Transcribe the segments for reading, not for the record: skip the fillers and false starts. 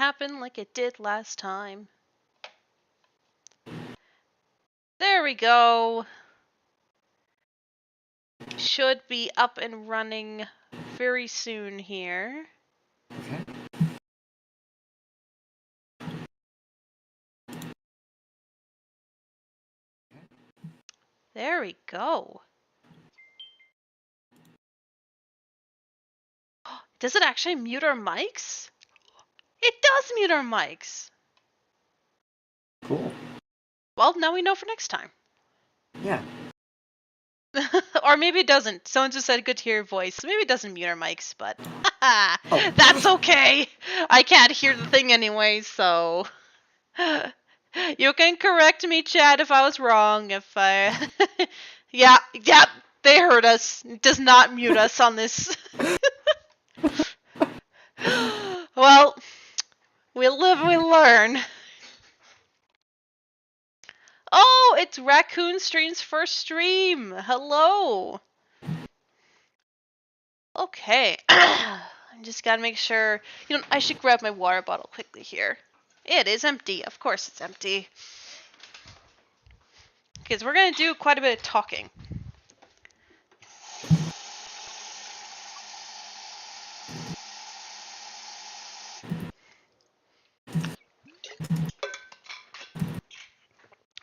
happen like it did last time. There we go. Should be up and running very soon here. Okay. There we go. Does it actually mute our mics? It does mute our mics. Cool. Well, now we know for next time. Yeah. Or maybe it doesn't. Someone just said good to hear your voice. Maybe it doesn't mute our mics, but Oh. that's okay. I can't hear the thing anyway, so you can correct me, Chad, if I was wrong. If I, yeah, they heard us. It does not mute us on this. Well, we live, we learn. Oh, it's Raccoon Stream's first stream. Hello. Okay. I just gotta make sure. You know, I should grab my water bottle quickly here. It is empty. Of course it's empty. Because we're gonna do quite a bit of talking.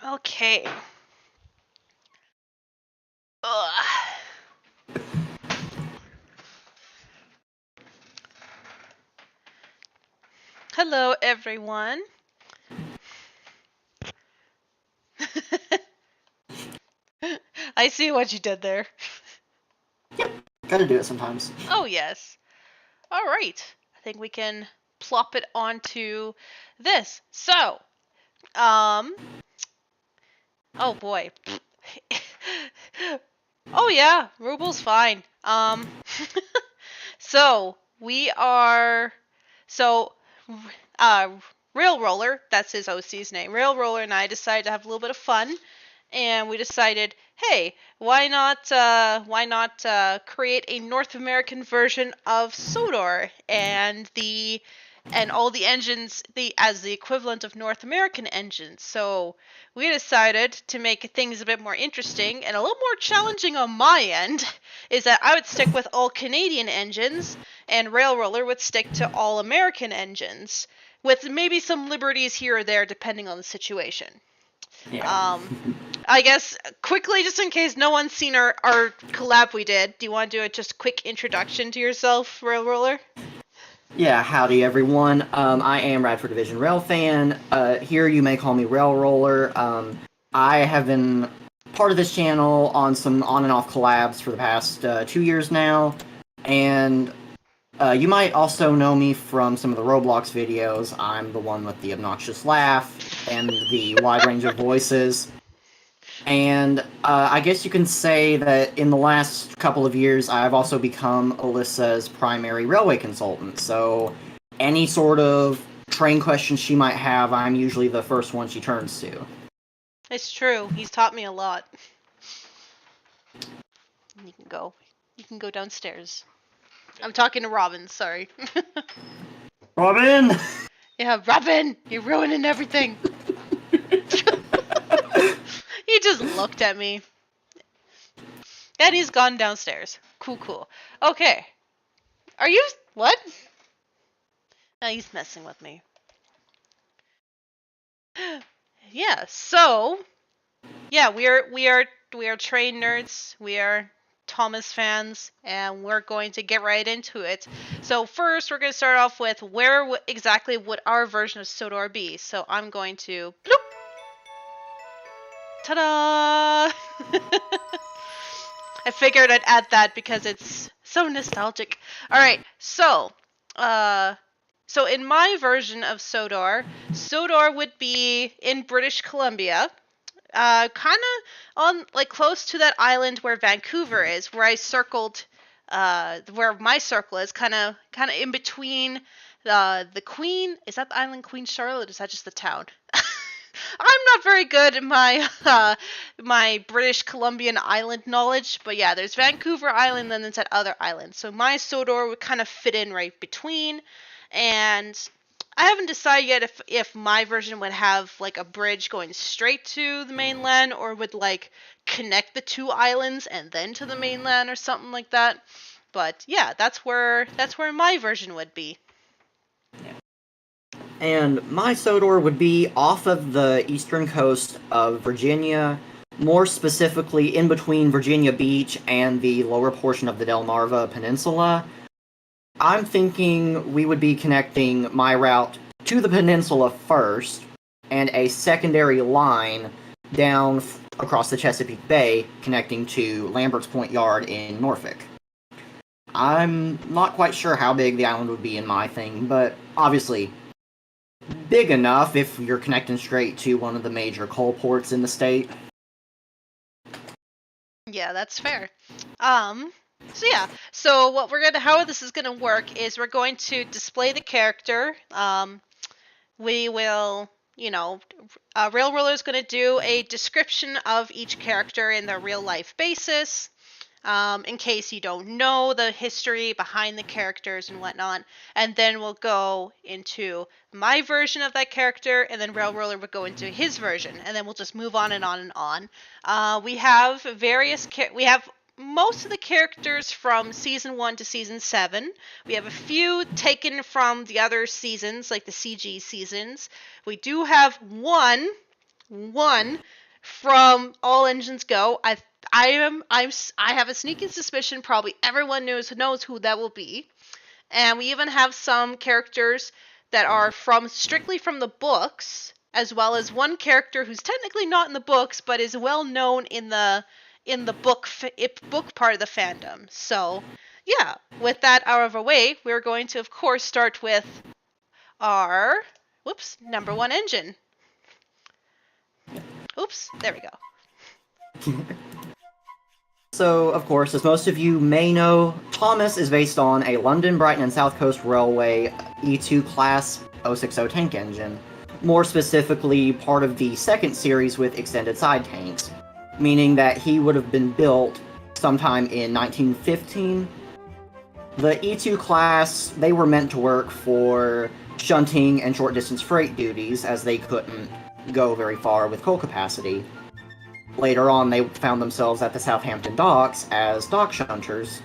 Okay. Ugh. Hello, everyone. I see what you did there. Yep. Gotta do it sometimes. Oh, yes. All right. I think we can plop it onto this. So, oh boy. Oh yeah, Ruble's fine. So we are, uh, Railroller, that's his OC's name. Railroller and I decided to have a little bit of fun, and we decided, hey, why not create a North American version of Sodor and all the engines as the equivalent of North American engines. So we decided to make things a bit more interesting and a little more challenging on my end is that I would stick with all Canadian engines and Railroller would stick to all American engines with maybe some liberties here or there depending on the situation. Yeah. I guess quickly, just in case no one's seen our collab we did, do you want to do just a quick introduction to yourself, Railroller? Yeah, howdy everyone. I am Radford Division Railfan. Here you may call me Railroller. I have been part of this channel on some on and off collabs for the past 2 years now, and you might also know me from some of the Roblox videos. I'm the one with the obnoxious laugh and the wide range of voices. And I guess you can say that in the last couple of years, I've also become Alyssa's primary railway consultant. So any sort of train questions she might have, I'm usually the first one she turns to. It's true. He's taught me a lot. You can go downstairs. I'm talking to Robin, sorry. Robin! Yeah, Robin! You're ruining everything! He just looked at me. And he's gone downstairs. Cool. Okay. Are you... What? No, he's messing with me. Yeah, so... Yeah, we are train nerds. We are Thomas fans, and we're going to get right into it. So first, we're going to start off with where exactly would our version of Sodor be. So I'm going to... Bloop! Ta-da! I figured I'd add that because it's so nostalgic. Alright, so in my version of Sodor would be in British Columbia. Kind of on, like, close to that island where Vancouver is, where I circled, where my circle is, kind of in between the Queen. Is that the island Queen Charlotte, or is that just the town? I'm not very good at my British Columbian island knowledge, but yeah, there's Vancouver Island, then there's that other island. So my Sodor would kind of fit in right between, and I haven't decided yet if my version would have like a bridge going straight to the mainland or would like connect the two islands and then to the mainland or something like that. But yeah, that's where my version would be. And my Sodor would be off of the eastern coast of Virginia, more specifically in between Virginia Beach and the lower portion of the Delmarva Peninsula. I'm thinking we would be connecting my route to the peninsula first, and a secondary line down across the Chesapeake Bay connecting to Lambert's Point Yard in Norfolk. I'm not quite sure how big the island would be in my thing, but obviously big enough if you're connecting straight to one of the major coal ports in the state. Yeah, that's fair. So yeah, so how this is gonna work is we're going to display the character. We will, Railroller is going to do a description of each character in their real life basis. In case you don't know the history behind the characters and whatnot. And then we'll go into my version of that character, and then Railroller will go into his version, and then we'll just move on and on and on. We have most of the characters from season 1 to season 7. We have a few taken from the other seasons, like the CG seasons. We do have one from All Engines Go. I have a sneaking suspicion probably everyone knows who that will be. And we even have some characters that are strictly from the books, as well as one character who's technically not in the books but is well known in the book part of the fandom. So, yeah, with that out of our way, we're going to of course start with our number 1 engine. Oops, there we go. So, of course, as most of you may know, Thomas is based on a London, Brighton, and South Coast Railway E2 class 060 tank engine, more specifically part of the second series with extended side tanks, meaning that he would have been built sometime in 1915. The E2 class, they were meant to work for shunting and short-distance freight duties, as they couldn't go very far with coal capacity. Later on, they found themselves at the Southampton docks as dock shunters,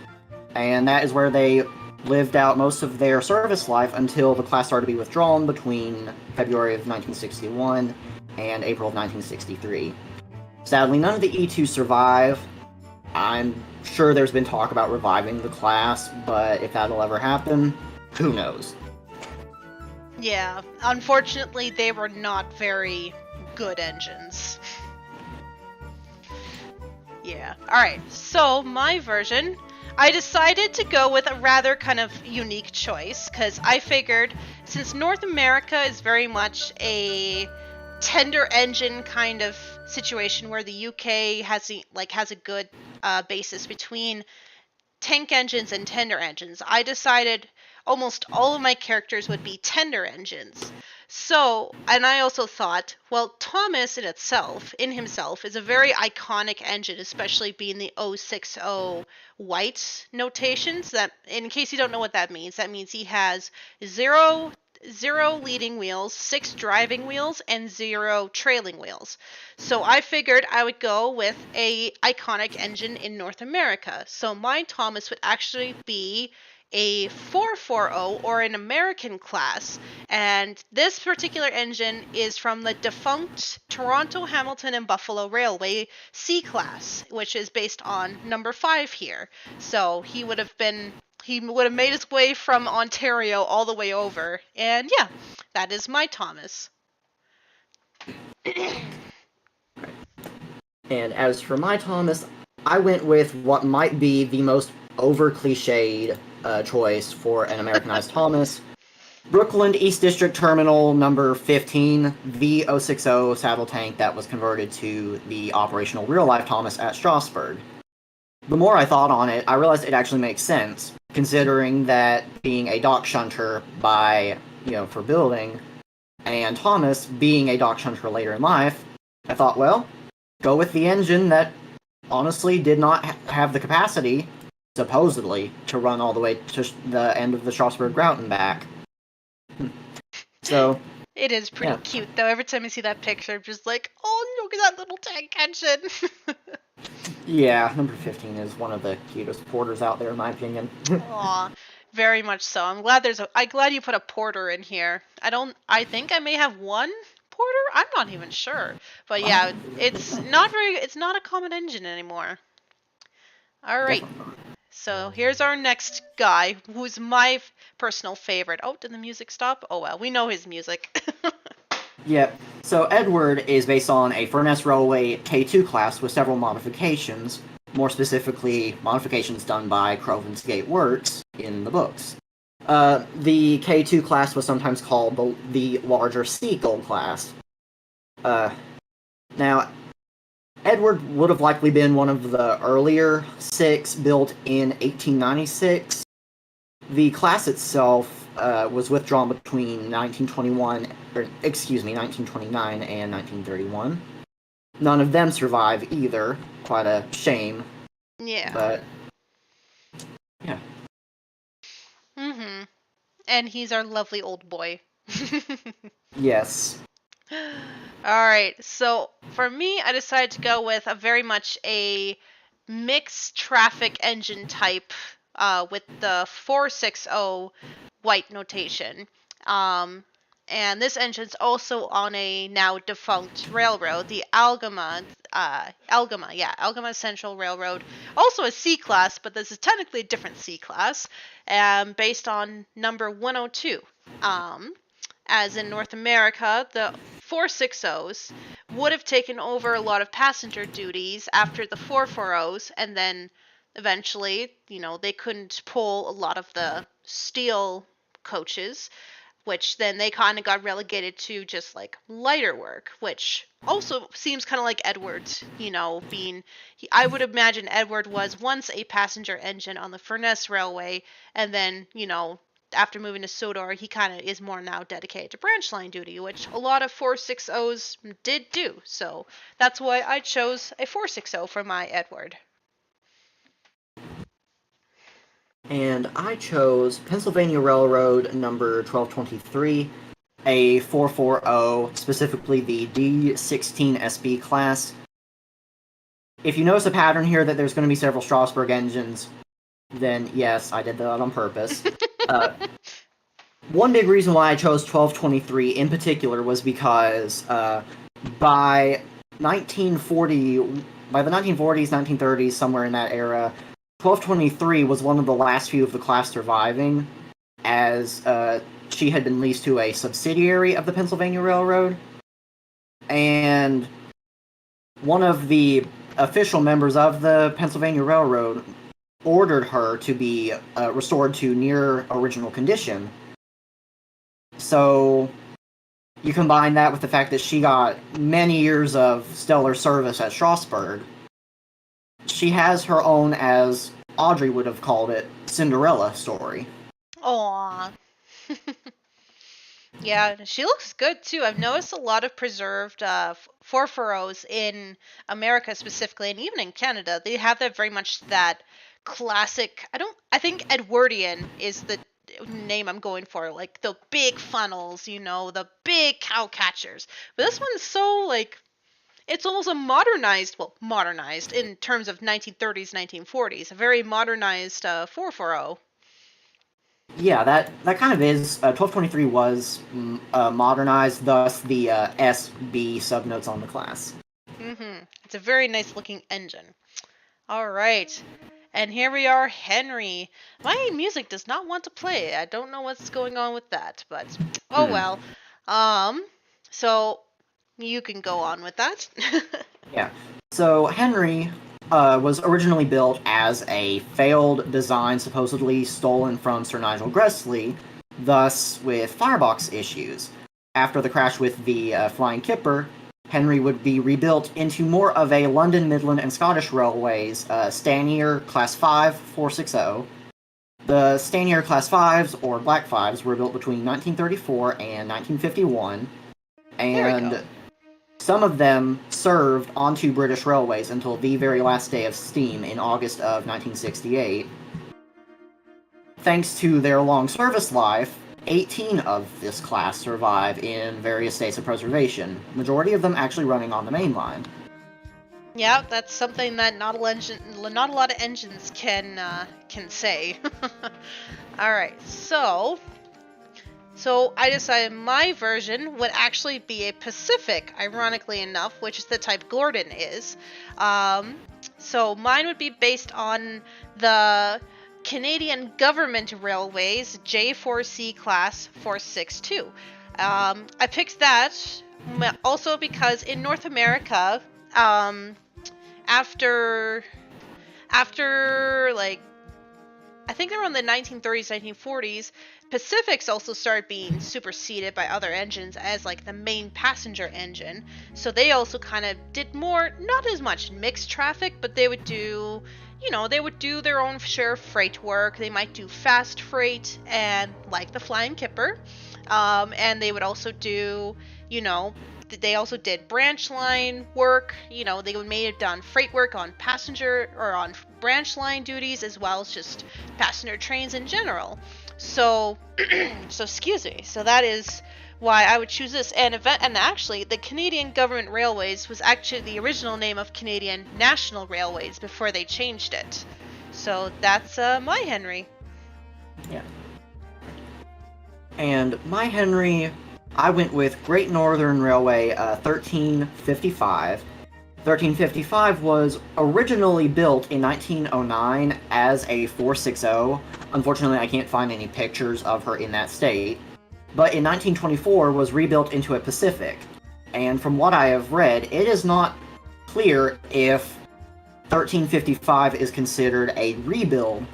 and that is where they lived out most of their service life until the class started to be withdrawn between February of 1961 and April of 1963. Sadly, none of the E2 survive. I'm sure there's been talk about reviving the class, but if that'll ever happen, who knows? Yeah, unfortunately, they were not very good engines. Yeah. Alright, so my version, I decided to go with a rather kind of unique choice, because I figured since North America is very much a tender engine kind of situation where the UK has a good basis between tank engines and tender engines, I decided almost all of my characters would be tender engines. So, and I also thought, well, Thomas in himself, is a very iconic engine, especially being the 060 white notations. That, in case you don't know what that means he has zero leading wheels, 6 driving wheels, and 0 trailing wheels. So I figured I would go with a iconic engine in North America. So my Thomas would actually be a 440, or an American class, and this particular engine is from the defunct Toronto, Hamilton, and Buffalo Railway C-class, which is based on number 5 here. So he would have made his way from Ontario all the way over, and yeah, that is my Thomas. And as for my Thomas, I went with what might be the most over-cliched choice for an Americanized Thomas. Brooklyn East District Terminal number 15, the 060 saddle tank that was converted to the operational real-life Thomas at Strasbourg. The more I thought on it, I realized it actually makes sense, considering that being a dock shunter for building, and Thomas being a dock shunter later in life, I thought, well, go with the engine that honestly did not have the capacity, supposedly, to run all the way to the end of the Strasbourg route and back. So, It is pretty yeah. cute, though. Every time I see that picture, I'm just like, oh, look at that little tank engine. Yeah, number 15 is one of the cutest porters out there, in my opinion. Aw, very much so. I'm glad you put a porter in here. I think I may have one porter. I'm not even sure, but yeah, it's not a common engine anymore. All right, Definitely not. so here's our next guy, who's my personal favorite. Oh, did the music stop? Oh well, we know his music. Yep. So Edward is based on a Furness Railway K2 class with several modifications, more specifically modifications done by Croven's Gate Works in the books. The K2 class was sometimes called the larger Seagull class. Now, Edward would have likely been one of the earlier six built in 1896. The class itself was withdrawn between 1929 and 1931. None of them survive either. Quite a shame. Yeah. But yeah. Mhm. And he's our lovely old boy. Yes. Alright, so for me, I decided to go with a very much a mixed traffic engine type with the 460 white notation. Um, and this engine's also on a now defunct railroad, the Algama Central Railroad. Also a C class, but this is technically a different C class, based on number 102. As in North America, the 460s would have taken over a lot of passenger duties after the 440s, and then eventually, they couldn't pull a lot of the steel coaches, which then they kind of got relegated to just like lighter work, which also seems kind of like Edward's, I would imagine Edward was once a passenger engine on the Furness Railway, and then, after moving to Sodor, he kind of is more now dedicated to branch line duty, which a lot of 460s did do. So that's why I chose a 460 for my Edward. And I chose Pennsylvania Railroad number 1223, a 440, specifically the D16SB class. If you notice a pattern here that there's going to be several Strasbourg engines, then yes, I did that on purpose. One big reason why I chose 1223 in particular was because by the 1940s, 1930s, somewhere in that era, 1223 was one of the last few of the class surviving, as she had been leased to a subsidiary of the Pennsylvania Railroad, and one of the official members of the Pennsylvania Railroad ordered her to be restored to near original condition. So you combine that with the fact that she got many years of stellar service at Strasbourg. She has her own, as Audrey would have called it, Cinderella story. Aww. Yeah, she looks good too. I've noticed a lot of preserved 440s in America specifically, and even in Canada. They have that very much that classic. I think Edwardian is the name I'm going for. Like the big funnels, the big cow catchers. But this one's so like it's almost a modernized in terms of 1930s, 1940s, a very modernized 440. Yeah, that kind of is. 1223 was modernized, thus the SB subnotes on the class. It's a very nice looking engine. All right. And here we are, Henry. My music does not want to play. I don't know what's going on with that, but oh well. So you can go on with that. Yeah. So Henry was originally built as a failed design, supposedly stolen from Sir Nigel Gressley, thus with firebox issues. After the crash with the Flying Kipper, Henry would be rebuilt into more of a London, Midland, and Scottish Railways Stanier Class 5 460. The Stanier Class 5s, or Black 5s, were built between 1934 and 1951, and some of them served onto British railways until the very last day of steam in August of 1968. Thanks to their long service life, 18 of this class survive in various states of preservation, majority of them actually running on the main line. Yeah, that's something that not a lot of engines can say. All right, so I decided my version would actually be a Pacific, ironically enough, which is the type Gordon is. So mine would be based on the Canadian Government Railways J4C Class 462. I picked that also because in North America, after like, I think around the 1930s, 1940s, Pacifics also started being superseded by other engines as like the main passenger engine. So they also kind of did more, not as much mixed traffic, but they would do, they would do their own share of freight work. They might do fast freight and like the Flying Kipper. And they would also do, they also did branch line work. They may have done freight work on passenger or on branch line duties, as well as just passenger trains in general. So excuse me. So that is why I would choose this. And actually, the Canadian Government Railways was actually the original name of Canadian National Railways before they changed it. So that's my Henry. Yeah. And my Henry, I went with Great Northern Railway 1355. 1355 was originally built in 1909 as a 460. Unfortunately, I can't find any pictures of her in that state. But in 1924 was rebuilt into a Pacific. And from what I have read, it is not clear if 1355 is considered a rebuild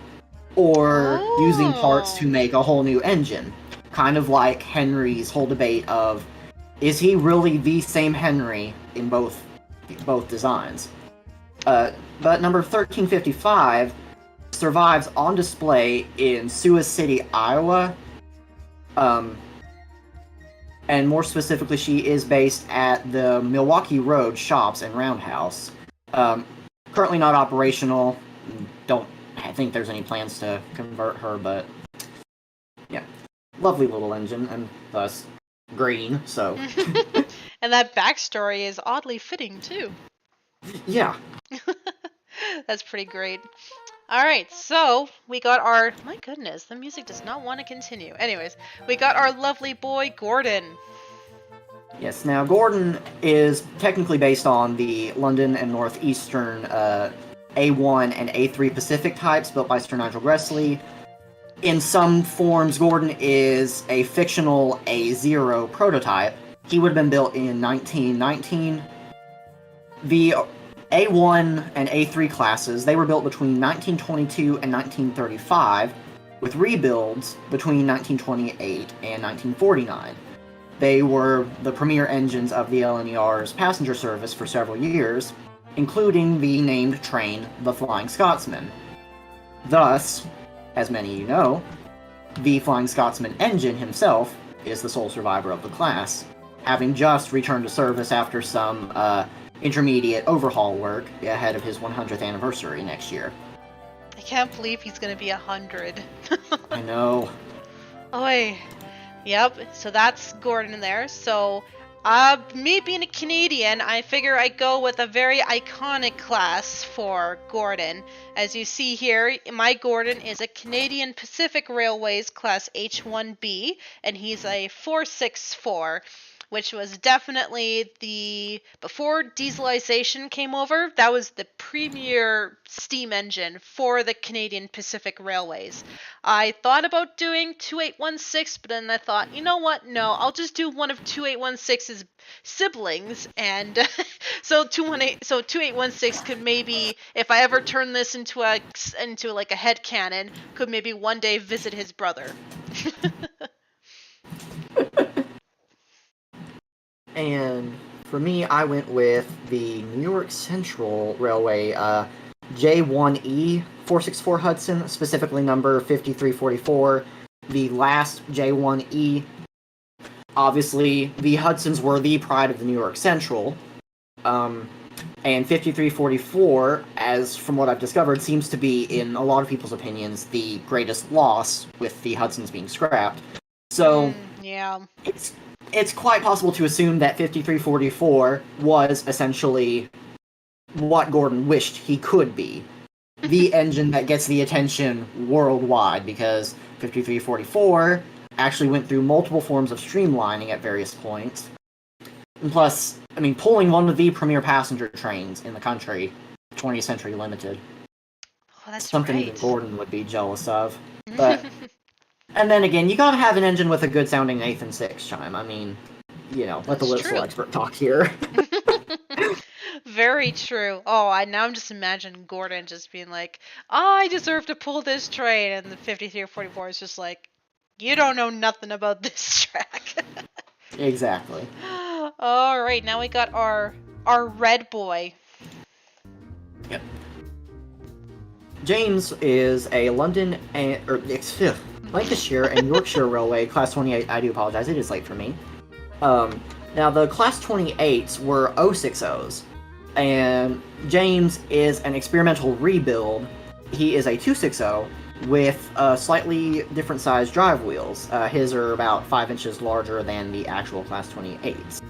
or using parts to make a whole new engine. Kind of like Henry's whole debate of, is he really the same Henry in both designs? But number 1355 survives on display in Sioux City, Iowa. And more specifically, she is based at the Milwaukee Road Shops and Roundhouse. Currently not operational. Don't think there's any plans to convert her, but yeah. Lovely little engine, and thus green, so. And that backstory is oddly fitting, too. Yeah. That's pretty great. Alright, so we got our... My goodness, the music does not want to continue. Anyways, we got our lovely boy, Gordon. Yes, now Gordon is technically based on the London and Northeastern A1 and A3 Pacific types built by Sir Nigel Gresley. In some forms, Gordon is a fictional A0 prototype. He would have been built in 1919. The A1 and A3 classes, they were built between 1922 and 1935, with rebuilds between 1928 and 1949. They were the premier engines of the LNER's passenger service for several years, including the named train, the Flying Scotsman. Thus, as many of you know, the Flying Scotsman engine himself is the sole survivor of the class, having just returned to service after some intermediate overhaul work ahead of his 100th anniversary next year. I can't believe he's going to be 100. I know. Oy. Yep, so that's Gordon there. So, me being a Canadian, I figure I go with a very iconic class for Gordon. As you see here, my Gordon is a Canadian Pacific Railways Class H1B, and he's a 464, which was definitely before dieselization came over, that was the premier steam engine for the Canadian Pacific Railways. I thought about doing 2816, but then I thought, you know what? No, I'll just do one of 2816's siblings, and so 2816 could maybe, if I ever turn this into like a headcanon, could maybe one day visit his brother. And for me, I went with the New York Central Railway J1E 464 Hudson, specifically number 5344, the last J1E. Obviously, the Hudsons were the pride of the New York Central, and 5344, as from what I've discovered, seems to be, in a lot of people's opinions, the greatest loss, with the Hudsons being scrapped. So Yeah. it's quite possible to assume that 5344 was essentially what Gordon wished he could be. The engine that gets the attention worldwide, because 5344 actually went through multiple forms of streamlining at various points. And plus, I mean, pulling one of the premier passenger trains in the country, 20th Century Limited. Oh, that's Something right. even Gordon would be jealous of. But, and then again, you gotta have an engine with a good sounding Nathan 6 chime. I mean, let That's the whistle true. expert talk here. Very true. Oh, I'm just imagining Gordon just being like, I deserve to pull this train, and the 5344 is just like, you don't know nothing about this track. Exactly. All right, now we got our red boy. Yep. James is a London Lancashire and Yorkshire Railway Class 28. I do apologize, it is late for me. Now, the Class 28s were 060s, and James is an experimental rebuild. He is a 260 with slightly different sized drive wheels. His are about 5 inches larger than the actual Class 28s.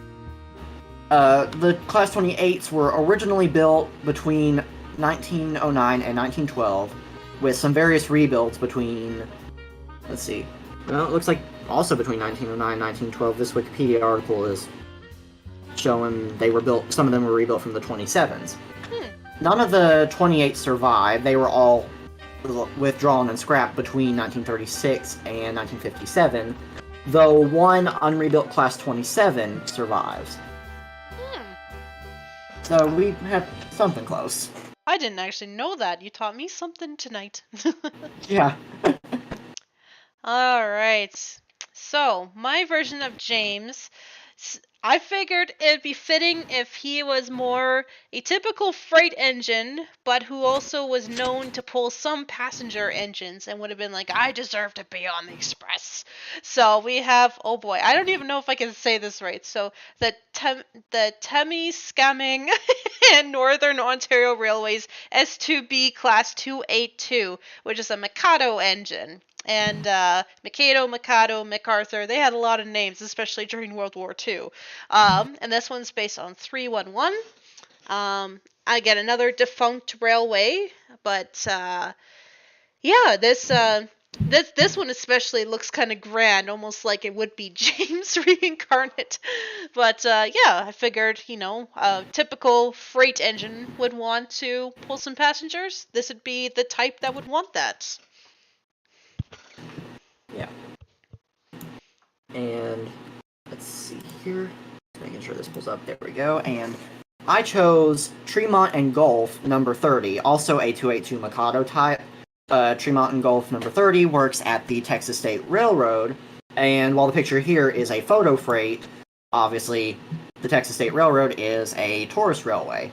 The Class 28s were originally built between 1909 and 1912, with some various rebuilds between, let's see, well, it looks like also between 1909 and 1912. This Wikipedia article is showing they were built, some of them were rebuilt from the 27s. None of the 28s survived. They were all withdrawn and scrapped between 1936 and 1957, though one unrebuilt Class 27 survives. So we have something close. I didn't actually know that. You taught me something tonight. Yeah. All right. So, my version of James, I figured it'd be fitting if he was more a typical freight engine, but who also was known to pull some passenger engines and would have been like, I deserve to be on the express. So we have, oh boy, I don't even know if I can say this right. So the Temiskaming and Northern Ontario Railways S2B Class 282, which is a Mikado engine. And Mikado, MacArthur, they had a lot of names, especially during World War II. And this one's based on 311. I get another defunct railway, but yeah, this one especially looks kind of grand, almost like it would be James reincarnate. But yeah, I figured, a typical freight engine would want to pull some passengers. This would be the type that would want that. Yeah. And let's see here. Just making sure this pulls up. There we go. And I chose Tremont and Gulf number 30, also a 282 Mikado type. Tremont and Gulf number 30 works at the Texas State Railroad, and while the picture here is a photo freight, obviously the Texas State Railroad is a tourist railway.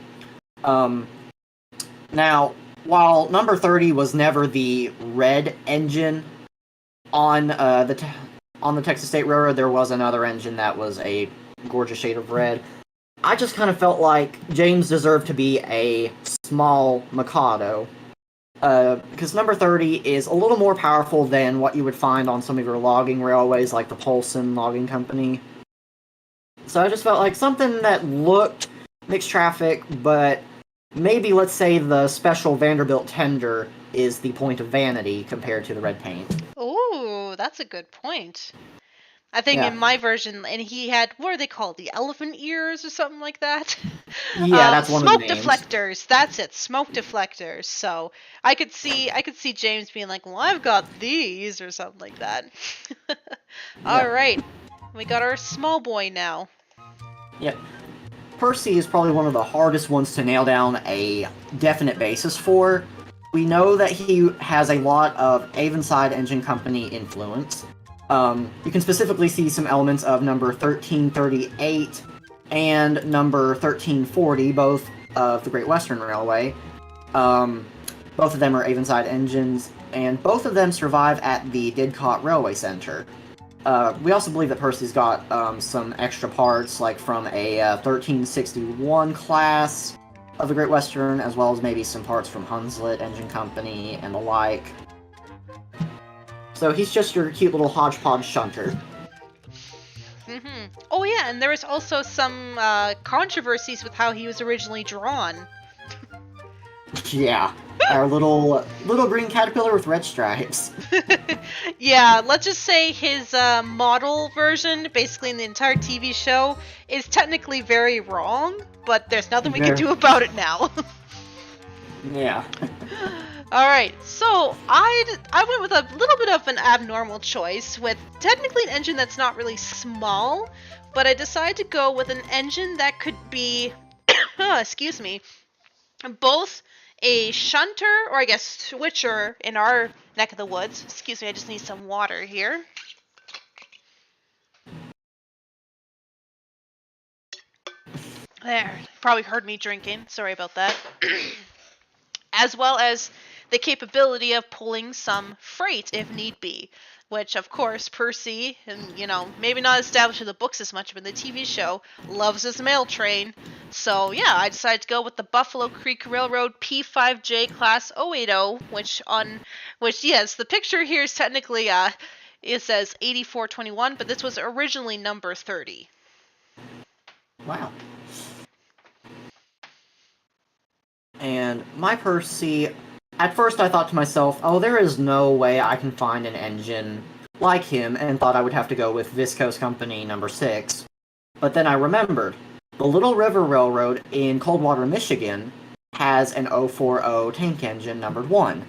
Now, while number 30 was never the red engine on the Texas State Railroad, there was another engine that was a gorgeous shade of red. I just kind of felt like James deserved to be a small Mikado, because number 30 is a little more powerful than what you would find on some of your logging railways, like the Polson Logging Company. So I just felt like something that looked mixed traffic, but maybe, let's say, the special Vanderbilt tender is the point of vanity compared to the red paint. Ooh, that's a good point. I think in my version, and he had, what are they called? The elephant ears or something like that? Yeah, that's one of the names. Smoke deflectors. That's it. Smoke deflectors. So I could see James being like, well, I've got these or something like that. All right. We got our small boy now. Yep. Percy is probably one of the hardest ones to nail down a definite basis for. We know that he has a lot of Avonside Engine Company influence. You can specifically see some elements of number 1338 and number 1340, both of the Great Western Railway. Both of them are Avonside engines, and both of them survive at the Didcot Railway Centre. We also believe that Percy's got some extra parts, like from a 1361 class of the Great Western, as well as maybe some parts from Hunslet Engine Company and the like. So he's just your cute little hodgepodge shunter. Oh yeah, and there was also some controversies with how he was originally drawn. Yeah, our little green caterpillar with red stripes. Yeah, let's just say his model version, basically in the entire TV show, is technically very wrong, but there's nothing we can do about it now. Yeah. Alright, so I went with a little bit of an abnormal choice with technically an engine that's not really small, but I decided to go with an engine that could be, excuse me, both a shunter, or I guess switcher in our neck of the woods. Excuse me, I just need some water here. There, probably heard me drinking. Sorry about that. As well as the capability of pulling some freight if need be. Which, of course, Percy, and maybe not established in the books as much, but in the TV show, loves his mail train. So yeah, I decided to go with the Buffalo Creek Railroad P5J Class 080, which yes, the picture here is technically it says 8421, but this was originally number 30. Wow. And my Percy, at first I thought to myself, oh, there is no way I can find an engine like him, and thought I would have to go with Viscose Company number 6. But then I remembered, the Little River Railroad in Coldwater, Michigan, has an 040 tank engine numbered 1.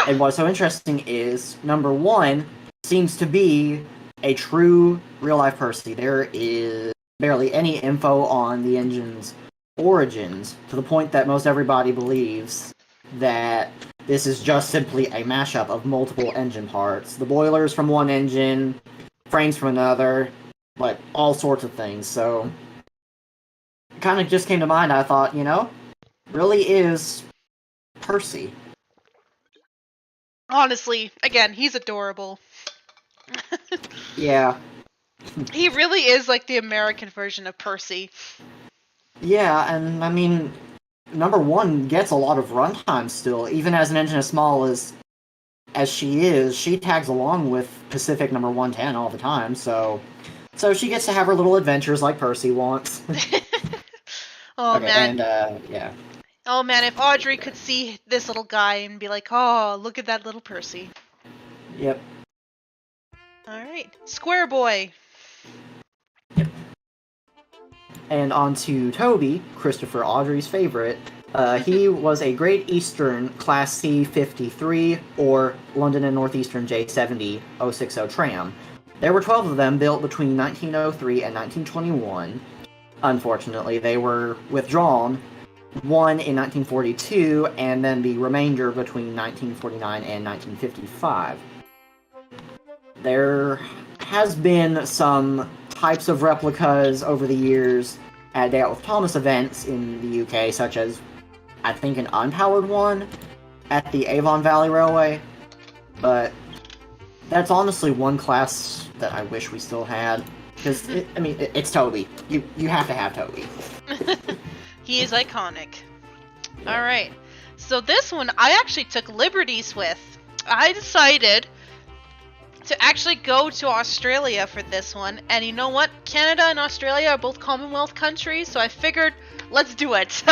And what's so interesting is, number 1 seems to be a true real-life Percy. There is barely any info on the engine's origins, to the point that most everybody believes that this is just simply a mashup of multiple engine parts. The boilers from one engine, frames from another, like all sorts of things. So it kind of just came to mind. I thought, really is Percy. Honestly, again, he's adorable. Yeah. He really is like the American version of Percy. Yeah, and I mean, number 1 gets a lot of runtime still, even as an engine as small as she is. She tags along with Pacific number 110 all the time, so she gets to have her little adventures like Percy wants. Oh, okay, man. And yeah. Oh man, if Audrey could see this little guy and be like, oh, look at that little Percy. Yep. Alright, Square Boy. Yep. And on to Toby, Christopher Audrey's favorite. He was a Great Eastern Class C53 or London and Northeastern J70 060 tram. There were 12 of them built between 1903 and 1921. Unfortunately, they were withdrawn, one in 1942, and then the remainder between 1949 and 1955. There has been some types of replicas over the years at Day Out with Thomas events in the UK, such as, I think, an unpowered one at the Avon Valley Railway, but that's honestly one class that I wish we still had, because, it's Toby. You have to have Toby. He is iconic. Yeah. Alright, so this one I actually took liberties with. I decided to actually go to Australia for this one, and you know what? Canada and Australia are both Commonwealth countries, so I figured, let's do it.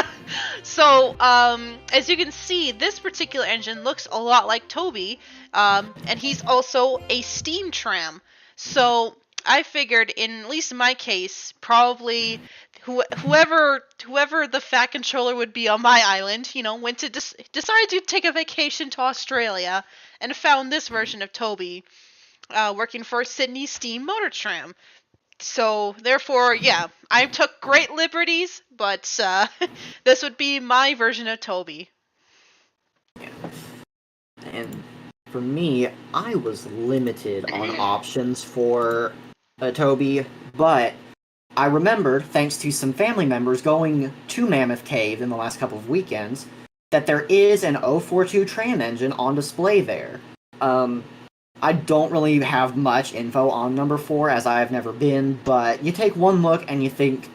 So, as you can see, this particular engine looks a lot like Toby, and he's also a steam tram. So, I figured, in at least in my case, probably whoever the Fat Controller would be on my island, went to decided to take a vacation to Australia, and found this version of Toby, working for Sydney Steam Motor Tram. So, therefore, yeah, I took great liberties, but this would be my version of Toby. Yeah. And for me, I was limited on options for Toby, but I remembered, thanks to some family members going to Mammoth Cave in the last couple of weekends, that there is an 042 tram engine on display there. I don't really have much info on number 4, as I've never been, but you take one look and you think,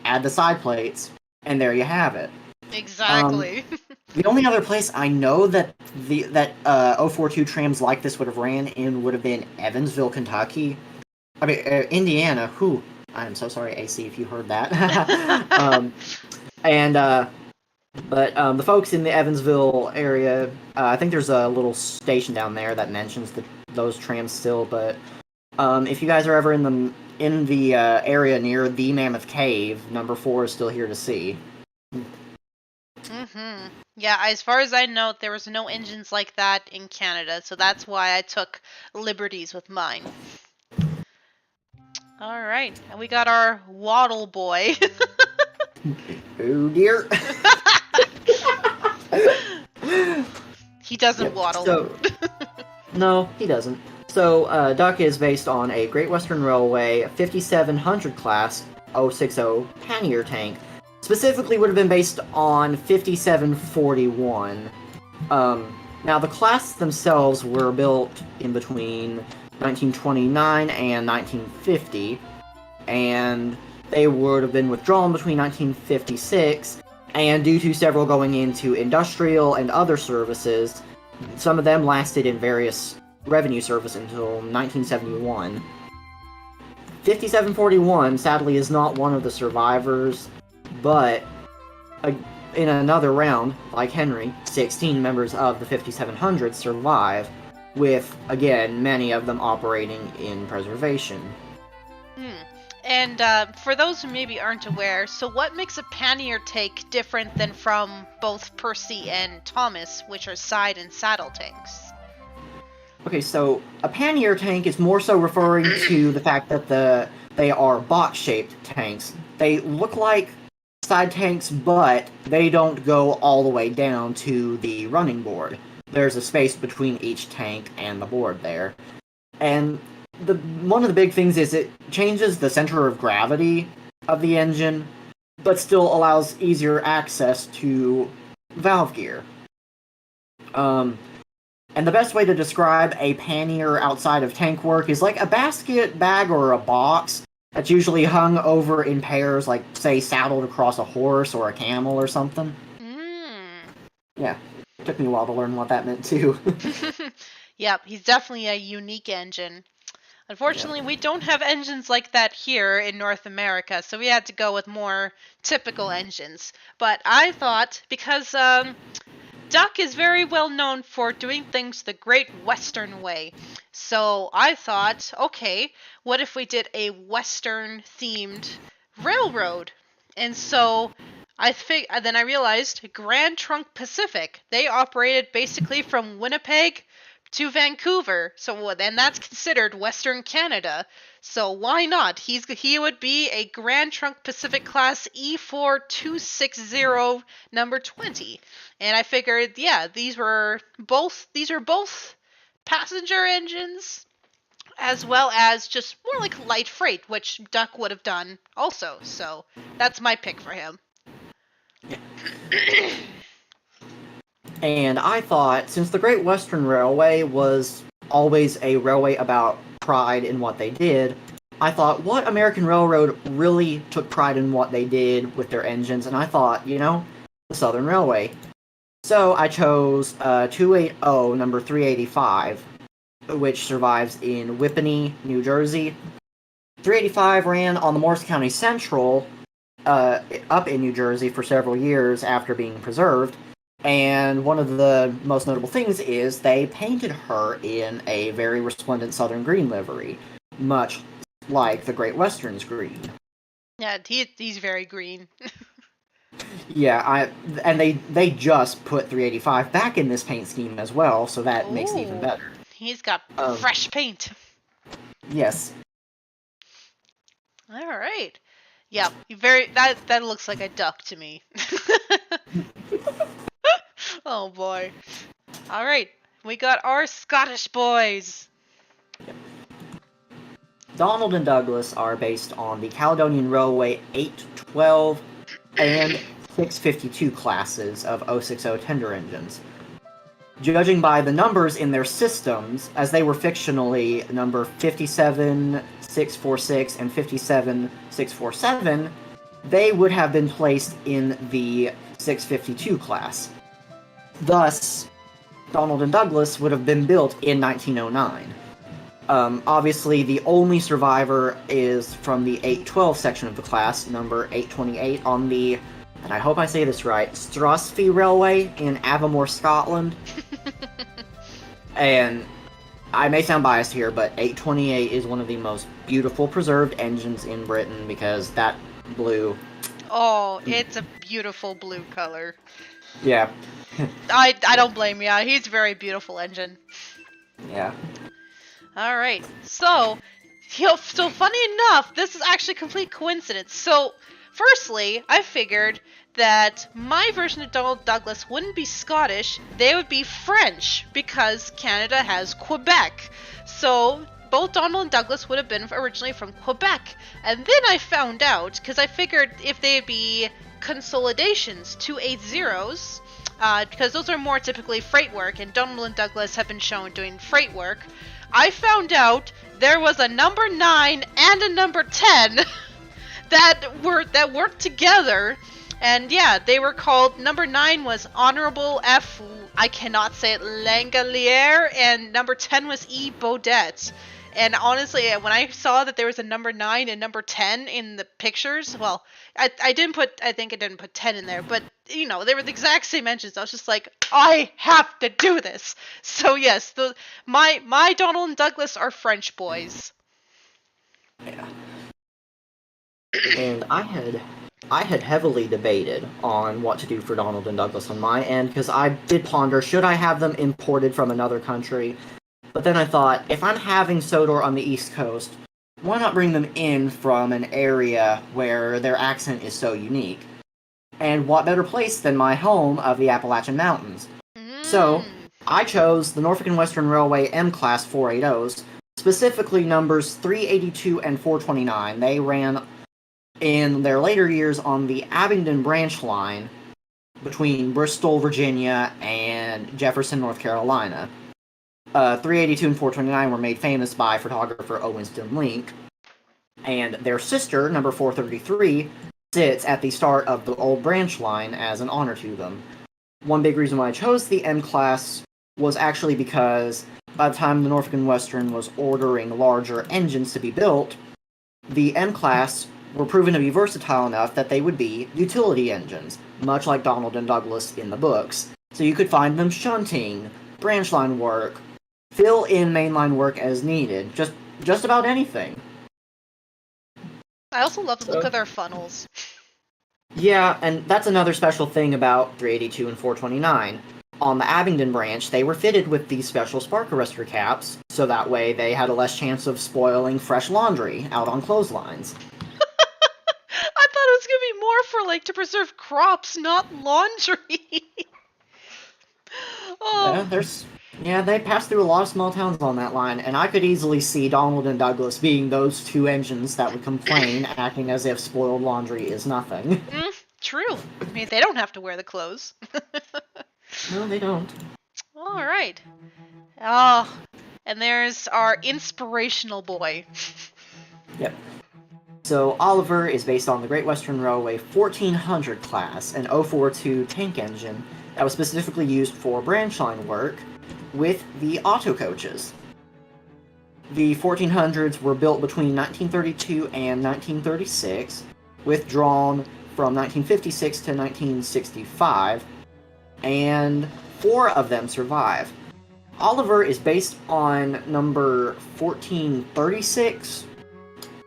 add the side plates, and there you have it. Exactly. The only other place I know that 042 trams like this would have ran in would have been Evansville, Kentucky. I mean, Indiana. Who? I'm so sorry, AC, if you heard that. And but the folks in the Evansville area, I think there's a little station down there that mentions those trams still. But if you guys are ever in the area near the Mammoth Cave, number 4 is still here to see. Mm-hmm. Yeah, as far as I know, there was no engines like that in Canada, so that's why I took liberties with mine. All right, and we got our Waddle Boy. Oh dear. He doesn't waddle. So, no, he doesn't. So, Duck is based on a Great Western Railway 5700 class 060 pannier tank. Specifically, would have been based on 5741. Now, the class themselves were built in between 1929 and 1950, and they would have been withdrawn between 1956, and due to several going into industrial and other services, some of them lasted in various revenue service until 1971. 5741, sadly, is not one of the survivors, but in another round, like Henry, 16 members of the 5700 survive, with, again, many of them operating in preservation. And for those who maybe aren't aware, so what makes a pannier tank different than from both Percy and Thomas, which are side and saddle tanks? Okay, so a pannier tank is more so referring to the fact that they are box-shaped tanks. They look like side tanks, but they don't go all the way down to the running board. There's a space between each tank and the board there. And one of the big things is it changes the center of gravity of the engine, but still allows easier access to valve gear. And the best way to describe a pannier outside of tank work is like a basket, bag, or a box that's usually hung over in pairs, like, say, saddled across a horse or a camel or something. Yeah, it took me a while to learn what that meant, too. Yep, he's definitely a unique engine. Unfortunately, we don't have engines like that here in North America, so we had to go with more typical engines. But I thought, because Duck is very well known for doing things the Great Western way, so I thought, okay, what if we did a Western-themed railroad? And so then I realized Grand Trunk Pacific, they operated basically from Winnipeg to Vancouver, so then that's considered Western Canada. So why not? He would be a Grand Trunk Pacific class E4260 number 20. And I figured, yeah, these are both passenger engines as well as just more like light freight, which Duck would have done also. So that's my pick for him. And I thought, since the Great Western Railway was always a railway about pride in what they did, I thought, what American railroad really took pride in what they did with their engines? And I thought, the Southern Railway. So I chose 280 number 385, which survives in Whippany, New Jersey. 385 ran on the Morris County Central up in New Jersey for several years after being preserved. And one of the most notable things is they painted her in a very resplendent southern green livery, much like the Great Western's green. Yeah, he's very green. Yeah, and they just put 385 back in this paint scheme as well, so that makes it even better. He's got fresh paint. Yes. All right. Yeah, that looks like a duck to me. Oh boy. All right, we got our Scottish boys. Donald and Douglas are based on the Caledonian Railway 812 and 652 classes of 060 tender engines. Judging by the numbers in their systems, as they were fictionally number 57646 and 57647, they would have been placed in the 652 class. Thus, Donald and Douglas would have been built in 1909. Obviously, the only survivor is from the 812 section of the class, number 828, on the, and I hope I say this right, Strathspey Railway in Avamore, Scotland. And I may sound biased here, but 828 is one of the most beautiful preserved engines in Britain because that blue... Oh, it's a beautiful blue color. Yeah. I don't blame you. He's a very beautiful engine. Yeah. Alright, so funny enough, this is actually complete coincidence. So, firstly, I figured that my version of Donald Douglas wouldn't be Scottish, they would be French, because Canada has Quebec. So, both Donald and Douglas would have been originally from Quebec. And then I found out, because I figured if they'd be consolidations, 280s, because those are more typically freight work, and Donald and Douglas have been shown doing freight work, I found out there was a number 9 and a number 10 that worked together. And yeah, they were called, number 9 was Honorable F, I cannot say it, Langelier, and number 10 was E. Baudet. And honestly, when I saw that there was a number 9 and number 10 in the pictures, well, I think I didn't put 10 in there, but, you know, they were the exact same engines. I was just like, I have to do this. So yes, my Donald and Douglas are French boys. Yeah. And I had heavily debated on what to do for Donald and Douglas on my end, because I did ponder, should I have them imported from another country? But then I thought, if I'm having Sodor on the East Coast, why not bring them in from an area where their accent is so unique? And what better place than my home of the Appalachian Mountains? So, I chose the Norfolk and Western Railway M-Class 480s, specifically numbers 382 and 429. They ran in their later years on the Abingdon branch line between Bristol, Virginia, and Jefferson, North Carolina. 382 and 429 were made famous by photographer Owinston Link, and their sister, number 433, sits at the start of the old branch line as an honor to them. One big reason why I chose the M-Class was actually because by the time the Norfolk and Western was ordering larger engines to be built, the M-Class were proven to be versatile enough that they would be utility engines, much like Donald and Douglas in the books. So you could find them shunting, branch line work, fill in mainline work as needed, just about anything. I also love the look of their funnels. Yeah, and that's another special thing about 382 and 429. On the Abingdon branch, they were fitted with these special spark arrestor caps, so that way they had a less chance of spoiling fresh laundry out on clotheslines. I thought it was gonna be more for, like, to preserve crops, not laundry. Oh. Yeah, they passed through a lot of small towns on that line, and I could easily see Donald and Douglas being those two engines that would complain, acting as if spoiled laundry is nothing. True. I mean, they don't have to wear the clothes. No, they don't. Alright. Oh, and there's our inspirational boy. Yep. So, Oliver is based on the Great Western Railway 1400 class, an 042 tank engine that was specifically used for branch line work with the auto coaches. The 1400s were built between 1932 and 1936, withdrawn from 1956 to 1965, and 4 of them survive. Oliver is based on number 1436,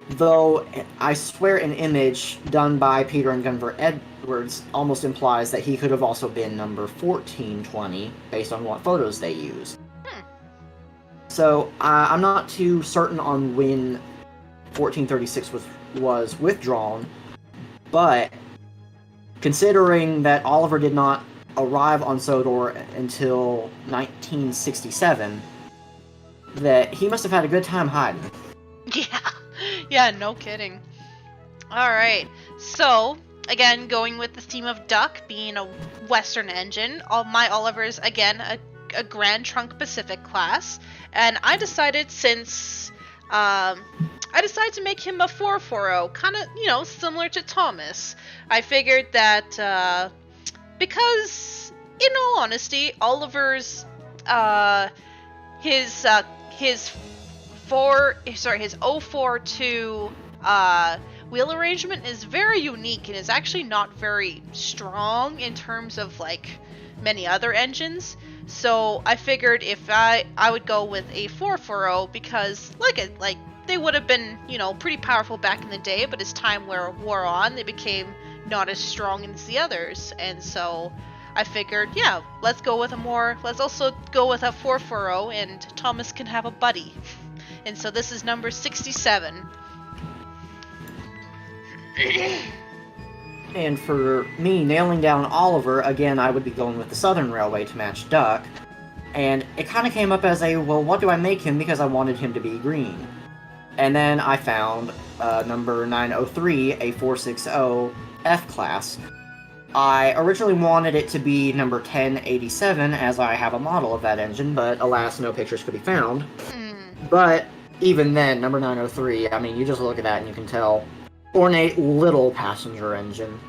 though I swear an image done by Peter and Gunvor Edwards almost implies that he could have also been number 1420, based on what photos they used. So, I'm not too certain on when 1436 was withdrawn, but considering that Oliver did not arrive on Sodor until 1967, that he must have had a good time hiding. Yeah, no kidding. Alright, so, again, going with the theme of Duck being a Western engine, my Oliver's, again, a Grand Trunk Pacific class, and I decided to make him a 440, kind of, similar to Thomas. I figured that, because in all honesty, Oliver's uh his uh his his 042 wheel arrangement is very unique and is actually not very strong in terms of like many other engines. So I figured if I would go with a 440 because like they would have been, you know, pretty powerful back in the day, but as time wore on, they became not as strong as the others. And so I figured, yeah, let's also go with a 440 and Thomas can have a buddy. And so this is number 67. And for me, nailing down Oliver, again, I would be going with the Southern Railway to match Duck. And it kind of came up as a, well, what do I make him because I wanted him to be green. And then I found number 903, a 460 F-Class. I originally wanted it to be number 1087, as I have a model of that engine, but alas, no pictures could be found. But even then, number 903, I mean, you just look at that and you can tell, ornate little passenger engine.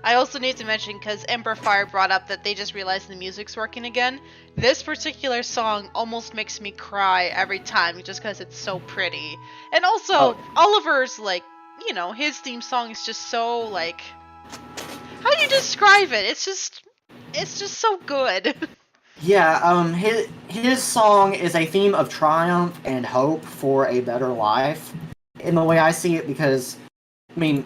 I also need to mention, because Ember Fire brought up that they just realized the music's working again, this particular song almost makes me cry every time, just because it's so pretty. And also, Oliver's, like, you know, his theme song is just so, like, how do you describe it? It's just so good. Yeah, his song is a theme of triumph and hope for a better life, in the way I see it, because, I mean,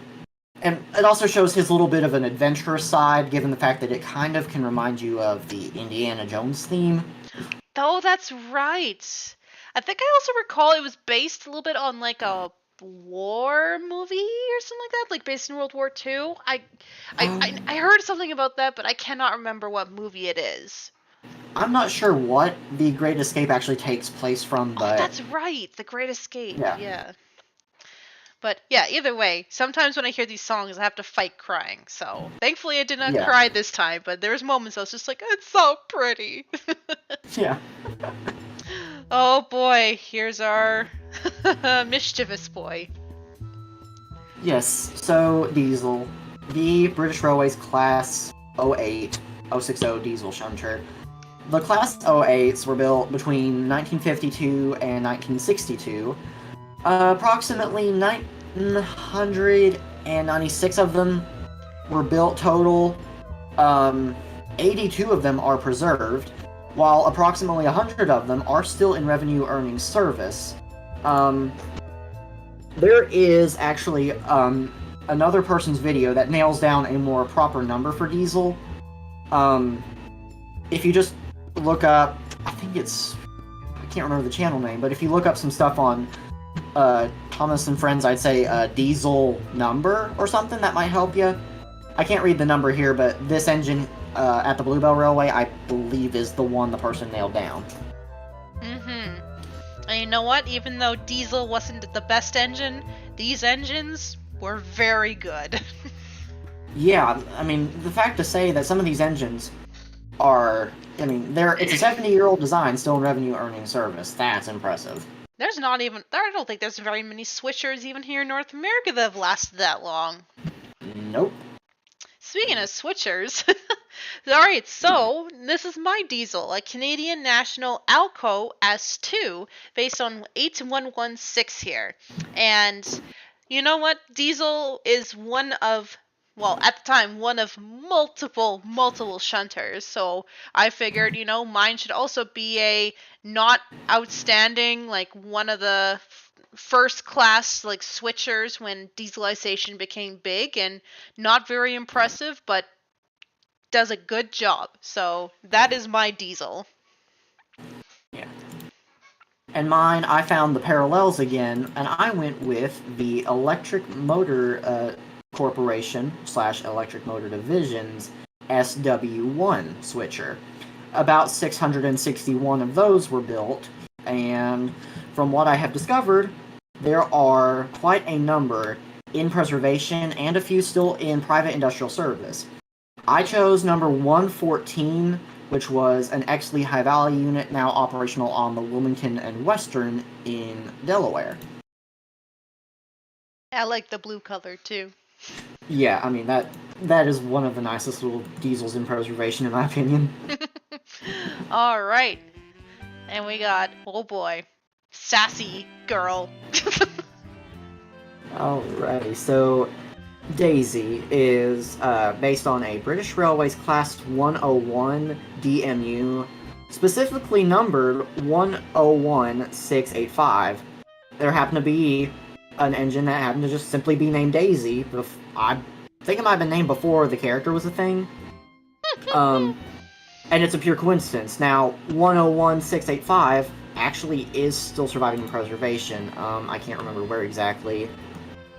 and it also shows his little bit of an adventurous side, given the fact that it kind of can remind you of the Indiana Jones theme. Oh, that's right. I think I also recall it was based a little bit on, like, a war movie or something like that, like based in World War II. I heard something about that, but I cannot remember what movie it is. I'm not sure what The Great Escape actually takes place from, but... Oh, that's right, The Great Escape, yeah. But yeah, either way, sometimes when I hear these songs, I have to fight crying. So thankfully I did not cry this time, but there was moments I was just like, it's so pretty. Yeah. Oh boy, here's our mischievous boy. Yes, so Diesel. The British Railways Class 08, 060 diesel shunter. The Class 08s were built between 1952 and 1962. Approximately 996 of them were built total. 82 of them are preserved, while approximately 100 of them are still in revenue-earning service. There is actually another person's video that nails down a more proper number for diesel. If you just look up, I can't remember the channel name, but if you look up some stuff on Thomas and Friends, I'd say diesel number or something, that might help you. I can't read the number here, but this engine at the Bluebell Railway, I believe, is the one the person nailed down. And you know what? Even though diesel wasn't the best engine, these engines were very good. Yeah, I mean, the fact to say that some of these engines are, I mean, it's a 70-year-old design still in revenue-earning service. That's impressive. I don't think there's very many switchers even here in North America that have lasted that long. Nope. Speaking of switchers, alright, so this is my diesel, a Canadian National Alco S2, based on 8116 here. And you know what? Diesel is one of multiple shunters. So I figured, you know, mine should also be a not outstanding, like one of the first class like switchers when dieselization became big, and not very impressive, but does a good job. So that is my diesel. Yeah. And mine, I found the parallels again, and I went with the Electric Motor Corporation / Electric Motor Division's SW1 switcher. About 661 of those were built, and from what I have discovered, there are quite a number in preservation and a few still in private industrial service. I chose number 114, which was an Exley High Valley unit now operational on the Wilmington and Western in Delaware. I like the blue color too. Yeah, I mean that is one of the nicest little diesels in preservation, in my opinion. All right. And we got, oh boy, sassy girl. Alrighty, so Daisy is based on a British Railways Class 101 DMU, specifically numbered 101685. There happened to be an engine that happened to just simply be named Daisy. I think it might have been named before the character was a thing. And it's a pure coincidence. Now, 101685 actually is still surviving in preservation. I can't remember where exactly.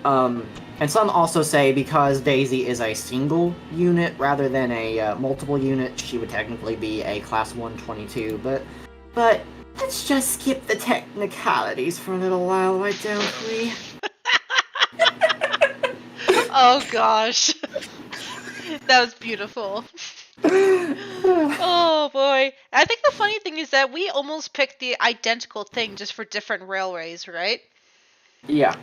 And some also say because Daisy is a single unit rather than a multiple unit, she would technically be a Class 122. But let's just skip the technicalities for a little while, why don't we? Oh gosh. That was beautiful. Oh boy. I think the funny thing is that we almost picked the identical thing just for different railways, right? Yeah.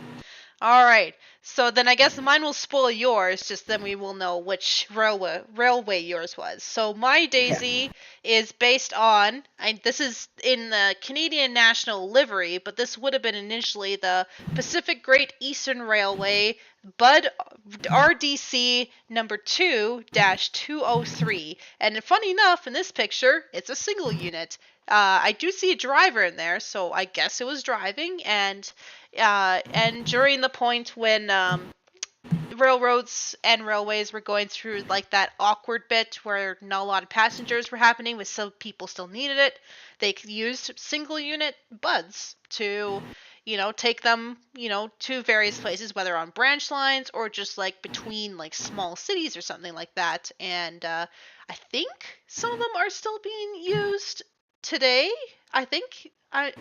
Alright. So then I guess mine will spoil yours, just then we will know which railway yours was. So my Daisy is based on, this is in the Canadian National Livery, but this would have been initially the Pacific Great Eastern Railway, Bud RDC number 2-203. And funny enough, in this picture, it's a single unit. I do see a driver in there, so I guess it was driving, and during the point when railroads and railways were going through like that awkward bit where not a lot of passengers were happening, but some people still needed it, they used single unit buds to, take them, to various places, whether on branch lines or just like between like small cities or something like that. And I think some of them are still being used today. I think I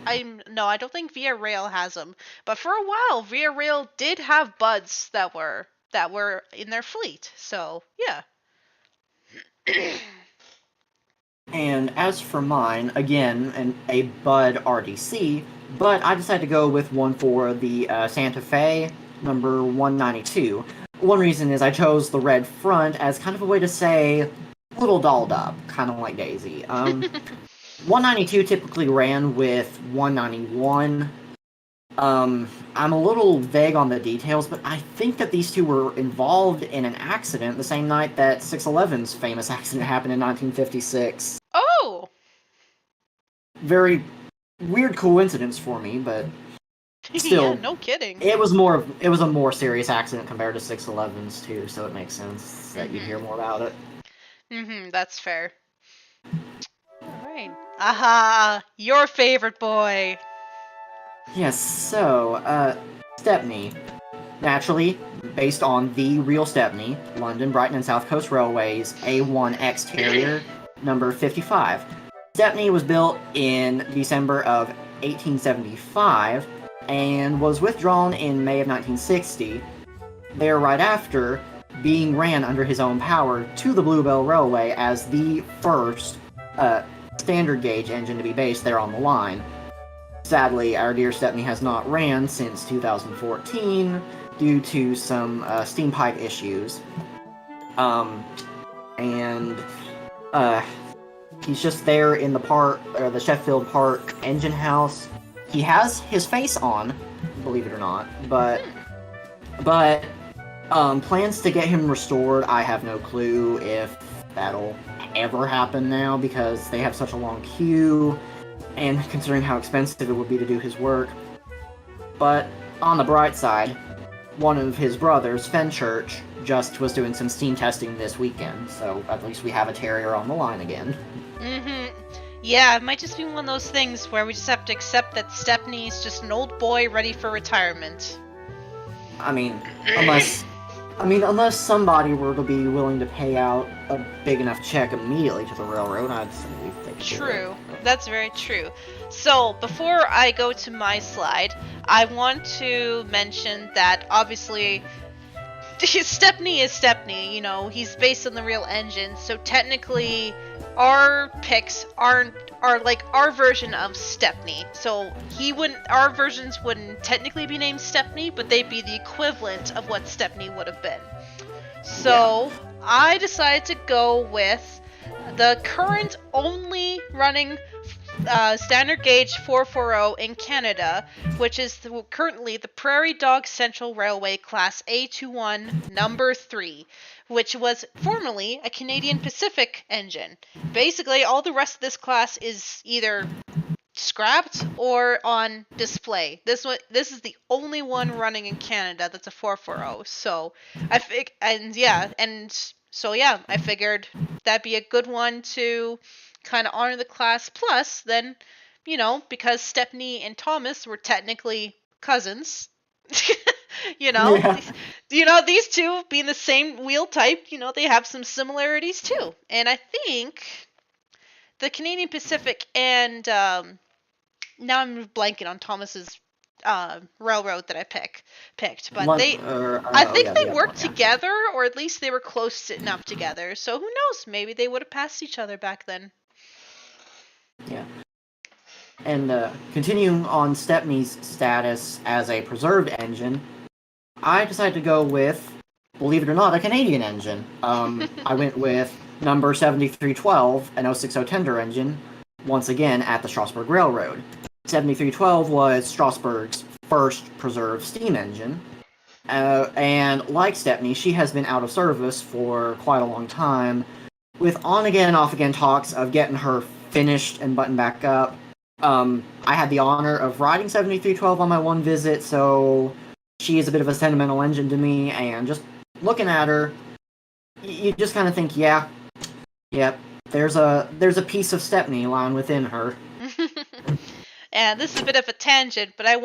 don't think Via Rail has them, but for a while Via Rail did have buds that were in their fleet. So yeah. And as for mine, again, a Bud RDC, but I decided to go with one for the Santa Fe, number 192. One reason is I chose the red front as kind of a way to say little dolled up, kind of like Daisy. 192 typically ran with 191. I'm a little vague on the details, but I think that these two were involved in an accident the same night that 611's famous accident happened in 1956. Oh! Very weird coincidence for me, but still, yeah, no kidding. it was a more serious accident compared to 611's too, so it makes sense that you'd hear more about it. That's fair. Alright. Aha! Your favorite boy! Yes, so, Stepney. Naturally, based on the real Stepney, London, Brighton, and South Coast Railways A1X Terrier, number 55. Stepney was built in December of 1875, and was withdrawn in May of 1960. There right after, being ran under his own power to the Bluebell Railway as the first, standard gauge engine to be based there on the line. Sadly, our dear Stepney has not ran since 2014 due to some steam pipe issues. He's just there in the Sheffield Park engine house. He has his face on, believe it or not, but plans to get him restored, I have no clue if that'll ever happen now because they have such a long queue. And considering how expensive it would be to do his work. But on the bright side, one of his brothers, Fenchurch, just was doing some steam testing this weekend, so at least we have a Terrier on the line again. Yeah, it might just be one of those things where we just have to accept that Stepney's just an old boy ready for retirement. Unless somebody were to be willing to pay out a big enough check immediately to the railroad, I'd say they could. True. That's very true. So, before I go to my slide, I want to mention that obviously Stepney is Stepney, he's based on the real engine, so technically our picks are like our version of Stepney. So our versions wouldn't technically be named Stepney, but they'd be the equivalent of what Stepney would have been. Yeah. So I decided to go with the current only running standard gauge 440 in Canada, which is currently the Prairie Dog Central Railway Class A21 number 3, which was formerly a Canadian Pacific engine. Basically, all the rest of this class is either scrapped or on display. This is the only one running in Canada that's a 440. So I figured that'd be a good one to kind of honor the class. Plus, then because Stepney and Thomas were technically cousins. you know, Yeah. these two being the same wheel type, they have some similarities too. And I think the Canadian Pacific and now I'm blanking on Thomas's railroad that I picked, but I Oh think yeah, the they other one. worked Yeah. together, or at least they were close enough together. So who knows? Maybe they would have passed each other back then. Yeah. And continuing on Stepney's status as a preserved engine, I decided to go with, believe it or not, a Canadian engine. I went with number 7312, an 060 tender engine, once again at the Strasbourg Railroad. 7312 was Strasbourg's first preserved steam engine, and like Stepney, she has been out of service for quite a long time, with on again, off again talks of getting her finished and buttoned back up. I had the honor of riding 7312 on my one visit, so she is a bit of a sentimental engine to me, and just looking at her, you just kind of think, yeah, yep, there's a piece of Stepney lying within her. And this is a bit of a tangent, but um,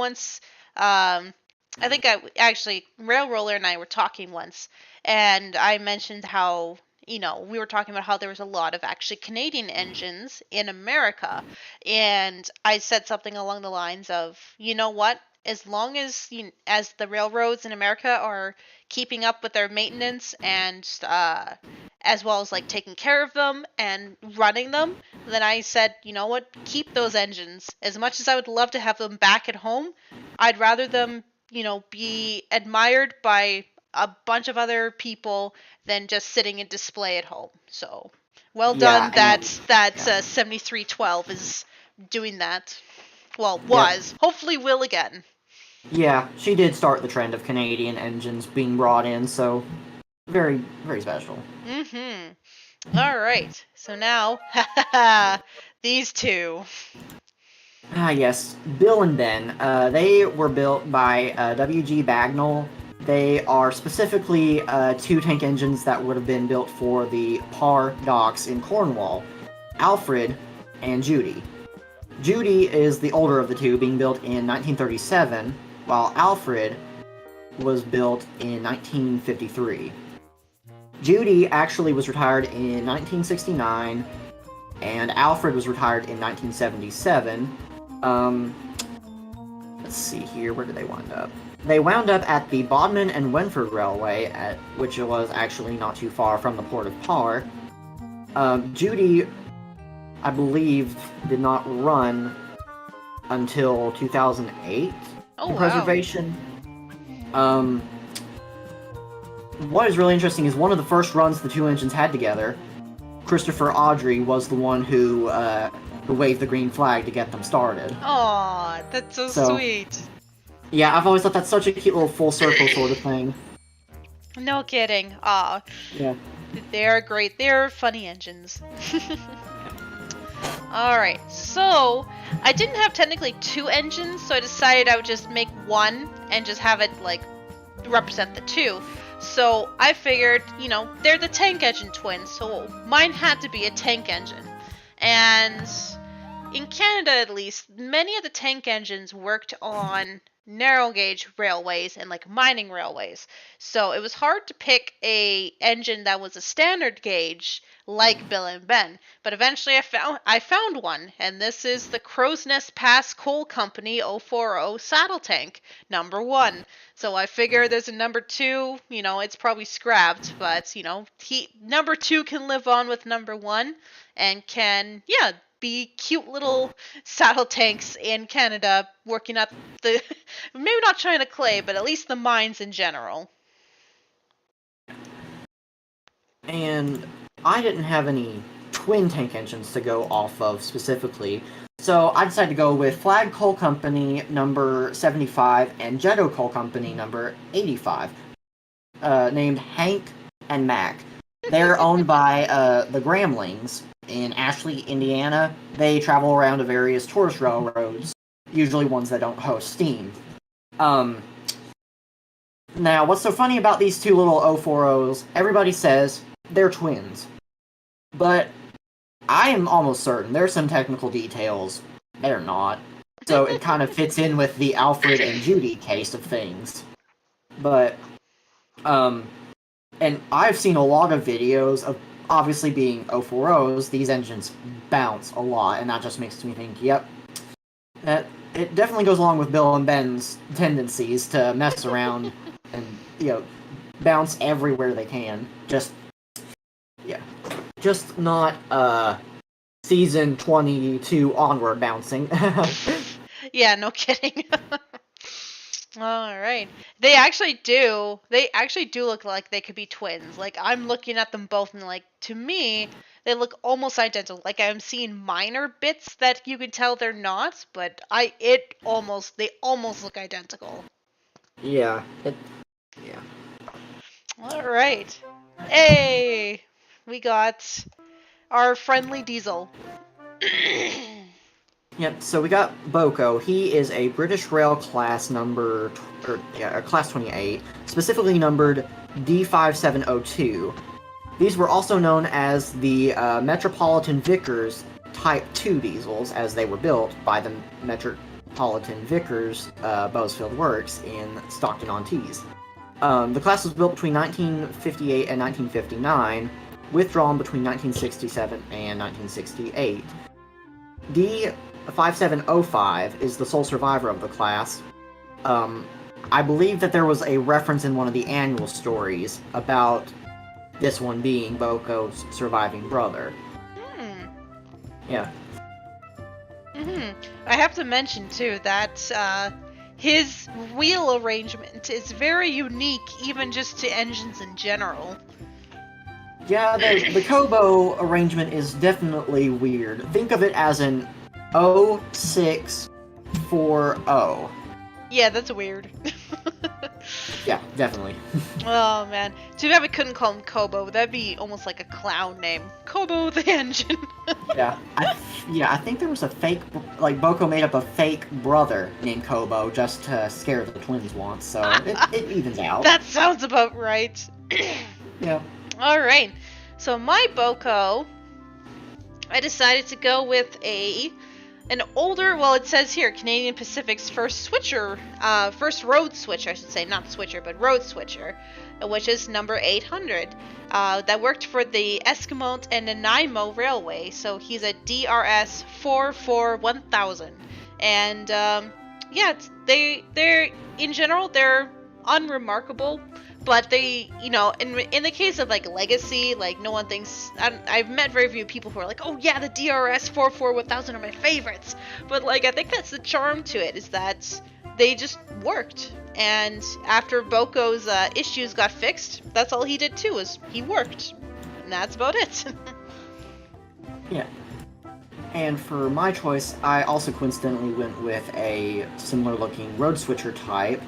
I think Railroller and I were talking once, and I mentioned how, we were talking about how there was a lot of actually Canadian engines in America, and I said something along the lines of, you know what? As long as as the railroads in America are keeping up with their maintenance and as well as like taking care of them and running them, then I said, you know what? Keep those engines. As much as I would love to have them back at home, I'd rather them, be admired by a bunch of other people than just sitting in display at home. So, well Yeah, done. and That yeah, 7312 is doing that. Well, yep, was. Hopefully will again. yeah, she did start the trend of Canadian engines being brought in, so very, very special. Mhm. All right. So now, these two. Ah, yes, Bill and Ben. They were built by W.G. Bagnall. They are specifically two tank engines that would have been built for the Parr docks in Cornwall, Alfred and Judy. Judy is the older of the two, being built in 1937, while Alfred was built in 1953. Judy actually was retired in 1969, and Alfred was retired in 1977. Um, let's see here, where did they wind up? They wound up at the Bodmin and Wenford Railway, which was actually not too far from the port of Parr. Judy, I believe, did not run until 2008 Oh in wow. preservation. Um, what is really interesting is one of the first runs the two engines had together, Christopher Audrey was the one who waved the green flag to get them started. Aw, that's so So sweet. yeah, I've always thought that's such a cute little full circle sort of thing. No kidding. Aw, Yeah. they're great. They're funny engines. Alright, so I didn't have technically two engines, so I decided I would just make one and just have it like represent the two. So I figured, they're the tank engine twins, so mine had to be a tank engine. And in Canada at least, many of the tank engines worked on narrow gauge railways and like mining railways. So it was hard to pick a engine that was a standard gauge like Bill and Ben. But eventually I found one, and this is the Crow's Nest Pass Coal Company 040 saddle tank number 1. So I figure there's a number 2, it's probably scrapped, but number 2 can live on with number 1 and can be cute little saddle tanks in Canada working up the maybe not China clay, but at least the mines in general. and I didn't have any twin tank engines to go off of specifically, so I decided to go with Flag Coal Company number 75 and Jetto Coal Company number 85, named Hank and Mac. They're owned by the Gramlings in Ashley, Indiana. They travel around to various tourist railroads, usually ones that don't host steam. Now, what's so funny about these two little 040s, everybody says they're twins. But I am almost certain there's some technical details they're not. So it kind of fits in with the Alfred and Judy case of things. But, and I've seen a lot of videos of, obviously being 040s, these engines bounce a lot, and that just makes me think, yep, that it definitely goes along with Bill and Ben's tendencies to mess around and, bounce everywhere they can. Just not, season 22 onward bouncing. Yeah, no kidding. All right. They actually do look like they could be twins. Like, I'm looking at them both and, like, to me, they look almost identical. Like, I'm seeing minor bits that you can tell they're not, but they almost look identical. Yeah. All right. Hey, we got our friendly Diesel. Yep, so we got Boko. He is a British Rail class class 28, specifically numbered D5702. These were also known as the Metropolitan Vickers Type 2 diesels, as they were built by the Metropolitan Vickers Bowersfield Works in Stockton-on-Tees. The class was built between 1958 and 1959, withdrawn between 1967 and 1968. D5705 is the sole survivor of the class. I believe that there was a reference in one of the annual stories about this one being Boko's surviving brother. Yeah. I have to mention, too, that his wheel arrangement is very unique, even just to engines in general. Yeah, the Kobo arrangement is definitely weird. Think of it as an 0640. Yeah, that's weird. Yeah, definitely. Oh, man. Too bad we couldn't call him Kobo. That'd be almost like a clown name. Kobo the engine. Yeah, I think there was a fake, like, Boko made up a fake brother named Kobo just to scare the twins once, so it evens out. That sounds about right. Yeah. Alright, so my Boko, I decided to go with an older, well, it says here, Canadian Pacific's first road switcher, I should say, not switcher, but road switcher, which is number 800. That worked for the Esquimalt and Nanaimo Railway, so he's a DRS 441,000. And, they're, in general, they're unremarkable. But they, in the case of, like, legacy, like, no one thinks... I've met very few people who are like, oh, yeah, the DRS 441,000 are my favorites. But, like, I think that's the charm to it, is that they just worked. And after Boko's issues got fixed, that's all he did, too, is he worked. And that's about it. Yeah. And for my choice, I also coincidentally went with a similar-looking road switcher type,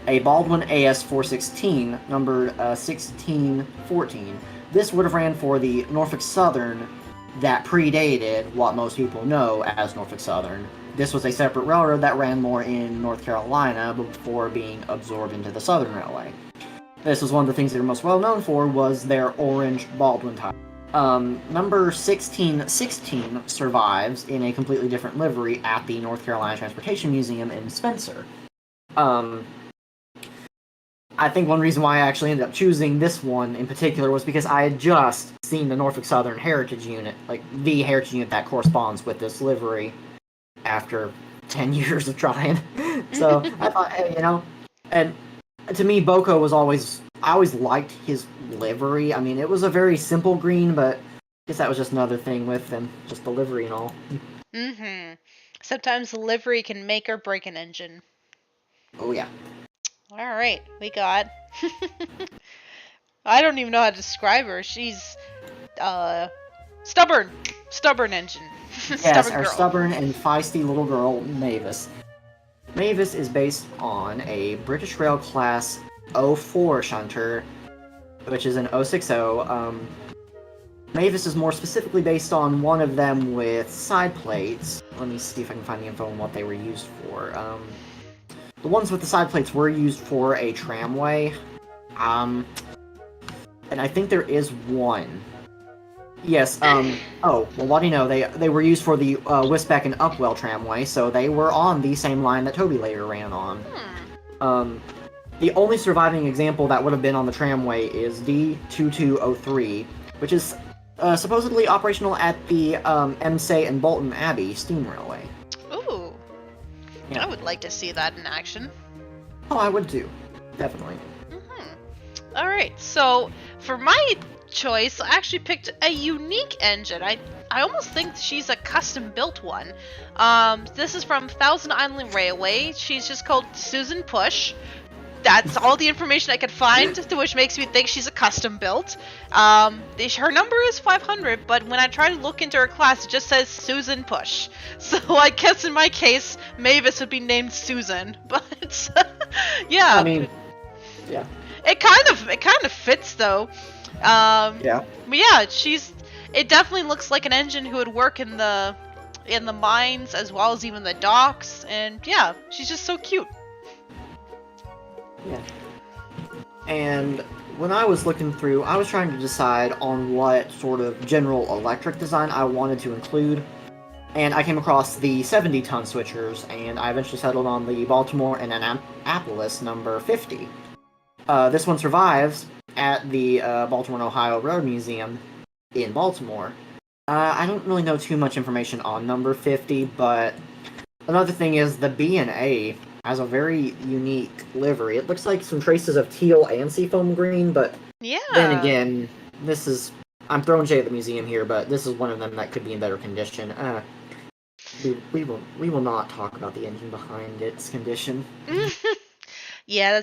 a Baldwin AS416, numbered 1614. This would have ran for the Norfolk Southern that predated what most people know as Norfolk Southern. This was a separate railroad that ran more in North Carolina before being absorbed into the Southern Railway. This was one of the things they were most well known for was their orange Baldwin type. Number 1616 survives in a completely different livery at the North Carolina Transportation Museum in Spencer. I think one reason why I actually ended up choosing this one in particular was because I had just seen the Norfolk Southern Heritage Unit, like the Heritage Unit that corresponds with this livery, after 10 years of trying. So I thought, hey, and to me, Boko was I always liked his livery. I mean, it was a very simple green, but I guess that was just another thing with them, just the livery and all. Sometimes the livery can make or break an engine. Oh, yeah. Alright, we got I don't even know how to describe her. She's stubborn, stubborn engine, Yes, stubborn our girl. stubborn and feisty little girl, Mavis. Mavis is based on a British Rail Class 04 shunter, which is an 060. Mavis is more specifically based on one of them with side plates. Let me see if I can find the info on what they were used for. The ones with the side plates were used for a tramway. And I think there is one. Yes, oh, well, what do you know? They were used for the Wisbeck and Upwell tramway, so they were on the same line that Toby later ran on. The only surviving example that would have been on the tramway is D2203, which is supposedly operational at the Emsay and Bolton Abbey steam railway. Ooh, Yeah. I would like to see that in action. Oh, I would too. Definitely. All right, so for my choice, I actually picked a unique engine. I almost think she's a custom built one. This is from Thousand Island Railway. She's just called Susan Push. That's all the information I could find, which makes me think she's a custom built. Her number is 500, but when I try to look into her class, it just says Susan Push. So I guess in my case, Mavis would be named Susan. But yeah, I mean, yeah. it kind of fits though. Yeah. But yeah, it definitely looks like an engine who would work in the mines as well as even the docks, and yeah, she's just so cute. Yeah. And when I was looking through, I was trying to decide on what sort of general electric design I wanted to include. And I came across the 70-ton switchers, and I eventually settled on the Baltimore and Annapolis number 50. This one survives at the Baltimore and Ohio Road Museum in Baltimore. I don't really know too much information on number 50, but another thing is the B&A has a very unique livery. It looks like some traces of teal and seafoam green, but Yeah. then again, I'm throwing shade at the museum here, but this is one of them that could be in better condition. We will not talk about the engine behind its condition. Yeah,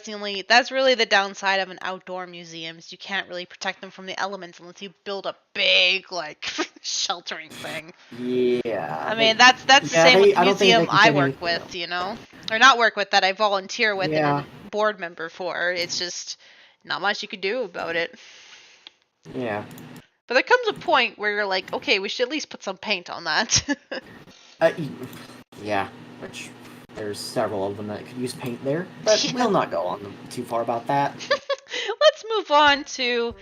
that's really the downside of an outdoor museum is you can't really protect them from the elements unless you build a big like sheltering thing. Yeah. I mean, that's the same with the I don't think they museum can I fit work anything with, else. you know, or not work with, that I volunteer with and Yeah. a board member for. It's just not much you could do about it. Yeah. But there comes a point where you're like, okay, we should at least put some paint on that. Yeah, which there's several of them that could use paint there, but Yeah. we'll not go on too far about that. Let's move on to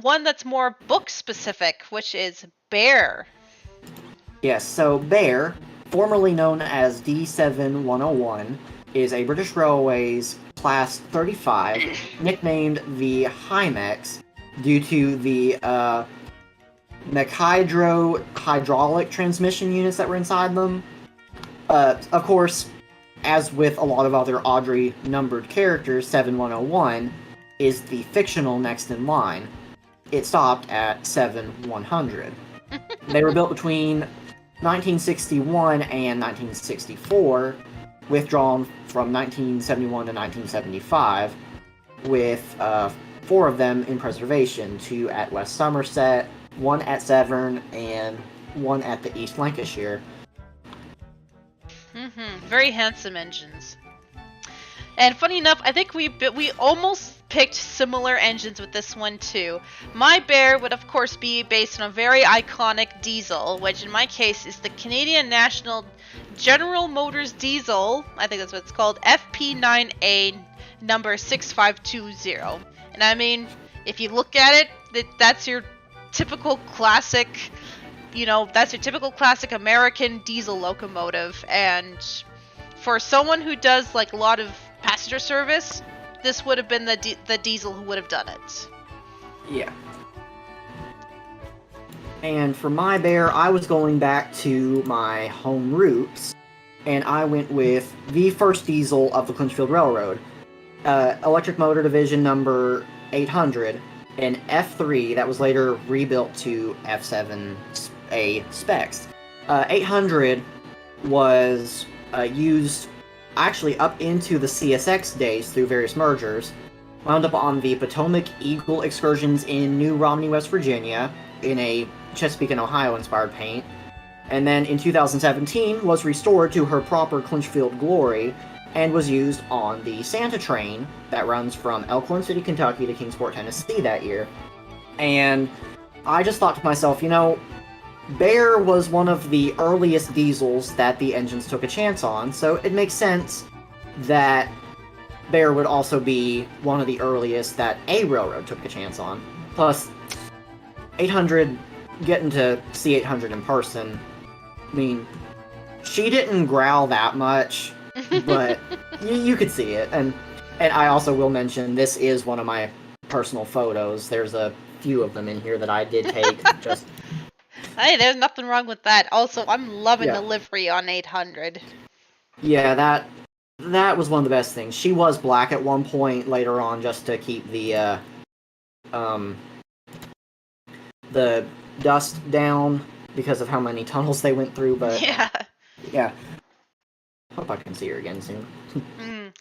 one that's more book specific, which is Bear. Yes, so Bear, formerly known as D7101, is a British Railways Class 35, nicknamed the Hymex due to the hydraulic transmission units that were inside them. Of course, as with a lot of other Audrey numbered characters, 7101 is the fictional next in line. It stopped at 7100. They were built between 1961 and 1964, withdrawn from 1971 to 1975, with 4 of them in preservation, 2 at West Somerset, 1 at Severn, and 1 at the East Lancashire. Very handsome engines. And funny enough, I think we almost picked similar engines with this one too. My Bear would of course be based on a very iconic diesel, which in my case is the Canadian National General Motors diesel. I think that's what it's called, FP9A number 6520. And I mean, if you look at it, that's your typical classic, that's your typical classic American diesel locomotive. And for someone who does like a lot of passenger service, this would have been the diesel who would have done it. Yeah. And for my Bear, I was going back to my home roots, and I went with the first diesel of the Clinchfield Railroad, electric motor division number 800, an F3 that was later rebuilt to F7A specs. 800 was used actually up into the CSX days through various mergers, wound up on the Potomac Eagle excursions in New Romney, West Virginia, in a Chesapeake and Ohio inspired paint. And then in 2017 was restored to her proper Clinchfield glory and was used on the Santa train that runs from Elkhorn City, Kentucky to Kingsport, Tennessee that year. And I just thought to myself, Bear was one of the earliest diesels that the engines took a chance on, so it makes sense that Bear would also be one of the earliest that a railroad took a chance on. Plus, 800, getting to see 800 in person, I mean, she didn't growl that much, but you could see it. And I also will mention, this is one of my personal photos. There's a few of them in here that I did take. Just Hey, there's nothing wrong with that. Also, I'm loving the livery on 800. Yeah, that was one of the best things. She was black at one point later on, just to keep the dust down because of how many tunnels they went through. But yeah. Hope I can see her again soon.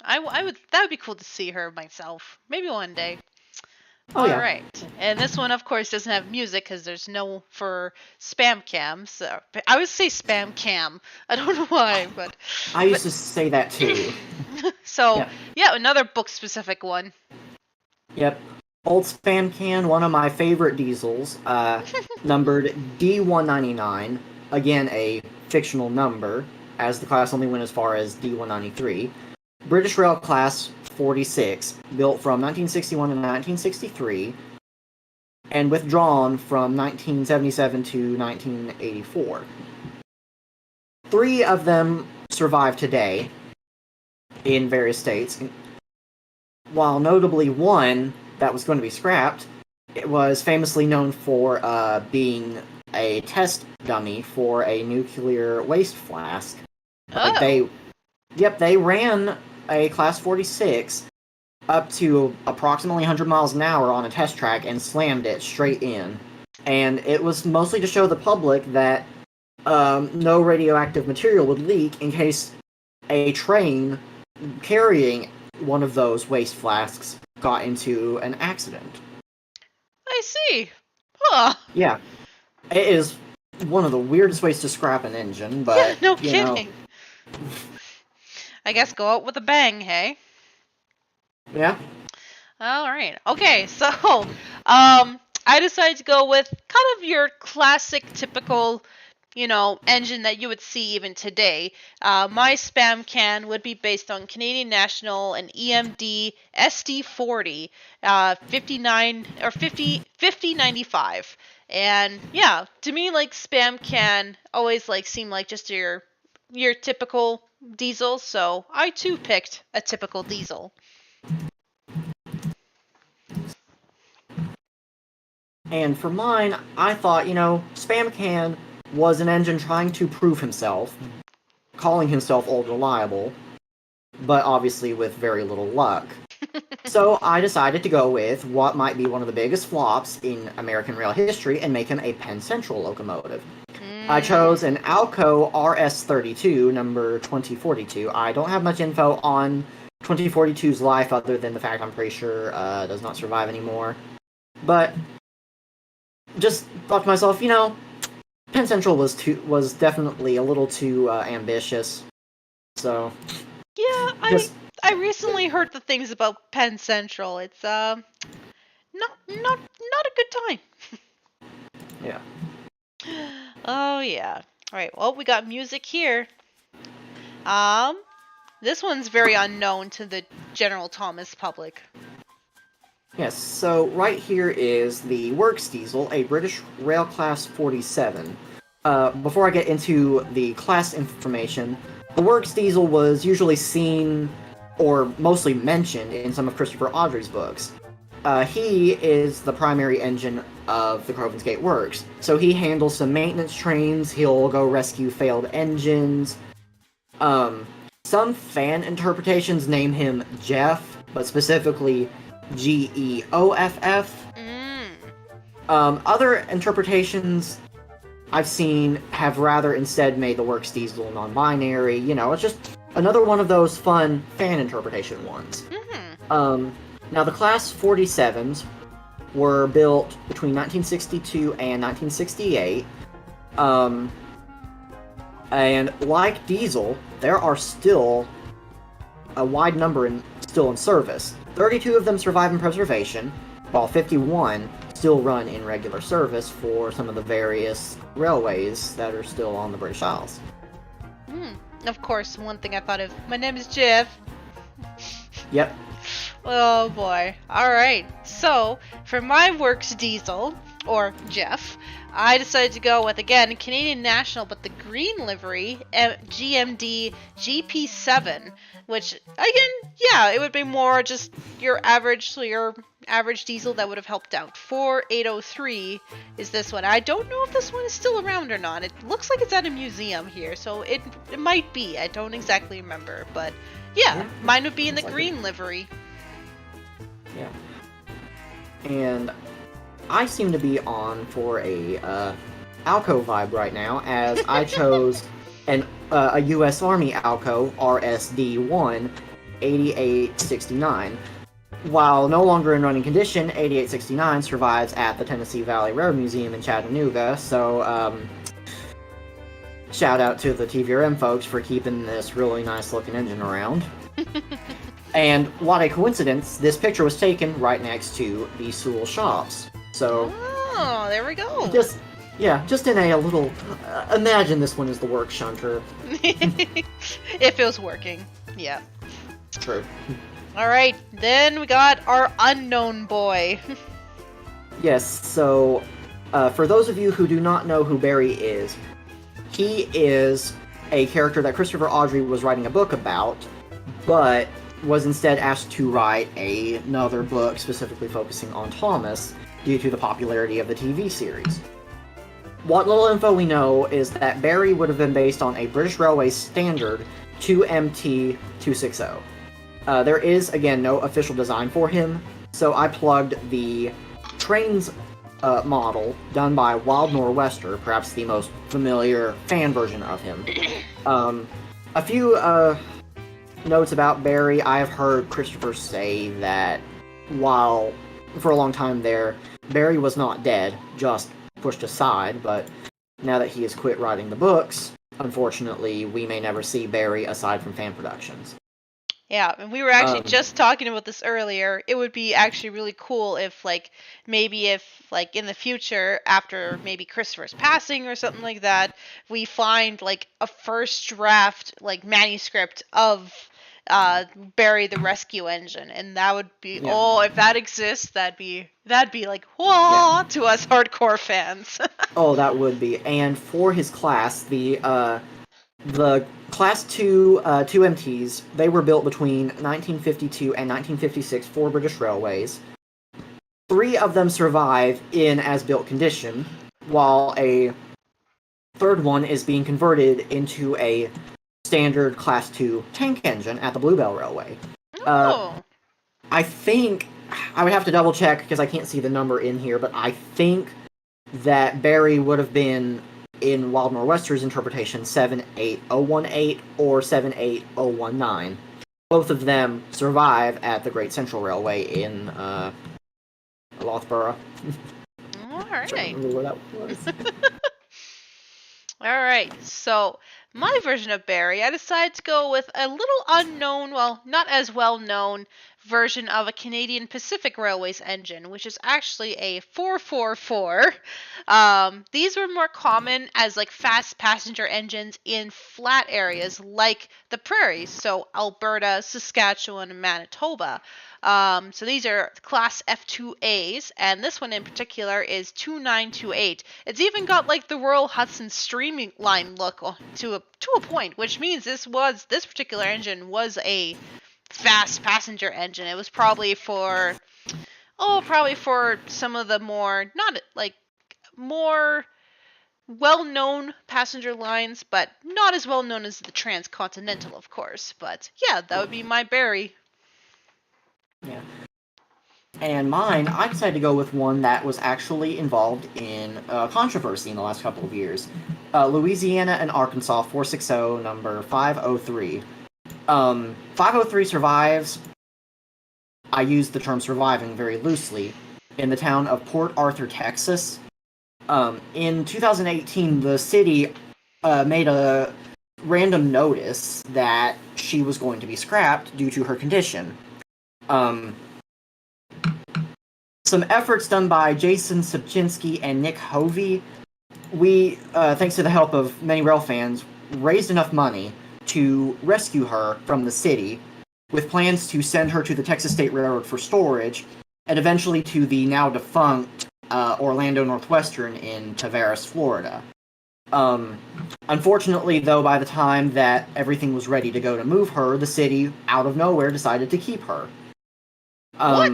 I would. That would be cool to see her myself. Maybe one day. Oh, yeah. Alright. And this one, of course, doesn't have music because there's no for spam cam. So I would say spam cam. I don't know why, but I used to say that too. So, yeah, another book-specific one. Yep. Old Spam Can, one of my favorite diesels, numbered D199. Again, a fictional number, as the class only went as far as D193. British Rail Class 46, built from 1961 to 1963, and withdrawn from 1977 to 1984. 3 of them survive today in various states, while notably one that was going to be scrapped, it was famously known for being a test dummy for a nuclear waste flask. Oh. They ran a Class 46 up to approximately 100 miles an hour on a test track and slammed it straight in. And it was mostly to show the public that no radioactive material would leak in case a train carrying one of those waste flasks got into an accident. I see. Huh. Yeah. It is one of the weirdest ways to scrap an engine, but yeah, no kidding. I guess go out with a bang, hey? Yeah. Alright. Okay, so I decided to go with kind of your classic, typical, engine that you would see even today. My spam can would be based on Canadian National and EMD SD40 59 or 5095. And yeah, to me, like, spam can always seem like just your typical diesel, so I too picked a typical diesel. And for mine, I thought, Spam Can was an engine trying to prove himself, calling himself old reliable, but obviously with very little luck. So I decided to go with what might be one of the biggest flops in American rail history and make him a Penn Central locomotive. I chose an Alco RS32, number 2042. I don't have much info on 2042's life other than the fact I'm pretty sure does not survive anymore. But just thought to myself, Penn Central was definitely a little too ambitious. So yeah, I recently heard the things about Penn Central. It's not a good time. Yeah. Oh yeah. All right. Well, we got music here. This one's very unknown to the general Thomas public. Yes, so right here is the Works Diesel, a British Rail Class 47. Before I get into the class information, the Works Diesel was usually seen, or mostly mentioned, in some of Christopher Audrey's books. He is the primary engine of the Crovens Gate Works, so he handles some maintenance trains, he'll go rescue failed engines. Some fan interpretations name him Jeff, but specifically Geoff. Other interpretations I've seen have rather instead made the Works Diesel non-binary. It's just another one of those fun fan interpretation ones. Now, the Class 47s were built between 1962 and 1968. And like Diesel, there are still a wide number still in service. 32 of them survive in preservation, while 51 still run in regular service for some of the various railways that are still on the British Isles. Of course, one thing I thought of. My name is Jeff. Yep. Oh boy. Alright, so for my works diesel, or Jeff, I decided to go with, again, Canadian National, but the green livery, GMD GP7, which, again, yeah, it would be more just your average diesel that would have helped out. 4803 is this one. I don't know if this one is still around or not. It looks like it's at a museum here, so it might be. I don't exactly remember, but yeah, mine would be in the green livery. Yeah. And I seem to be on for a Alco vibe right now, as I chose a U.S. Army Alco RSD-1 8869. While no longer in running condition, 8869 survives at the Tennessee Valley Railroad Museum in Chattanooga, so shout out to the TVRM folks for keeping this really nice looking engine around. And what a coincidence, this picture was taken right next to the Sewell shops. So, oh, there we go. Just in a little. Imagine this one is the work shunter. If it was working, yeah. True. All right, then we got our unknown boy. Yes. So, for those of you who do not know who Barry is, he is a character that Christopher Audrey was writing a book about, but was instead asked to write another book specifically focusing on Thomas due to the popularity of the TV series. What little info we know is that Barry would have been based on a British Railways standard 2MT260. There is, again, no official design for him, so I plugged the trains model done by Wild Nor'Wester, perhaps the most familiar fan version of him. A few notes about Barry. I've heard Christopher say that while for a long time there, Barry was not dead, just pushed aside, but now that he has quit writing the books, unfortunately, we may never see Barry aside from fan productions. Yeah, and we were actually just talking about this earlier. It would be actually really cool if, maybe in the future, after maybe Christopher's passing or something like that, we find, a first draft, manuscript of Barry the Rescue Engine, and that would be if that exists, that'd be like whoa to us hardcore fans. Oh, that would be. And for his class, the Class 2 2MTs, they were built between 1952 and 1956 for British Railways. 3 of them survive in as-built condition, while a third one is being converted into a standard Class 2 tank engine at the Bluebell Railway. I think, I would have to double check because I can't see the number in here, but I think that Barry would have been, in Wild Nor'Wester's interpretation, 78018 or 78019. Both of them survive at the Great Central Railway in Loughborough. Alright. I don't remember where that was. Alright, so my version of Barry, I decided to go with a little unknown, well, not as well known version of a Canadian Pacific Railways engine, which is actually a 444. These were more common as fast passenger engines in flat areas like the prairies, so Alberta, Saskatchewan, and Manitoba. So these are Class F2As, and this one in particular is 2928. It's even got the Royal Hudson streamline look to a point, which means this particular engine was a fast passenger engine. It was probably for some of the more more well-known passenger lines, but not as well known as the Transcontinental, of course. But yeah, that would be my Barry. Yeah. And mine, I decided to go with one that was actually involved in controversy in the last couple of years. Louisiana and Arkansas 460, number 503. 503 survives. I use the term surviving very loosely, in the town of Port Arthur, Texas. In 2018, the city made a random notice that she was going to be scrapped due to her condition. Some efforts done by Jason Subchinski and Nick Hovey, we, thanks to the help of many rail fans, raised enough money to rescue her from the city, with plans to send her to the Texas State Railroad for storage, and eventually to the now defunct Orlando Northwestern in Tavares, Florida. Unfortunately, though, by the time that everything was ready to go to move her, the city, out of nowhere, decided to keep her. What?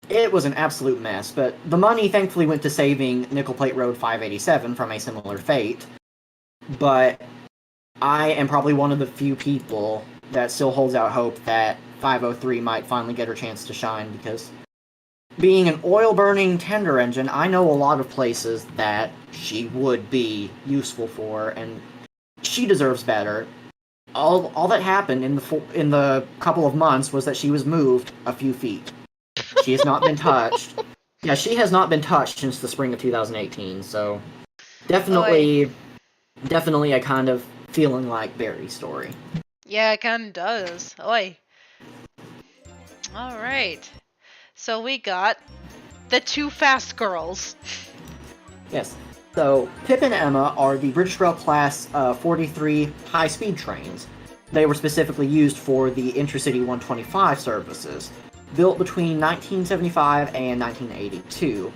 It was an absolute mess, but the money thankfully went to saving Nickel Plate Road 587 from a similar fate. But I am probably one of the few people that still holds out hope that 503 might finally get her chance to shine, because being an oil-burning tender engine, I know a lot of places that she would be useful for, and she deserves better. All that happened in the couple of months was that she was moved a few feet. She has not been touched. Yeah, she has not been touched since the spring of 2018, so definitely a kind of feeling like Barry's story. Yeah, it kind of does. Oi. Alright. So we got the two fast girls. Yes. So, Pip and Emma are the British Rail Class 43 high-speed trains. They were specifically used for the Intercity 125 services, built between 1975 and 1982.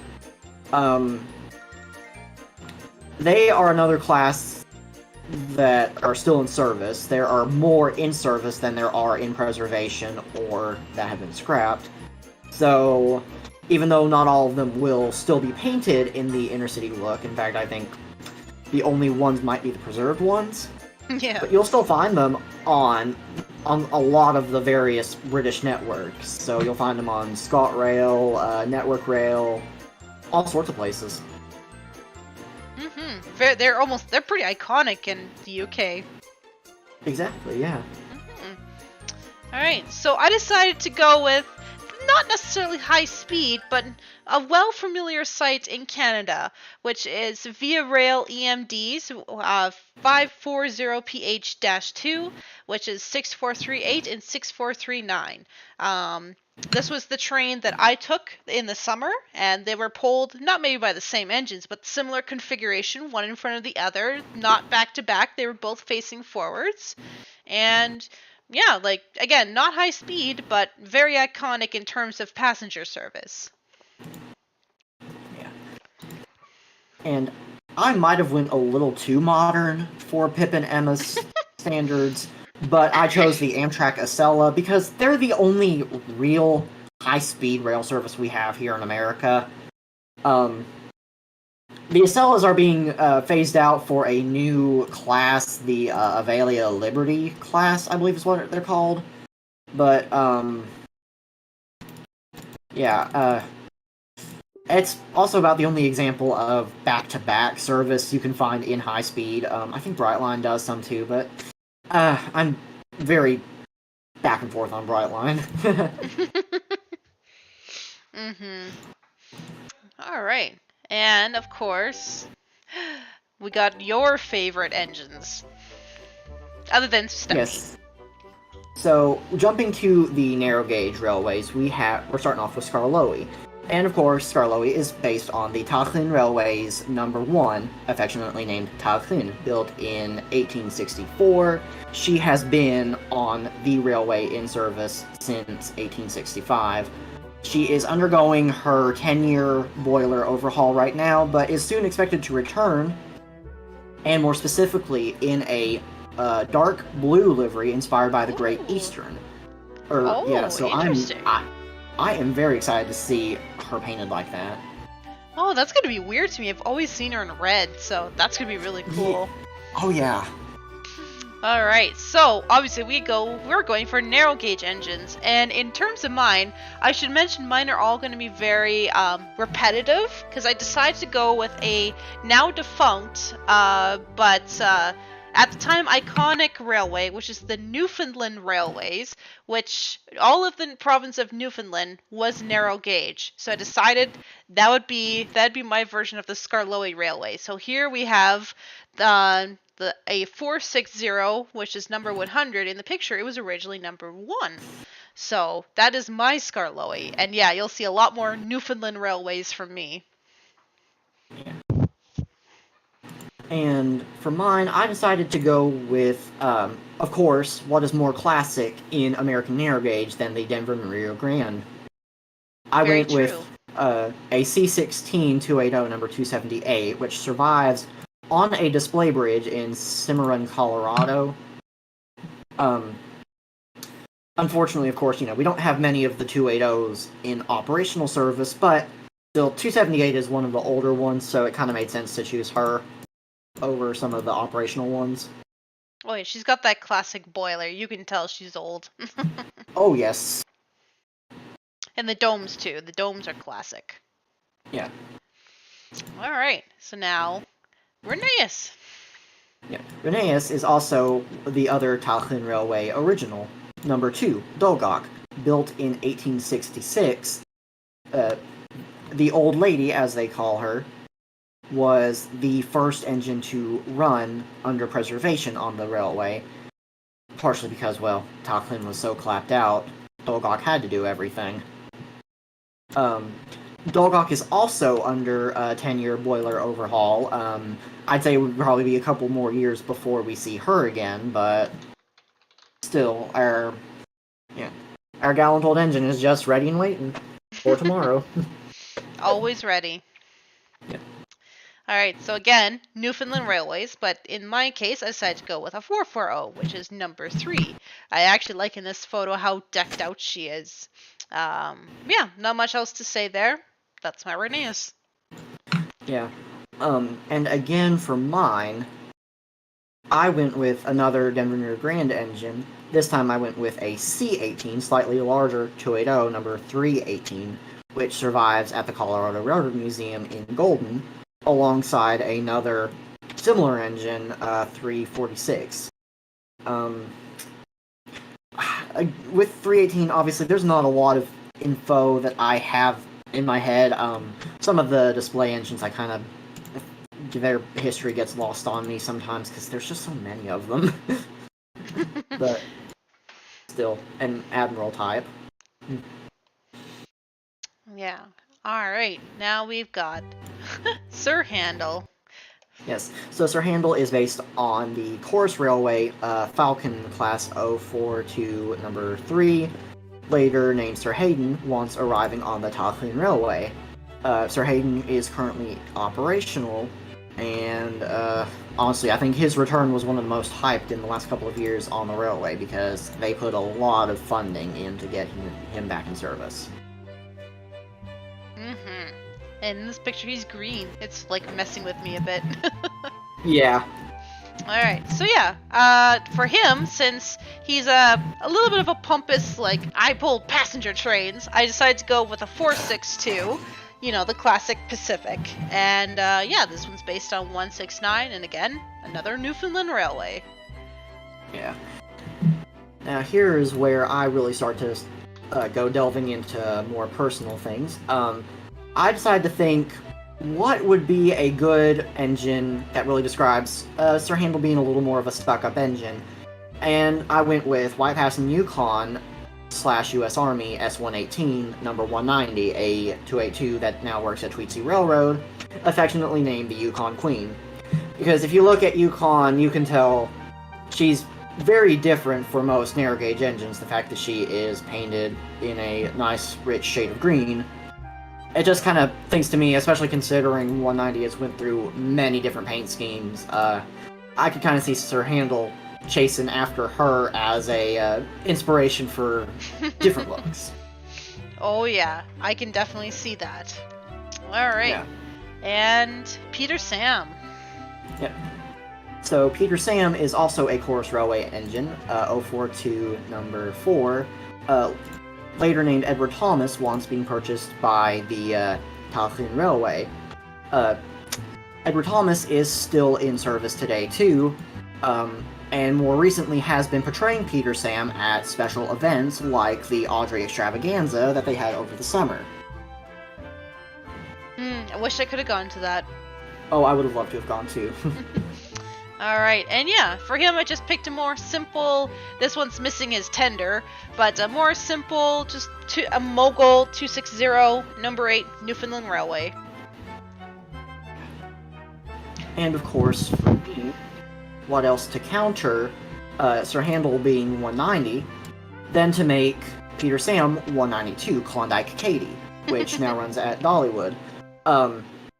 They are another class that are still in service. There are more in service than there are in preservation or that have been scrapped. So, even though not all of them will still be painted in the Intercity look, in fact, I think the only ones might be the preserved ones. Yeah. But you'll still find them on a lot of the various British networks. So you'll find them on ScotRail, Network Rail, all sorts of places. Mm-hmm. They're pretty iconic in the UK. Exactly, yeah. Mm-hmm. Alright, so I decided to go with not necessarily high speed, but a well-familiar site in Canada, which is Via Rail EMD's 540PH-2, which is 6438 and 6439. This was the train that I took in the summer, and they were pulled, not maybe by the same engines, but similar configuration, one in front of the other, not back-to-back. They were both facing forwards. And yeah, like, again, not high speed, but very iconic in terms of passenger service. Yeah. And I might have went a little too modern for Pip and Emma's standards, but I chose the Amtrak Acela because they're the only real high-speed rail service we have here in America. The Acelas are being phased out for a new class, the Avalia Liberty class, I believe is what they're called. But, yeah, it's also about the only example of back-to-back service you can find in high speed. I think Brightline does some too, but I'm very back and forth on Brightline. Mm-hmm. All right. And, of course, we got your favorite engines. Other than Stephanie. Yes. So, jumping to the narrow gauge railways, we're starting off with Skarloey. And of course, Skarloey is based on the Tachin Railways number 1, affectionately named Tachin, built in 1864. She has been on the railway in service since 1865. She is undergoing her 10-year boiler overhaul right now, but is soon expected to return, and more specifically in a dark blue livery inspired by the Great Eastern. I am very excited to see her painted like that. Oh, that's gonna be weird to me. I've always seen her in red, so that's gonna be really cool. Yeah. Oh yeah. Alright, so obviously we're going for narrow gauge engines, and in terms of mine, I should mention mine are all going to be very repetitive, because I decided to go with a now defunct, but at the time, iconic railway, which is the Newfoundland Railways, which all of the province of Newfoundland was narrow gauge. So I decided that'd be my version of the Skarloey Railway. So here we have a 460, which is number 100 in the picture. It was originally number 1. So that is my Skarloey, and yeah, you'll see a lot more Newfoundland Railways from me. Yeah. And for mine, I decided to go with, of course, what is more classic in American narrow gauge than the Denver and Rio Grande. I went with a C16 280 number 278, which survives on a display bridge in Cimarron, Colorado. Unfortunately, of course, we don't have many of the 280s in operational service, but still, 278 is one of the older ones, so it kind of made sense to choose her over some of the operational ones. Oh yeah, she's got that classic boiler. You can tell she's old. Oh yes. And the domes too. The domes are classic. Yeah. All right. So now, Reneus. Yeah. Reneus is also the other Talchin Railway original. Number 2, Dolgok, built in 1866. The old lady, as they call her, was the first engine to run under preservation on the railway, partially because, well, Talchin was so clapped out, Dolgok had to do everything. Dolgok is also under a 10-year boiler overhaul. I'd say it would probably be a couple more years before we see her again, but still, our gallant old engine is just ready and waiting for tomorrow. Always ready. Yeah. Alright, so again, Newfoundland Railways, but in my case, I decided to go with a 440, which is number 3. I actually like in this photo how decked out she is. Yeah, not much else to say there. That's my Reneus. Yeah. And again, for mine, I went with another Denver and Rio Grande engine. This time I went with a C18, slightly larger 280, number 318, which survives at the Colorado Railroad Museum in Golden, alongside another similar engine, 346. With 318, obviously, there's not a lot of info that I have in my head. Some of the display engines, I kind of... their history gets lost on me sometimes, because there's just so many of them. But still, an Admiral type. Yeah. Alright, now we've got Sir Handel. Yes, so Sir Handel is based on the Chorus Railway Falcon Class 042 number 3, later named Sir Hayden, once arriving on the Talchin Railway. Sir Hayden is currently operational, and honestly, I think his return was one of the most hyped in the last couple of years on the railway, because they put a lot of funding in to get him back in service. Mm-hmm. And in this picture, he's green. It's like messing with me a bit. Yeah. Alright, so yeah, for him, since he's a little bit of a pompous, like, I pull passenger trains, I decided to go with a 462, the classic Pacific. And yeah, this one's based on 169, and again, another Newfoundland Railway. Yeah. Now here is where I really start to go delving into more personal things. I decided to think, what would be a good engine that really describes Sir Handel being a little more of a stuck-up engine? And I went with White Pass and Yukon / U.S. Army S-118, number 190, a 282 that now works at Tweetsie Railroad, affectionately named the Yukon Queen. Because if you look at Yukon, you can tell she's very different for most narrow gauge engines. The fact that she is painted in a nice, rich shade of green. It just kind of thinks to me, especially considering 190 has went through many different paint schemes, I could kind of see Sir Handel chasing after her as a inspiration for different looks. Oh yeah, I can definitely see that. Alright. Yeah. And Peter Sam. Yep. So Peter Sam is also a Chorus Railway engine, 042 number 4, later named Edward Thomas, once being purchased by the Talchin Railway. Edward Thomas is still in service today too, And more recently has been portraying Peter Sam at special events like the Audrey Extravaganza that they had over the summer. I wish I could have gone to that. Oh, I would have loved to have gone too. Alright, and yeah, for him I just picked a more simple, this one's missing his tender, but a more simple, just a Mogul 260, number 8, Newfoundland Railway. And of course, for me, what else to counter Sir Handel being 190, then to make Peter Sam 192, Klondike Katie, which now runs at Dollywood.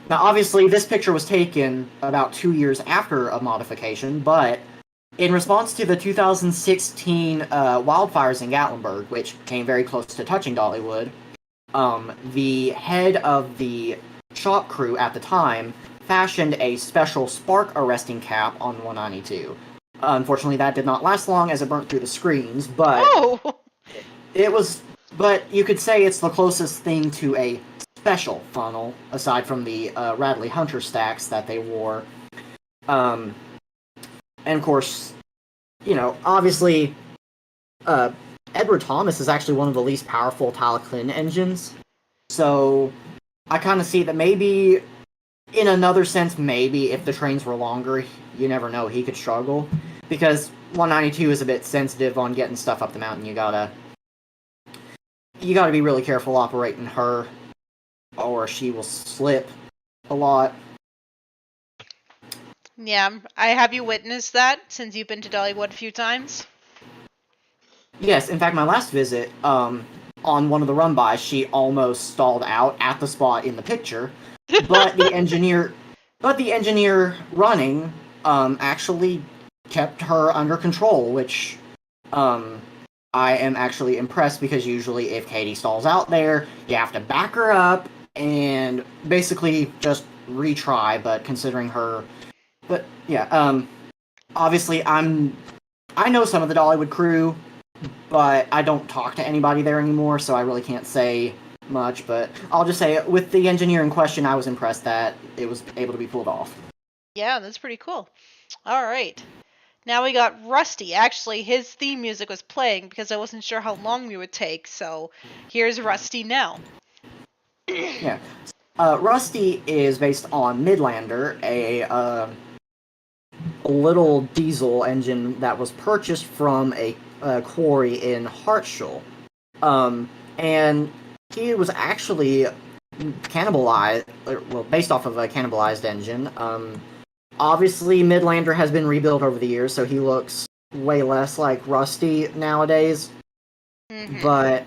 Now, obviously, this picture was taken about 2 years after a modification, but in response to the 2016 wildfires in Gatlinburg, which came very close to touching Dollywood, the head of the shop crew at the time fashioned a special spark arresting cap on 192. Unfortunately, that did not last long as it burnt through the screens, but it was. But you could say it's the closest thing to a special funnel, aside from the Radley Hunter stacks that they wore. And of course, obviously, Edward Thomas is actually one of the least powerful Talclin engines. So I kind of see that maybe, in another sense, maybe if the trains were longer, you never know, he could struggle. Because 192 is a bit sensitive on getting stuff up the mountain. You gotta be really careful operating her, or she will slip a lot. Yeah, have you witnessed that since you've been to Dollywood a few times? Yes, in fact, my last visit, on one of the run-bys, she almost stalled out at the spot in the picture, but the engineer running, actually kept her under control, which, I am actually impressed, because usually if Katie stalls out there, you have to back her up and basically just retry, but considering her... But, yeah, obviously I know some of the Dollywood crew, but I don't talk to anybody there anymore, so I really can't say much, but I'll just say, with the engineer in question, I was impressed that it was able to be pulled off. Yeah, that's pretty cool. Alright. Now we got Rusty. Actually, his theme music was playing because I wasn't sure how long we would take, so here's Rusty now. Yeah. Rusty is based on Midlander, a little diesel engine that was purchased from a quarry in Hartshall. And he was actually based off of a cannibalized engine. Obviously, Midlander has been rebuilt over the years, so he looks way less like Rusty nowadays. Mm-hmm. But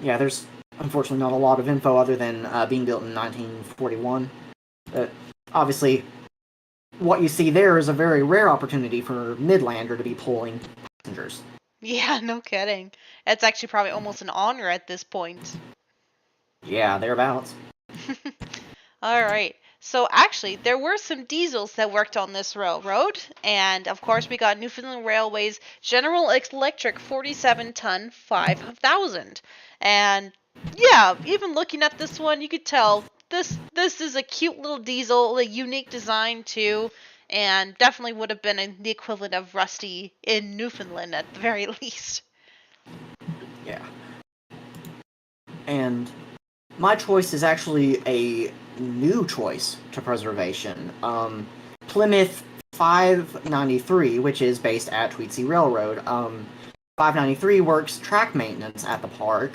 yeah, there's unfortunately not a lot of info other than being built in 1941. But obviously, what you see there is a very rare opportunity for Midlander to be pulling passengers. Yeah, no kidding. It's actually probably almost an honor at this point. Yeah, thereabouts. Alright, so actually, there were some diesels that worked on this railroad, and of course we got Newfoundland Railway's General Electric 47-ton 5000. And yeah, even looking at this one, you could tell this is a cute little diesel, a unique design too, and definitely would have been the equivalent of Rusty in Newfoundland at the very least. Yeah. And my choice is actually a new choice to preservation. Plymouth 593, which is based at Tweedsea Railroad. 593 works track maintenance at the park.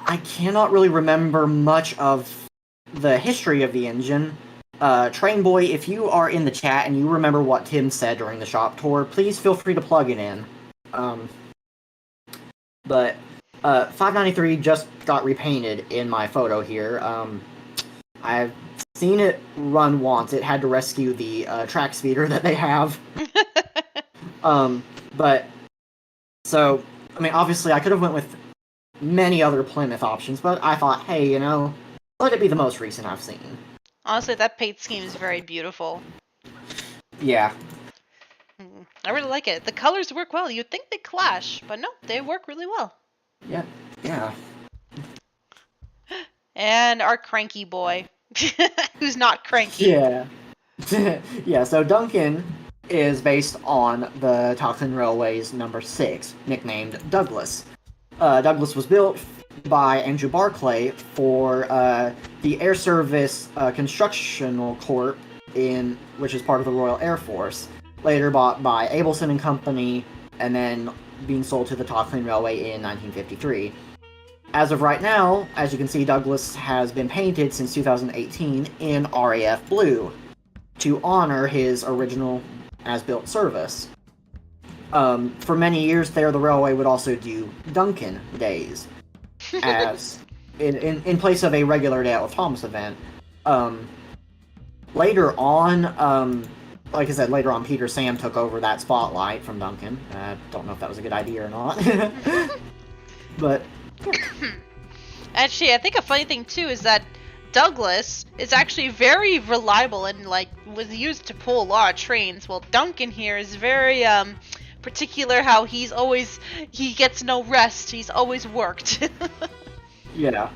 I cannot really remember much of the history of the engine. Train Boy, if you are in the chat and you remember what Tim said during the shop tour, please feel free to plug it in. But 593 just got repainted in my photo here. I've seen it run once. It had to rescue the track speeder that they have. But so, I mean, obviously I could have went with many other Plymouth options, but I thought, hey, let it be the most recent I've seen. Honestly, that paint scheme is very beautiful. Yeah. I really like it. The colors work well. You'd think they clash, but no, they work really well. Yep. Yeah. And our cranky boy, who's not cranky. Yeah. Yeah, so Duncan is based on the Tocsin Railway's number 6, nicknamed Douglas. Douglas was built by Andrew Barclay for the Air Service Constructional Corp, which is part of the Royal Air Force, later bought by Abelson and Company, and then being sold to the Tocsin Railway in 1953. As of right now, as you can see, Douglas has been painted since 2018 in RAF blue to honor his original as-built service. For many years there, the railway would also do Duncan Days, as in place of a regular Day Out with Thomas event. Later on, like I said, later on, Peter Sam took over that spotlight from Duncan. I don't know if that was a good idea or not. But Actually, I think a funny thing too is that Douglas is actually very reliable and was used to pull a lot of trains. Well, Duncan here is very particular how he gets no rest. He's always worked. Yeah.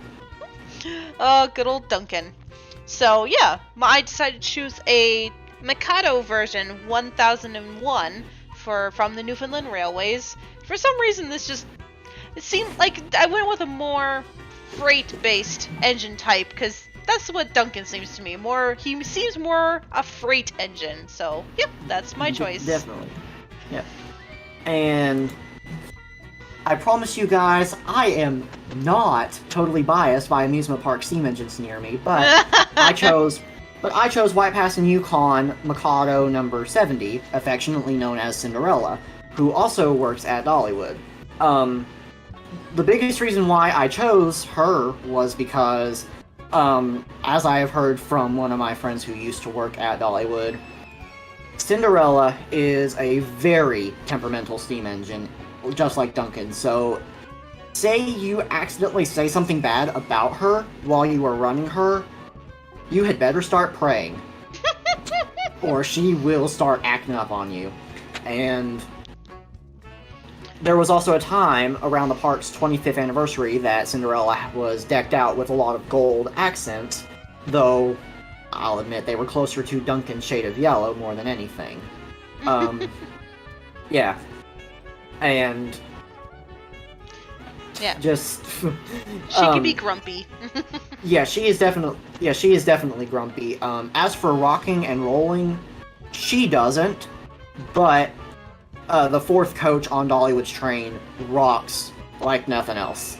Oh, good old Duncan. So yeah, I decided to choose a Mikado version 1001 from the Newfoundland Railways. For some reason, it seemed like I went with a more freight-based engine type because that's what Duncan seems to me. He seems more a freight engine. So yep, that's my choice. Definitely. Yeah. And I promise you guys, I am not totally biased by amusement park steam engines near me, but I chose White Pass and Yukon Mikado number 70, affectionately known as Cinderella, who also works at Dollywood. The biggest reason why I chose her was because, as I have heard from one of my friends who used to work at Dollywood, Cinderella is a very temperamental steam engine, just like Duncan. So, say you accidentally say something bad about her while you are running her, you had better start praying. Or she will start acting up on you. And there was also a time around the park's 25th anniversary that Cinderella was decked out with a lot of gold accents, though I'll admit they were closer to Duncan's shade of yellow more than anything. Yeah. And yeah, just she can be grumpy. Yeah, she is definitely grumpy. As for rocking and rolling, she doesn't, but the fourth coach on Dollywood's train rocks like nothing else.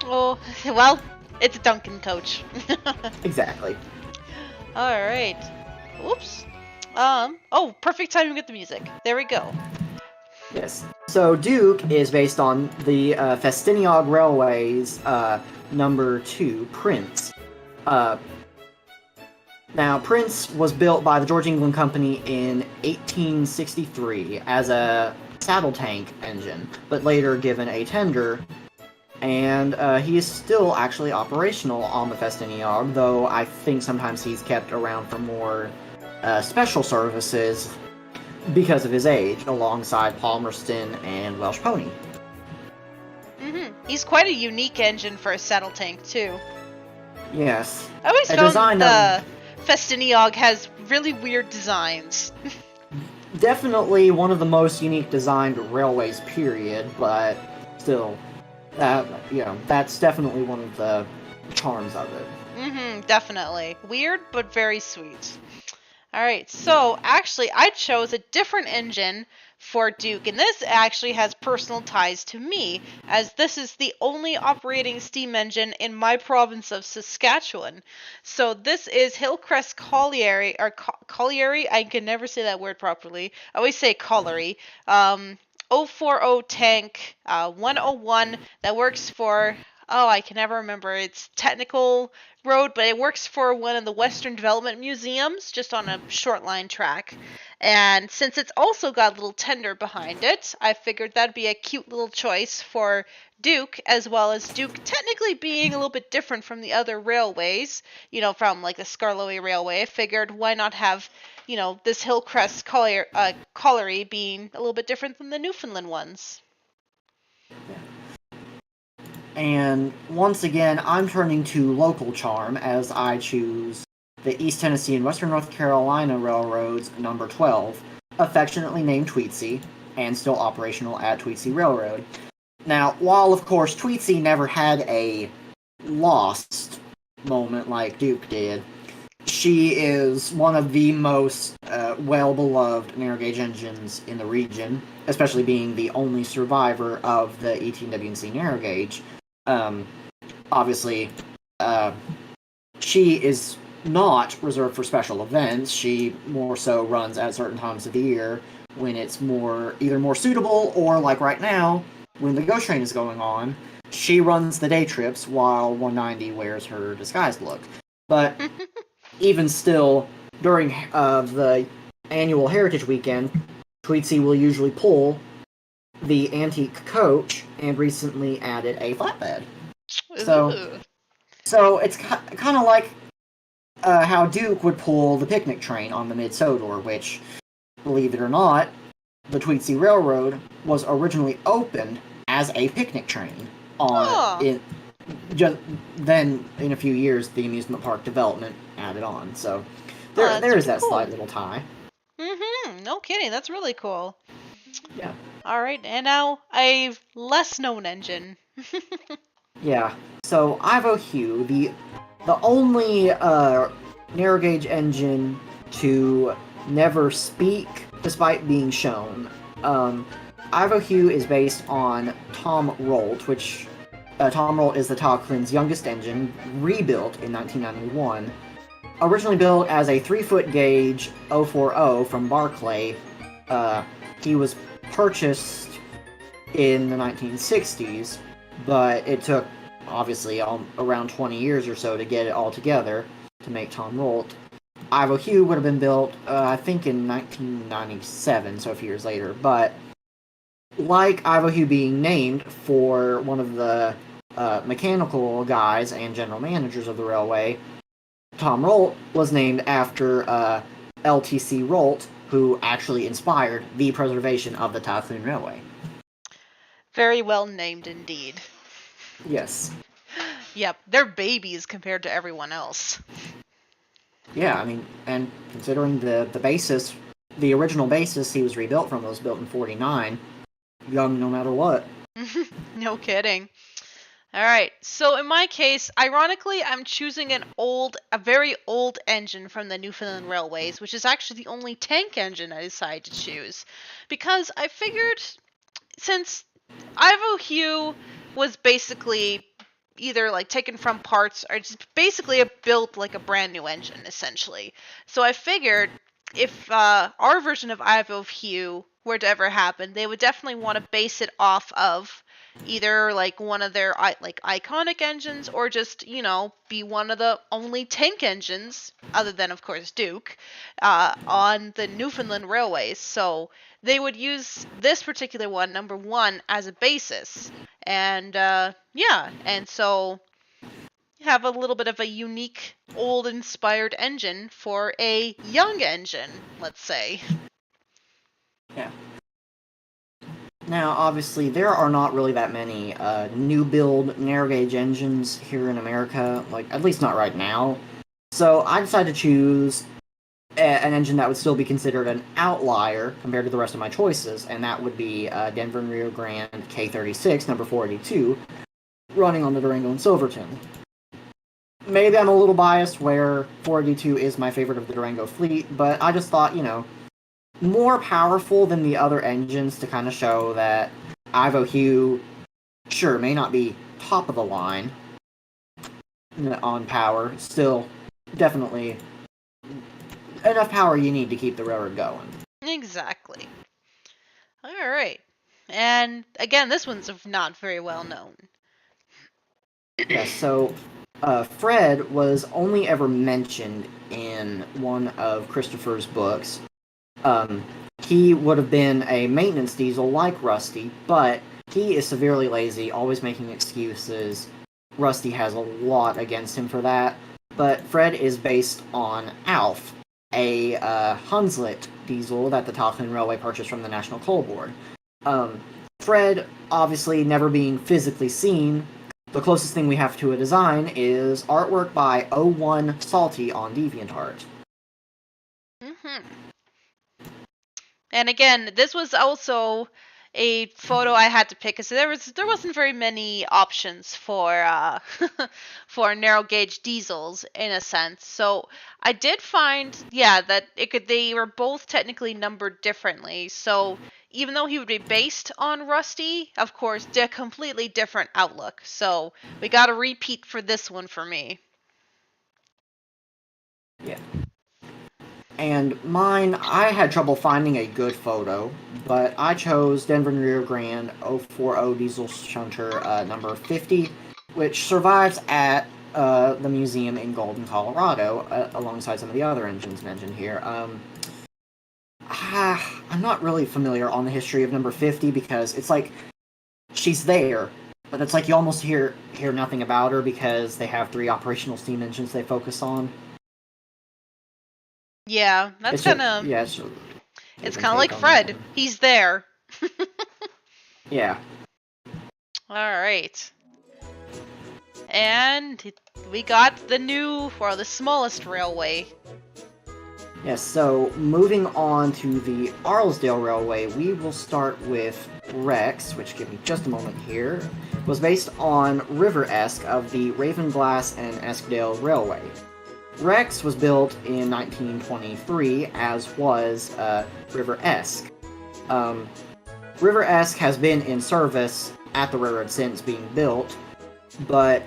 Oh, well, it's a Duncan coach. Exactly. Alright. Oops. Oh, perfect timing with the music. There we go. Yes. So Duke is based on the Festiniog Railway's number 2, Prince. Now, Prince was built by the George England Company in 1863 as a saddle tank engine, but later given a tender, and he is still actually operational on the Festiniog, though I think sometimes he's kept around for more special services because of his age, alongside Palmerston and Welsh Pony. He's quite a unique engine for a saddle tank, too. Yes. I always found the Festiniog has really weird designs. Definitely one of the most unique designed railways, period, but still, that's definitely one of the charms of it. Definitely. Weird, but very sweet. Alright, so actually I chose a different engine for Duke, and this actually has personal ties to me, as this is the only operating steam engine in my province of Saskatchewan. So this is Hillcrest Colliery, or Colliery, I can never say that word properly. I always say colliery. 040 tank 101 that works for, I can never remember its technical road, but it works for one of the Western Development Museums, just on a short line track. And since it's also got a little tender behind it, I figured that'd be a cute little choice for Duke, as well as Duke technically being a little bit different from the other railways, from like the Skarloey Railway. I figured why not have, this Hillcrest colliery being a little bit different than the Newfoundland ones. And once again, I'm turning to local charm as I choose the East Tennessee and Western North Carolina Railroad's number 12, affectionately named Tweetsie, and still operational at Tweetsie Railroad. Now, while of course Tweetsie never had a lost moment like Duke did, she is one of the most well-beloved narrow gauge engines in the region, especially being the only survivor of the 18W&C narrow gauge. Obviously, she is not reserved for special events. She more so runs at certain times of the year when it's either more suitable, or like right now, when the ghost train is going on, she runs the day trips while 190 wears her disguised look. But even still, during the annual Heritage Weekend, Tweetsie will usually pull the antique coach and recently added a flatbed. So it's kind of like how Duke would pull the picnic train on the Mid-Sodor, which, believe it or not, the Tweetsie Railroad was originally opened as a picnic train. Then, in a few years, the amusement park development added on. So there is that cool slight little tie. No kidding. That's really cool. Yeah. All right, and now a less known engine. Yeah. So Ivo Hugh, the only narrow gauge engine to never speak despite being shown. Ivo Hugh is based on Tom Rolt, which Tom Rolt is the Tauchlyn's youngest engine, rebuilt in 1991. Originally built as a 3-foot gauge 040 from Barclay, he was purchased in the 1960s, but it took, obviously, around 20 years or so to get it all together to make Tom Rolt. Ivo Hugh would have been built, I think, in 1997, so a few years later, but like Ivo Hugh being named for one of the mechanical guys and general managers of the railway, Tom Rolt was named after LTC Rolt, who actually inspired the preservation of the Tauchlyn Railway. Very well named indeed. Yes. Yep, they're babies compared to everyone else. Yeah, I mean, and considering the basis, the original basis he was rebuilt from was built in 49, young no matter what. No kidding. All right, so in my case, ironically, I'm choosing a very old engine from the Newfoundland Railways, which is actually the only tank engine I decided to choose, because I figured since Ivo Hugh was basically either like taken from parts or just basically built like a brand new engine, essentially. So I figured if our version of Ivo Hugh were to ever happen, they would definitely want to base it off of either like one of their like iconic engines, or just, you know, be one of the only tank engines, other than of course Duke, on the Newfoundland Railways. So they would use this particular one, number 1, as a basis, and and so have a little bit of a unique old inspired engine for a young engine, let's say. Yeah. Now, obviously, there are not really that many new build narrow gauge engines here in America, like, at least not right now. So I decided to choose an engine that would still be considered an outlier compared to the rest of my choices, and that would be Denver and Rio Grande K36, number 482, running on the Durango and Silverton. Maybe I'm a little biased where 482 is my favorite of the Durango fleet, but I just thought, you know, more powerful than the other engines to kind of show that Ivo Hugh, sure, may not be top of the line on power, still definitely enough power you need to keep the railroad going. Exactly. All right. And again, this one's not very well known. Yeah, so Fred was only ever mentioned in one of Christopher's books. He would have been a maintenance diesel like Rusty, but he is severely lazy, always making excuses. Rusty has a lot against him for that. But Fred is based on Alf, a Hunslet diesel that the Tauchlyn Railway purchased from the National Coal Board. Fred, obviously never being physically seen, the closest thing we have to a design is artwork by O1 Salty on DeviantArt. And again, this was also a photo I had to pick because there wasn't very many options for for narrow gauge diesels in a sense. So I did find, yeah, that they were both technically numbered differently. So even though he would be based on Rusty, of course, a completely different outlook. So we got a repeat for this one for me. Yeah. And mine, I had trouble finding a good photo, but I chose Denver and Rio Grande 040 Diesel Shunter number 50, which survives at the museum in Golden, Colorado, alongside some of the other engines mentioned here. I'm not really familiar on the history of number 50 because it's like she's there, but it's like you almost hear nothing about her because they have 3 operational steam engines they focus on. Yeah, that's kind of... Yeah, it's kind of like Fred. He's there. Yeah. Alright. And we got the smallest railway. Yes, so moving on to the Arlesdale Railway, we will start with Rex, which, give me just a moment here, was based on River-esque of the Ravenglass and Eskdale Railway. Rex was built in 1923, as was River-esque. River-esque has been in service at the railroad since being built, but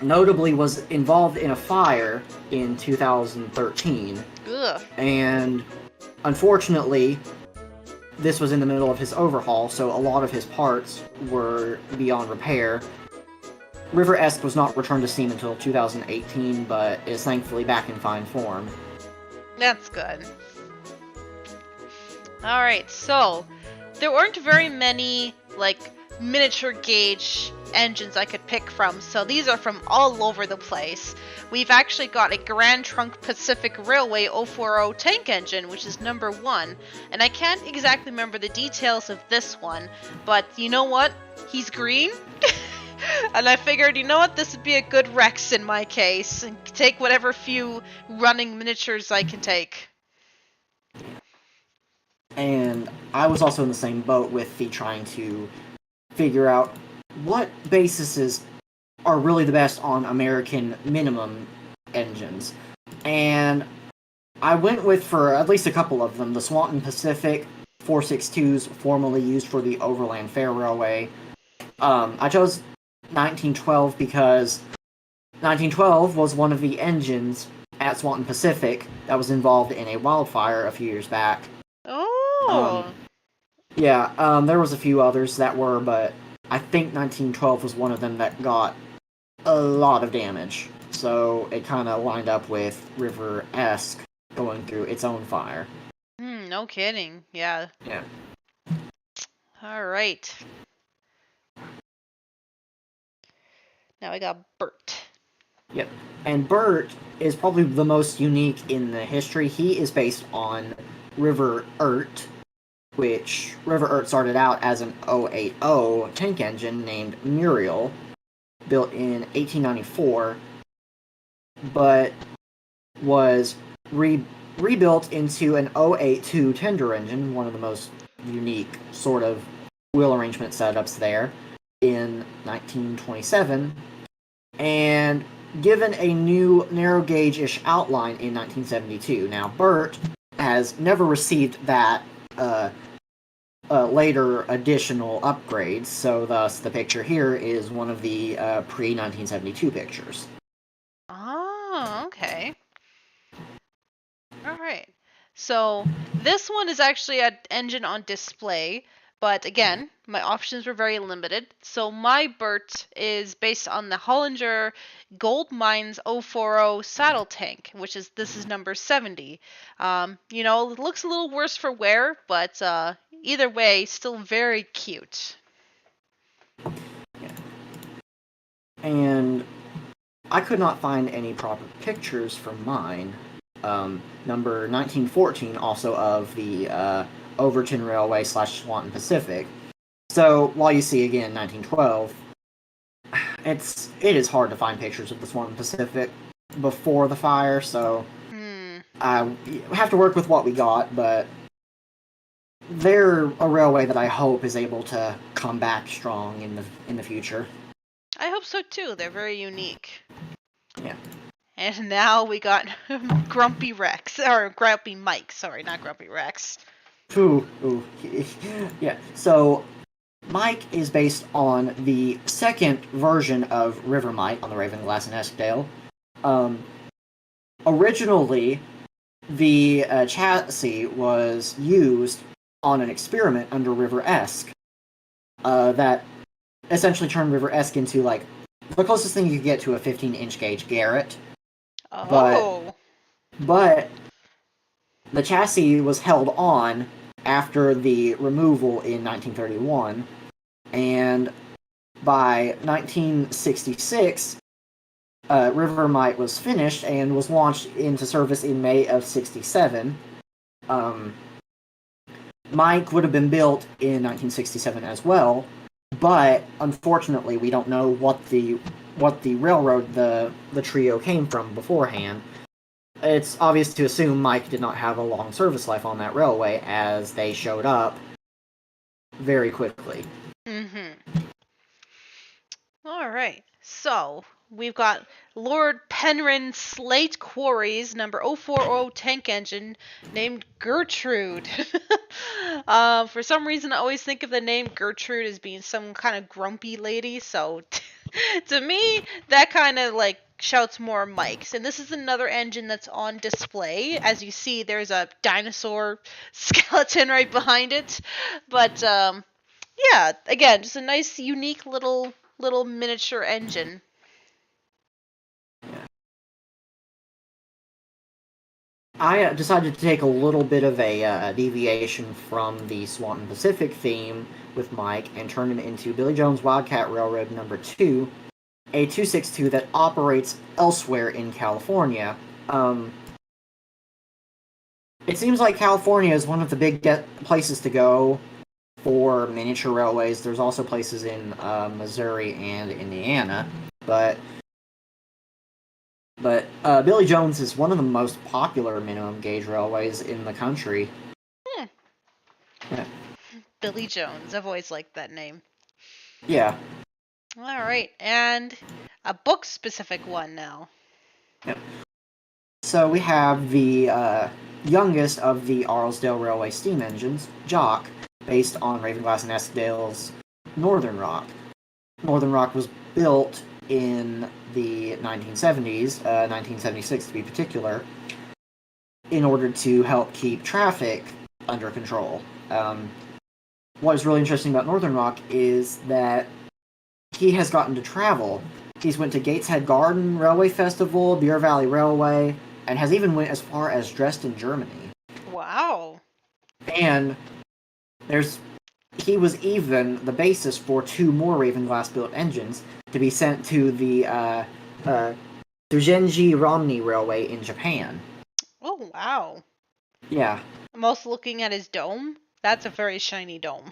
notably was involved in a fire in 2013. Ugh. And unfortunately, this was in the middle of his overhaul, so a lot of his parts were beyond repair. River-esque was not returned to steam until 2018, but is thankfully back in fine form. That's good. Alright, so there weren't very many, miniature gauge engines I could pick from, so these are from all over the place. We've actually got a Grand Trunk Pacific Railway 040 tank engine, which is number 1, and I can't exactly remember the details of this one, but you know what? He's green, and I figured, you know what, this would be a good Rex in my case, and take whatever few running miniatures I can take. And I was also in the same boat with the trying to figure out what bases are really the best on American minimum engines. And I went with, for at least a couple of them, the Swanton Pacific 462s formerly used for the Overland Fair Railway. I chose 1912 because 1912 was one of the engines at Swanton Pacific that was involved in a wildfire a few years back. Oh! There was a few others that were, but I think 1912 was one of them that got a lot of damage. So it kind of lined up with River-esque going through its own fire. No kidding. Yeah. Yeah. Alright. Now I got Bert. Yep. And Bert is probably the most unique in the history. He is based on River-ert, which River-ert started out as an 080 tank engine named Muriel, built in 1894, but was rebuilt into an 082 tender engine, one of the most unique sort of wheel arrangement setups there, in 1927, and given a new narrow gauge-ish outline in 1972. Now, Bert has never received that later additional upgrades, so thus the picture here is one of the pre-1972 pictures. Oh, okay. Alright. So, this one is actually an engine on display, but again, my options were very limited. So my Bert is based on the Hollinger Gold Mines 040 saddle tank, this is number 70. It looks a little worse for wear, but either way, still very cute. Yeah. And I could not find any proper pictures for mine. Number 1914, also of the Overton Railway / Swanton Pacific. So, while you see, again, 1912, it is hard to find pictures of the Swanton Pacific before the fire, so I have to work with what we got, but they're a railway that I hope is able to come back strong in the future. I hope so too. They're very unique. Yeah. And now we got Grumpy Rex, or Grumpy Mike. Sorry, not Grumpy Rex. Ooh. Yeah. So Mike is based on the second version of River Mike on the Ravenglass and Eskdale. Originally, the chassis was used on an experiment under River Esk that essentially turned River Esk into like the closest thing you could get to a 15-inch gauge Garrett. Oh. But the chassis was held on after the removal in 1931, and by 1966, River Mite was finished and was launched into service in May of 67. Mike would have been built in 1967 as well, but unfortunately we don't know what the railroad the trio came from beforehand. It's obvious to assume Mike did not have a long service life on that railway, as they showed up very quickly. All right. So we've got Lord Penryn Slate Quarries number 040 tank engine named Gertrude. For some reason, I always think of the name Gertrude as being some kind of grumpy lady. So to me, that kind of like shouts more Mike's. And this is another engine that's on display. As you see, there's a dinosaur skeleton right behind it. But yeah, again, just a nice, unique little miniature engine. I decided to take a little bit of a deviation from the Swanton Pacific theme with Mike and turn him into Billy Jones Wildcat Railroad number 2, a 262 that operates elsewhere in California. It seems like California is one of the big places to go for miniature railways. There's also places in Missouri and Indiana, but Billy Jones is one of the most popular minimum gauge railways in the country. Yeah. Billy Jones. I've always liked that name. Yeah. All right, and a book-specific one now. Yep. So we have the youngest of the Arlesdale Railway steam engines, Jock, based on Ravenglass and Eskdale's Northern Rock. Northern Rock was built in the 1970s, 1976 to be particular, in order to help keep traffic under control. What is really interesting about Northern Rock is that he has gotten to travel. He's went to Gateshead Garden Railway Festival, Beer Valley Railway, and has even went as far as Dresden, Germany. Wow. And he was even the basis for 2 more Ravenglass-built engines to be sent to the Tsugenji Romney Railway in Japan. Oh, wow. Yeah. I'm also looking at his dome. That's a very shiny dome.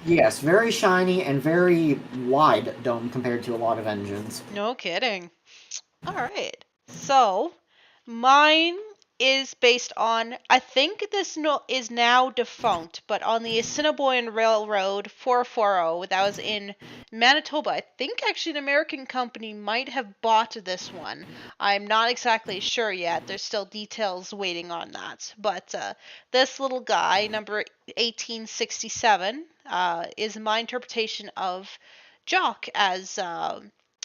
Yes, very shiny and very wide dome compared to a lot of engines. No kidding. All right. So, mine is based on, I think this is now defunct, but on the Assiniboine Railroad 440 that was in Manitoba. I think actually an American company might have bought this one. I'm not exactly sure yet. There's still details waiting on that. But this little guy, number 1867, is my interpretation of Jock as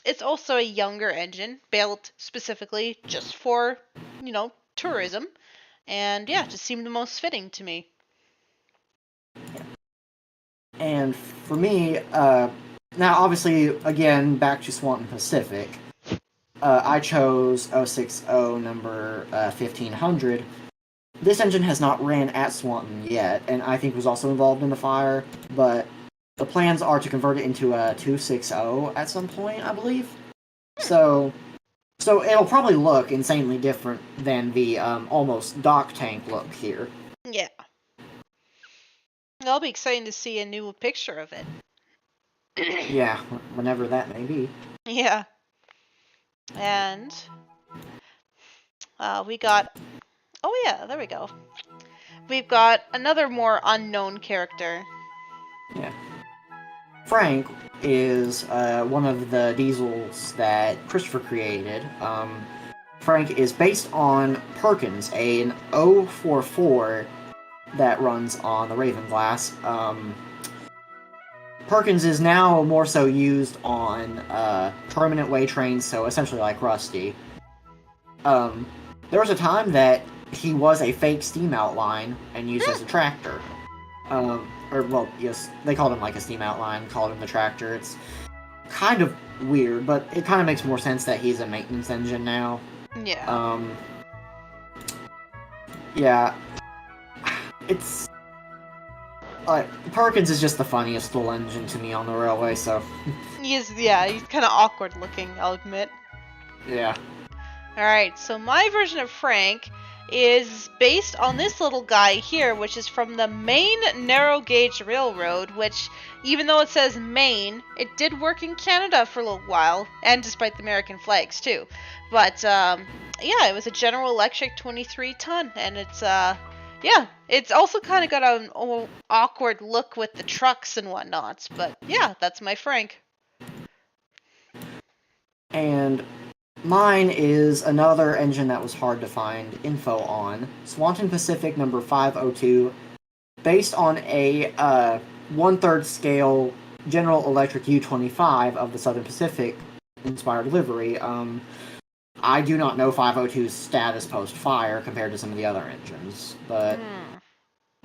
it's also a younger engine built specifically just for, tourism. And yeah, just seemed the most fitting to me. And for me, now obviously, again, back to Swanton Pacific, I chose 060 number 1500. This engine has not ran at Swanton yet, and I think was also involved in the fire, but the plans are to convert it into a 260 at some point, I believe. So it'll probably look insanely different than the almost dock tank look here. Yeah. It'll be exciting to see a new picture of it. Yeah, whenever that may be. Yeah. And we got. Oh, yeah, there we go. We've got another more unknown character. Yeah. Frank is one of the diesels that Christopher created. Frank is based on Perkins, an 044 that runs on the Raven Glass. Perkins is now more so used on permanent way trains, so essentially like Rusty. There was a time that he was a fake steam outline and used as a tractor. Well, yes, they called him like a steam outline, called him the tractor. It's kind of weird, but it kind of makes more sense that he's a maintenance engine now. Yeah. Yeah, it's Perkins is just the funniest little engine to me on the railway, so He's kind of awkward looking, I'll admit. yeah. Alright, so my version of Frank is based on this little guy here, which is from the Maine Narrow Gauge Railroad, which, even though it says Maine, it did work in Canada for a little while, and despite the American flags too. But, yeah, it was a General Electric 23-ton, and it's also kind of got an awkward look with the trucks and whatnot, but yeah, that's my Frank. And mine is another engine that was hard to find info on. Swanton Pacific number 502, based on a 1/3 scale General Electric U-25 of the Southern Pacific inspired livery. I do not know 502's status post-fire compared to some of the other engines, but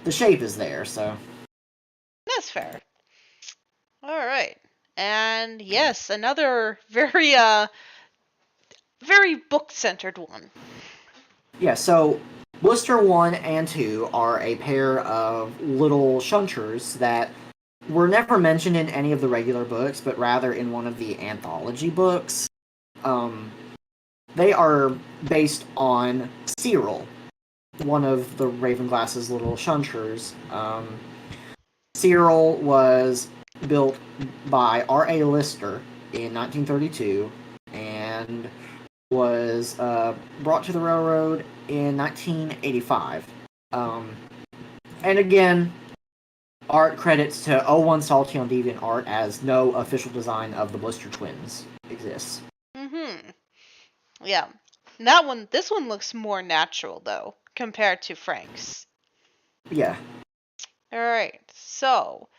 the shape is there, so... That's fair. Alright. And yes, another very book-centered one. Yeah, so Blister 1 and 2 are a pair of little shunters that were never mentioned in any of the regular books, but rather in one of the anthology books. They are based on Cyril, one of the Ravenglass's little shunters. Cyril was built by R.A. Lister in 1932 and was brought to the railroad in 1985. And again, art credits to O1 Salty on DeviantArt, as no official design of the Blister twins exists. Yeah. This one looks more natural, though, compared to Frank's. Yeah. Alright, so,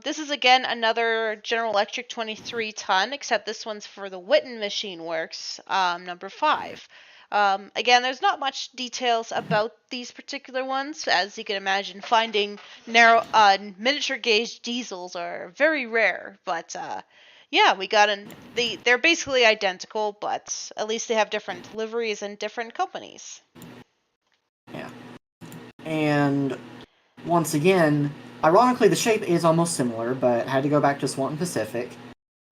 this is again another General Electric 23-ton, except this one's for the Witten Machine Works, number 5. Again, there's not much details about these particular ones. As you can imagine, finding miniature gauge diesels are very rare, but, yeah, they're basically identical, but at least they have different liveries and different companies. Yeah. And once again, ironically, the shape is almost similar, but had to go back to Swanton Pacific.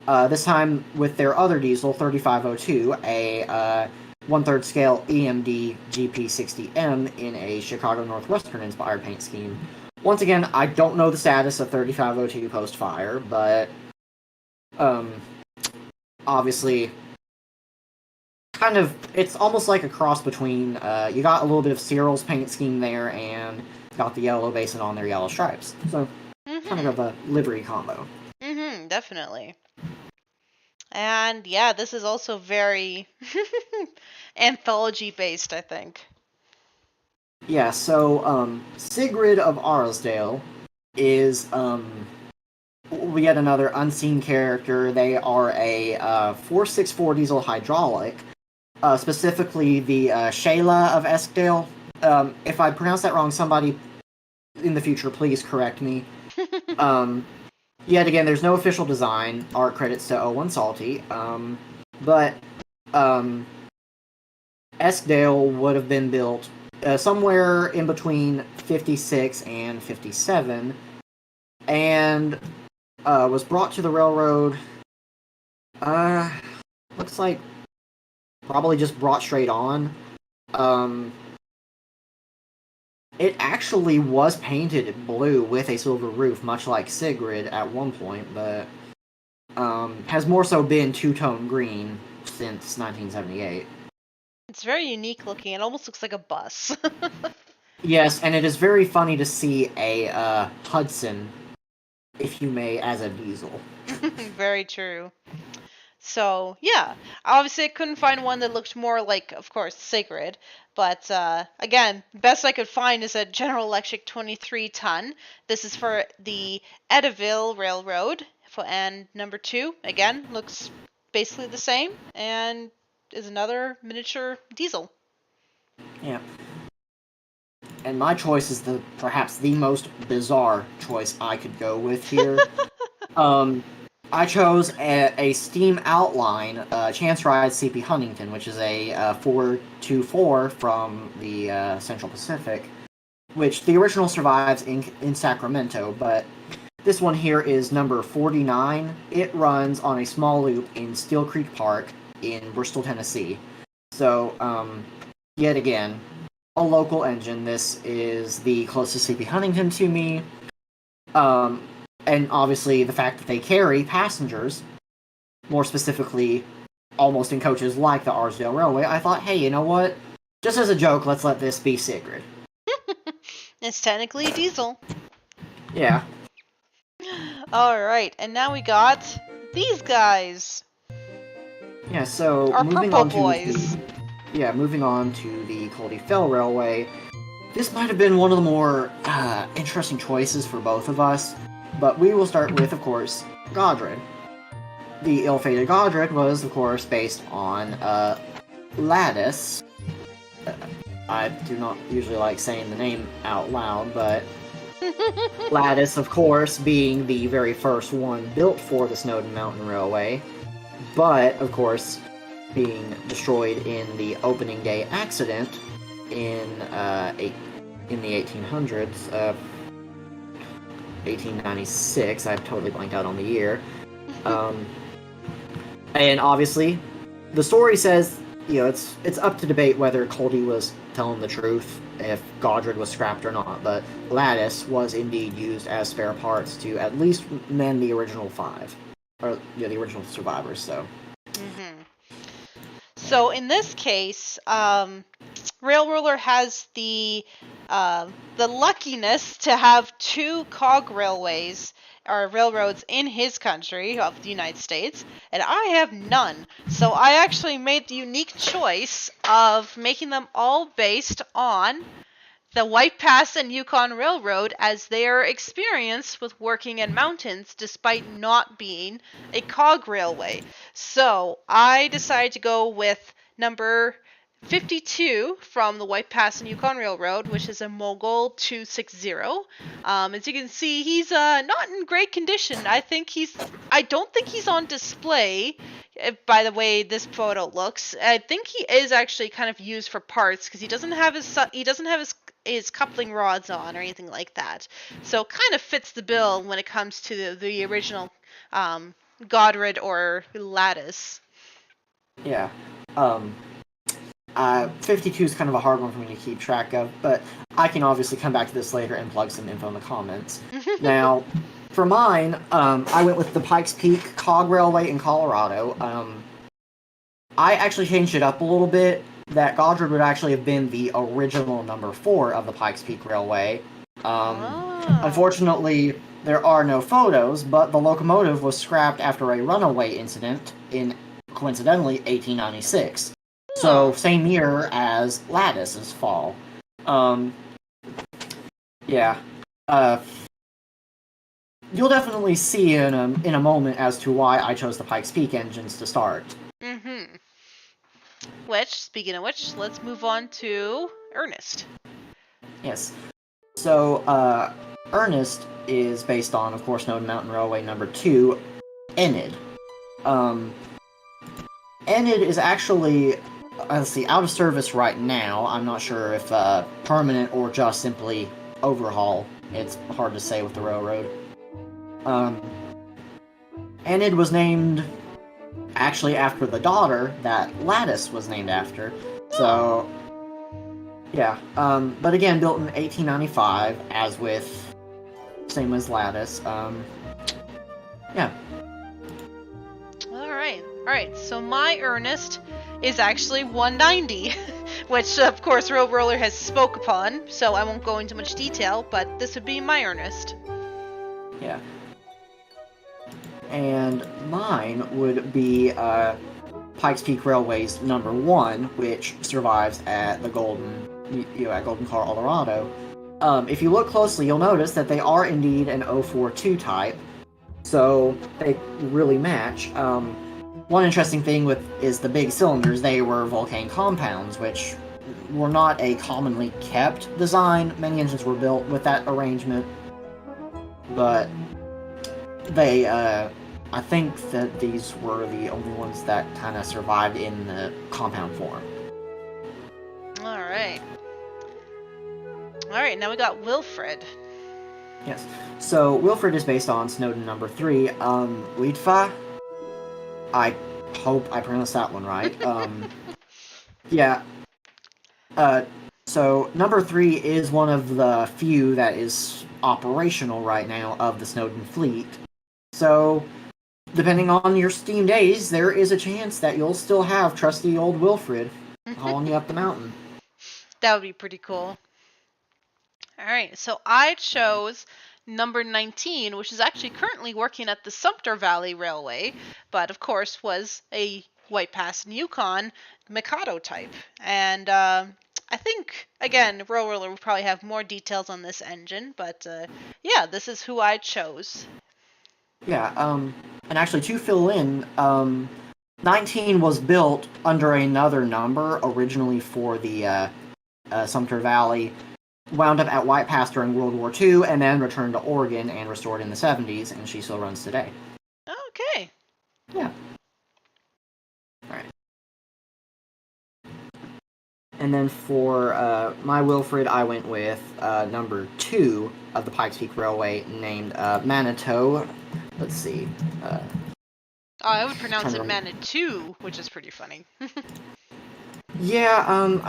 This time with their other diesel, 3502, a 1/3 scale EMD GP60M in a Chicago Northwestern inspired paint scheme. Once again, I don't know the status of 3502 post-fire, but obviously, it's almost like a cross between, you got a little bit of Cyril's paint scheme there, and got the yellow basing on their yellow stripes. So, kind of a livery combo. Definitely. And yeah, this is also very anthology based, I think. Yeah, so, Sigrid of Arsdale is, yet another unseen character. They are a 464 diesel hydraulic, specifically the Shayla of Eskdale. If I pronounce that wrong, somebody in the future, please correct me. Yet again, there's no official design. Art credits to O1 Salty. But Eskdale would have been built somewhere in between 56 and 57, and was brought to the railroad. Looks like probably just brought straight on. It actually was painted blue with a silver roof, much like Sigrid at one point, but has more so been two-tone green since 1978. It's very unique looking. It almost looks like a bus. Yes, and it is very funny to see a Hudson, if you may, as a diesel. Very true. So, yeah. Obviously, I couldn't find one that looked more like, of course, Sacred. But, again, best I could find is a General Electric 23-ton. This is for the Edaville Railroad. And number 2, again, looks basically the same. And is another miniature diesel. Yeah. And my choice is perhaps the most bizarre choice I could go with here. I chose a Steam Outline Chance Ride CP Huntington, which is a 424 from the Central Pacific, which the original survives in Sacramento, but this one here is number 49. It runs on a small loop in Steel Creek Park in Bristol, Tennessee. So, yet again, a local engine. This is the closest CP Huntington to me. And obviously the fact that they carry passengers, more specifically almost in coaches like the Arsdale Railway, I thought, hey, you know what? Just as a joke, let's let this be Sigrid. It's technically a diesel. Yeah. Alright, and now we got these guys. Yeah, so Our moving purple on boys. Moving on to the Coldy Fell Railway. This might have been one of the more interesting choices for both of us, but we will start with, of course, Godred. The ill-fated Godred was, of course, based on Lattice. I do not usually like saying the name out loud, but Lattice, of course, being the very first one built for the Snowden Mountain Railway, but, of course, being destroyed in the opening day accident in the 1800s, 1896. I've totally blanked out on the year. And obviously, the story says, it's up to debate whether Coldy was telling the truth, if Godred was scrapped or not, but Lattice was indeed used as spare parts to at least mend the original 5. Or, the original survivors, so. Mm-hmm. So in this case, Railroller has the luckiness to have 2 cog railways or railroads in his country of the United States, and I have none. So I actually made the unique choice of making them all based on the White Pass and Yukon Railroad as their experience with working in mountains despite not being a cog railway. So I decided to go with number 52 from the White Pass and Yukon Railroad, which is a Mogul 260. As you can see, he's not in great condition. I don't think he's on display. By the way, this photo looks. I think he is actually kind of used for parts because he doesn't have his coupling rods on or anything like that. So kind of fits the bill when it comes to the original Godred or Lattice. Yeah. 52 is kind of a hard one for me to keep track of, but I can obviously come back to this later and plug some info in the comments. Now, for mine, I went with the Pikes Peak Cog Railway in Colorado. I actually changed it up a little bit. That Godred would actually have been the original number 4 of the Pikes Peak Railway. Unfortunately, there are no photos, but the locomotive was scrapped after a runaway incident in, coincidentally, 1896. So, same year as Lattice's fall. Yeah. You'll definitely see in a moment as to why I chose the Pikes Peak engines to start. Mm-hmm. Speaking of which, let's move on to Ernest. Yes. So, Ernest is based on, of course, Snowden Mountain Railway number 2, Enid. Enid is actually, out of service right now. I'm not sure if permanent or just simply overhaul. It's hard to say with the railroad. Enid was named actually after the daughter that Lattice was named after. So, Yeah, but again, built in 1895, as with same as Lattice. Yeah. All right. All right. So my Ernest is actually 190, which of course Railroller has spoke upon, so I won't go into much detail, but this would be my Ernest. Yeah. And mine would be Pikes Peak Railway's number 1, which survives at the at Golden, Colorado. If you look closely, you'll notice that they are indeed an 042 type, so they really match. One interesting thing is the big cylinders. They were Vulcan compounds, which were not a commonly kept design. Many engines were built with that arrangement, but they, I think that these were the only ones that kind of survived in the compound form. All right. All right. Now we got Wilfred. Yes. So Wilfred is based on Snowden number 3. Lidfa. I hope I pronounced that one right. Yeah. So number 3 is one of the few that is operational right now of the Snowden fleet. So, depending on your Steam days, there is a chance that you'll still have trusty old Wilfred hauling you up the mountain. That would be pretty cool. All right. So I chose number 19, which is actually currently working at the Sumter Valley Railway, but of course was a White Pass and Yukon Mikado type. And I think, again, Railroller will probably have more details on this engine, but yeah, this is who I chose. Yeah, and actually to fill in, 19 was built under another number originally for the Sumter Valley, wound up at White Pass during World War II, and then returned to Oregon and restored in the 70s, and she still runs today. Okay. Yeah. Alright. And then for my Wilfred, I went with number 2 of the Pikes Peak Railway, named Manitou. Let's see. I would pronounce it Manitou, which is pretty funny. Yeah,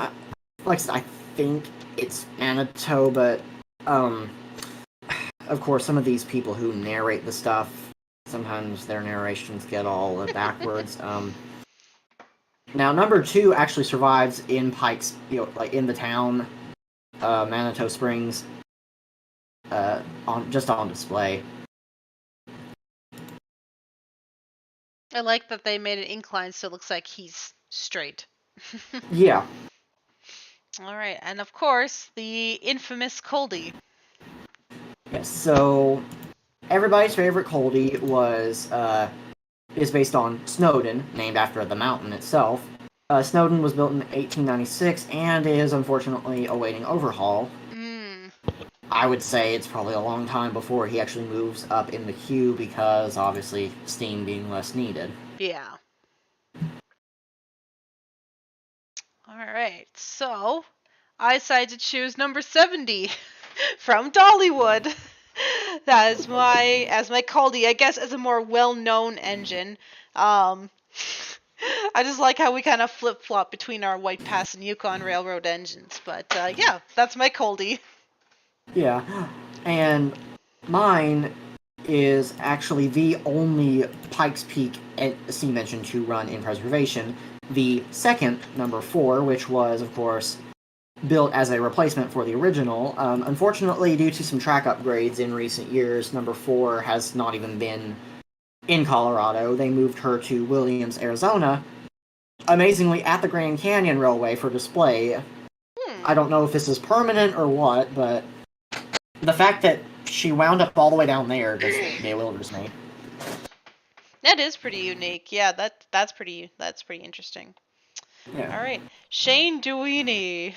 like I said, I think it's Manitou, but of course, some of these people who narrate the stuff, sometimes their narrations get all backwards. Now, number 2 actually survives in Pikes, like in the town, Manitou Springs, just on display. I like that they made it inclined so it looks like he's straight. Yeah. All right, and of course, the infamous Coldie. Yes, so everybody's favorite Coldie is based on Snowden, named after the mountain itself. Snowden was built in 1896 and is unfortunately awaiting overhaul. I would say it's probably a long time before he actually moves up in the queue because, obviously, steam being less needed. Yeah. Alright, so I decided to choose number 70 from Dollywood. That is as my Caldy, I guess, as a more well-known engine. I just like how we kind of flip-flop between our White Pass and Yukon Railroad engines. But yeah, that's my Coldie. Yeah, and mine is actually the only Pikes Peak steam engine to run in preservation. The second, number 4, which was, of course, built as a replacement for the original. Unfortunately, due to some track upgrades in recent years, number 4 has not even been in Colorado. They moved her to Williams, Arizona, amazingly at the Grand Canyon Railway for display. I don't know if this is permanent or what, but the fact that she wound up all the way down there just bewilders me. That is pretty unique. Yeah, that's pretty interesting. Yeah. All right, Shane Duini.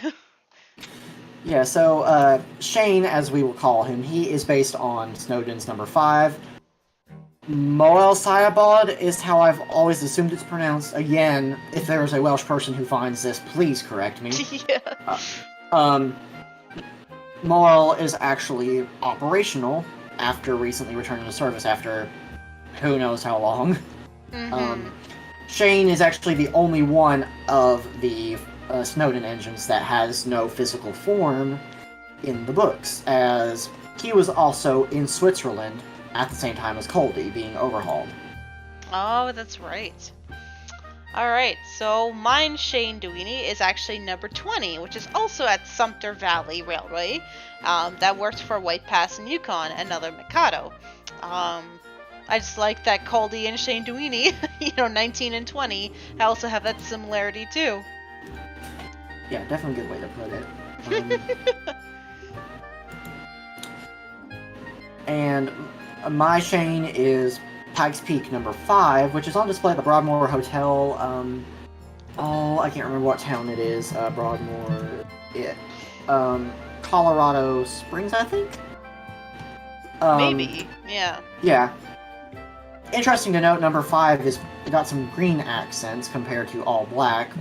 Yeah, so Shane, as we will call him, he is based on Snowden's number 5. Moel Siabod is how I've always assumed it's pronounced. Again, if there is a Welsh person who finds this, please correct me. Yeah. Moel is actually operational after recently returning to service after who knows how long. Mm-hmm. Shane is actually the only one of the Snowden engines that has no physical form in the books, as he was also in Switzerland at the same time as Coldy being overhauled. Oh, that's right. All right, so mine Shane Duini is actually number 20, which is also at Sumter Valley Railway. That worked for White Pass and Yukon, another Mikado. I just like that Caldy and Shane Duini, 19 and 20, I also have that similarity too. Yeah, definitely a good way to put it. And my Shane is Pikes Peak number 5, which is on display at the Broadmoor Hotel. I can't remember what town it is. Broadmoor. Colorado Springs, I think? Maybe, yeah. Yeah. Interesting to note, number 5 is got some green accents compared to all black,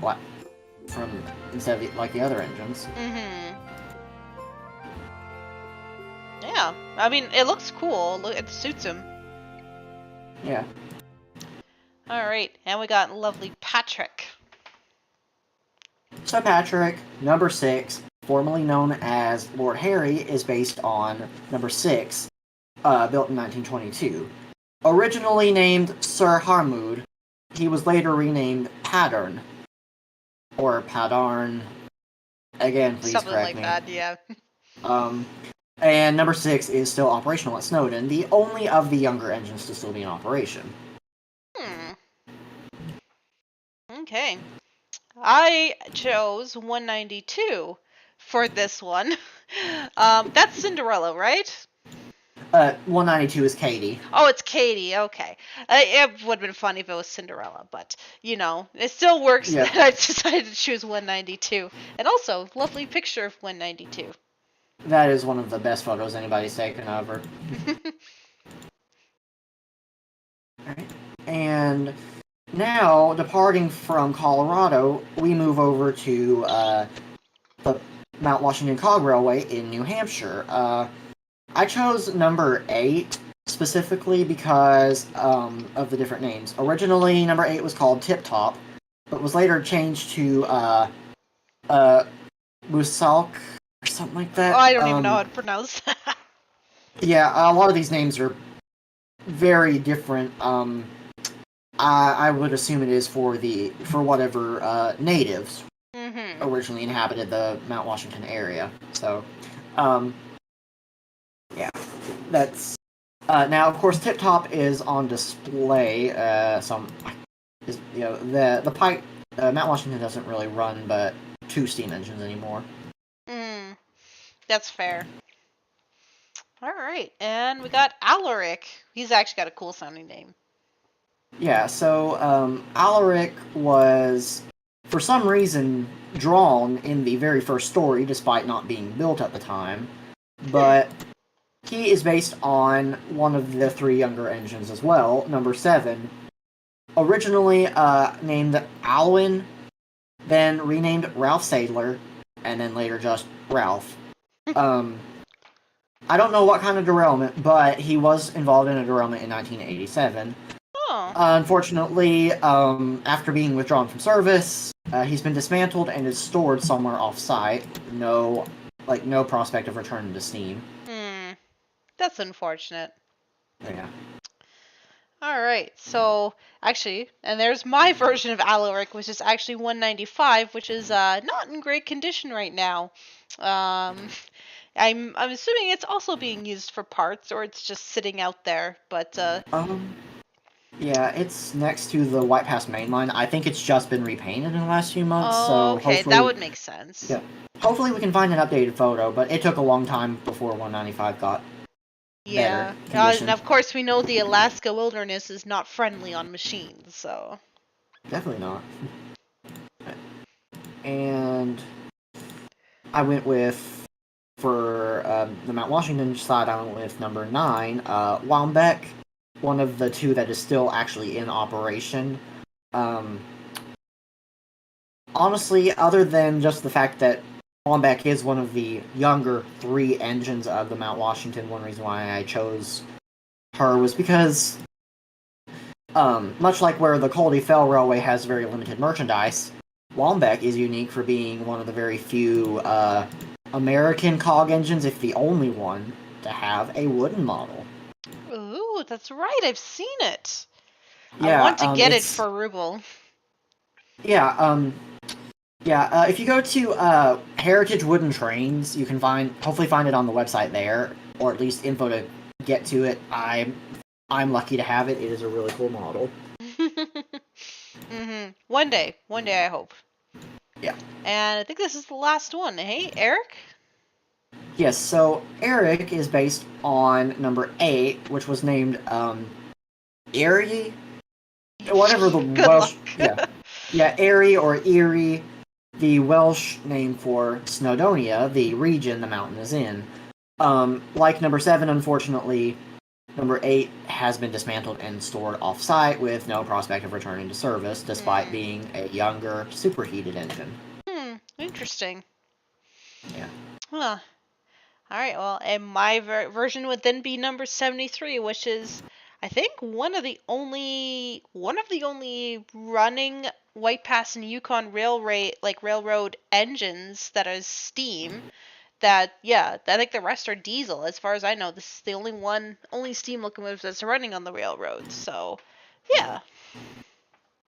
from instead of like the other engines. Mm-hmm. Yeah, I mean, it looks cool. It suits him. Yeah. All right, and we got lovely Patrick. So Patrick, number 6, formerly known as Lord Harry, is based on number 6, built in 1922. Originally named Sir Harmud, he was later renamed Pattern. Or Padarn. Again, please Something correct me. Something like that, yeah. And number 6 is still operational at Snowden, the only of the younger engines to still be in operation. Okay. I chose 192 for this one. That's Cinderella, right? 192 is Katie. Oh, it's Katie. Okay. It would have been funny if it was Cinderella, but, it still works that I decided to choose 192. And also, lovely picture of 192. That is one of the best photos anybody's taken of her. Alright. And now, departing from Colorado, we move over to the Mount Washington Cog Railway in New Hampshire. I chose number 8 specifically because of the different names. Originally, number 8 was called Tip Top, but was later changed to Musalk or something like that. Oh, I don't even know how to pronounce that. Yeah, a lot of these names are very different. I would assume it is for whatever natives originally inhabited the Mount Washington area. So, yeah, that's now. Of course, Tip Top is on display. The pipe Mount Washington doesn't really run but 2 steam engines anymore. That's fair. All right, and we got Alaric. He's actually got a cool sounding name. Yeah, so Alaric was, for some reason, drawn in the very first story, despite not being built at the time. But he is based on one of the 3 younger engines as well, number 7. Originally named Alwyn, then renamed Ralph Sadler, and then later just Ralph. I don't know what kind of derailment, but he was involved in a derailment in 1987. Unfortunately, after being withdrawn from service, he's been dismantled and is stored somewhere off-site. No prospect of returning to steam. That's unfortunate. Yeah. Alright, so, actually, and there's my version of Alaric, which is actually 195, which is not in great condition right now. I'm assuming it's also being used for parts, or it's just sitting out there, but, yeah, it's next to the White Pass main line. I think it's just been repainted in the last few months, so okay, that would make sense. Yeah. Hopefully we can find an updated photo, but it took a long time before 195 got better condition. And of course we know the Alaska wilderness is not friendly on machines, so... Definitely not. And I went with, for the Mount Washington side, I went with number 9, Wambeck, one of the 2 that is still actually in operation. Honestly, other than just the fact that Wambeck is one of the younger 3 engines of the Mount Washington, one reason why I chose her was because, much like where the Coldy Fell Railway has very limited merchandise, Wombeck is unique for being one of the very few American cog engines, if the only one, to have a wooden model. Ooh, that's right. I've seen it. I Yeah, want to get it it's for ruble. yeah, if you go to Heritage Wooden Trains, you can hopefully find it on the website there, or at least info to get to it. I'm lucky to have it. It is a really cool model. One day I hope. Yeah. And I think this is the last one. Hey, Eric? Yes, so Eric is based on number 8, which was named Erie, whatever the Good Welsh, luck. yeah, Erie or Erie, the Welsh name for Snowdonia, the region the mountain is in. Like number 7, unfortunately, number 8 has been dismantled and stored off-site with no prospect of returning to service, despite being a younger, superheated engine. Interesting. Yeah. Huh. All right, well, and my version would then be number 73, which is, I think, one of the only running White Pass and Yukon railroad engines that is steam. That, yeah, I think the rest are diesel. As far as I know, this is the only steam locomotive that's running on the railroad. So, yeah.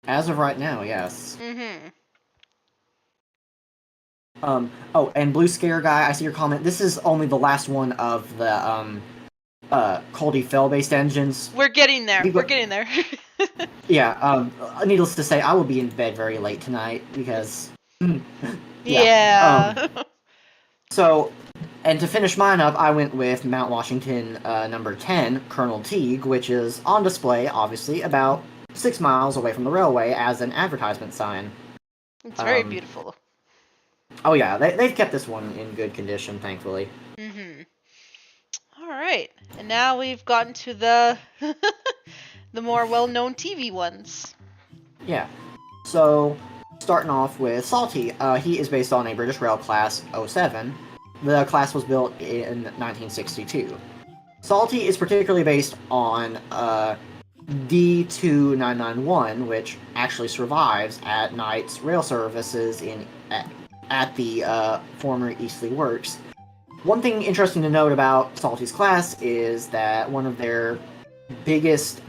As of right now, yes. Mhm. Oh, and Blue Scare Guy, I see your comment. This is only the last one of the, Coldy Fell-based engines. We're getting there. We're getting there. Yeah, needless to say, I will be in bed very late tonight, because, Yeah. So, and to finish mine up, I went with Mount Washington, number 10, Colonel Teague, which is on display, obviously, about 6 miles away from the railway as an advertisement sign. It's very beautiful. Oh yeah, they've kept this one in good condition, thankfully. All right, and now we've gotten to the the more well-known TV ones. Yeah. So, starting off with Salty, he is based on a British Rail Class 07. The class was built in 1962. Salty is particularly based on D2991, which actually survives at night's rail services at the former Eastleigh Works. One thing interesting to note about Salty's class is that one of their biggest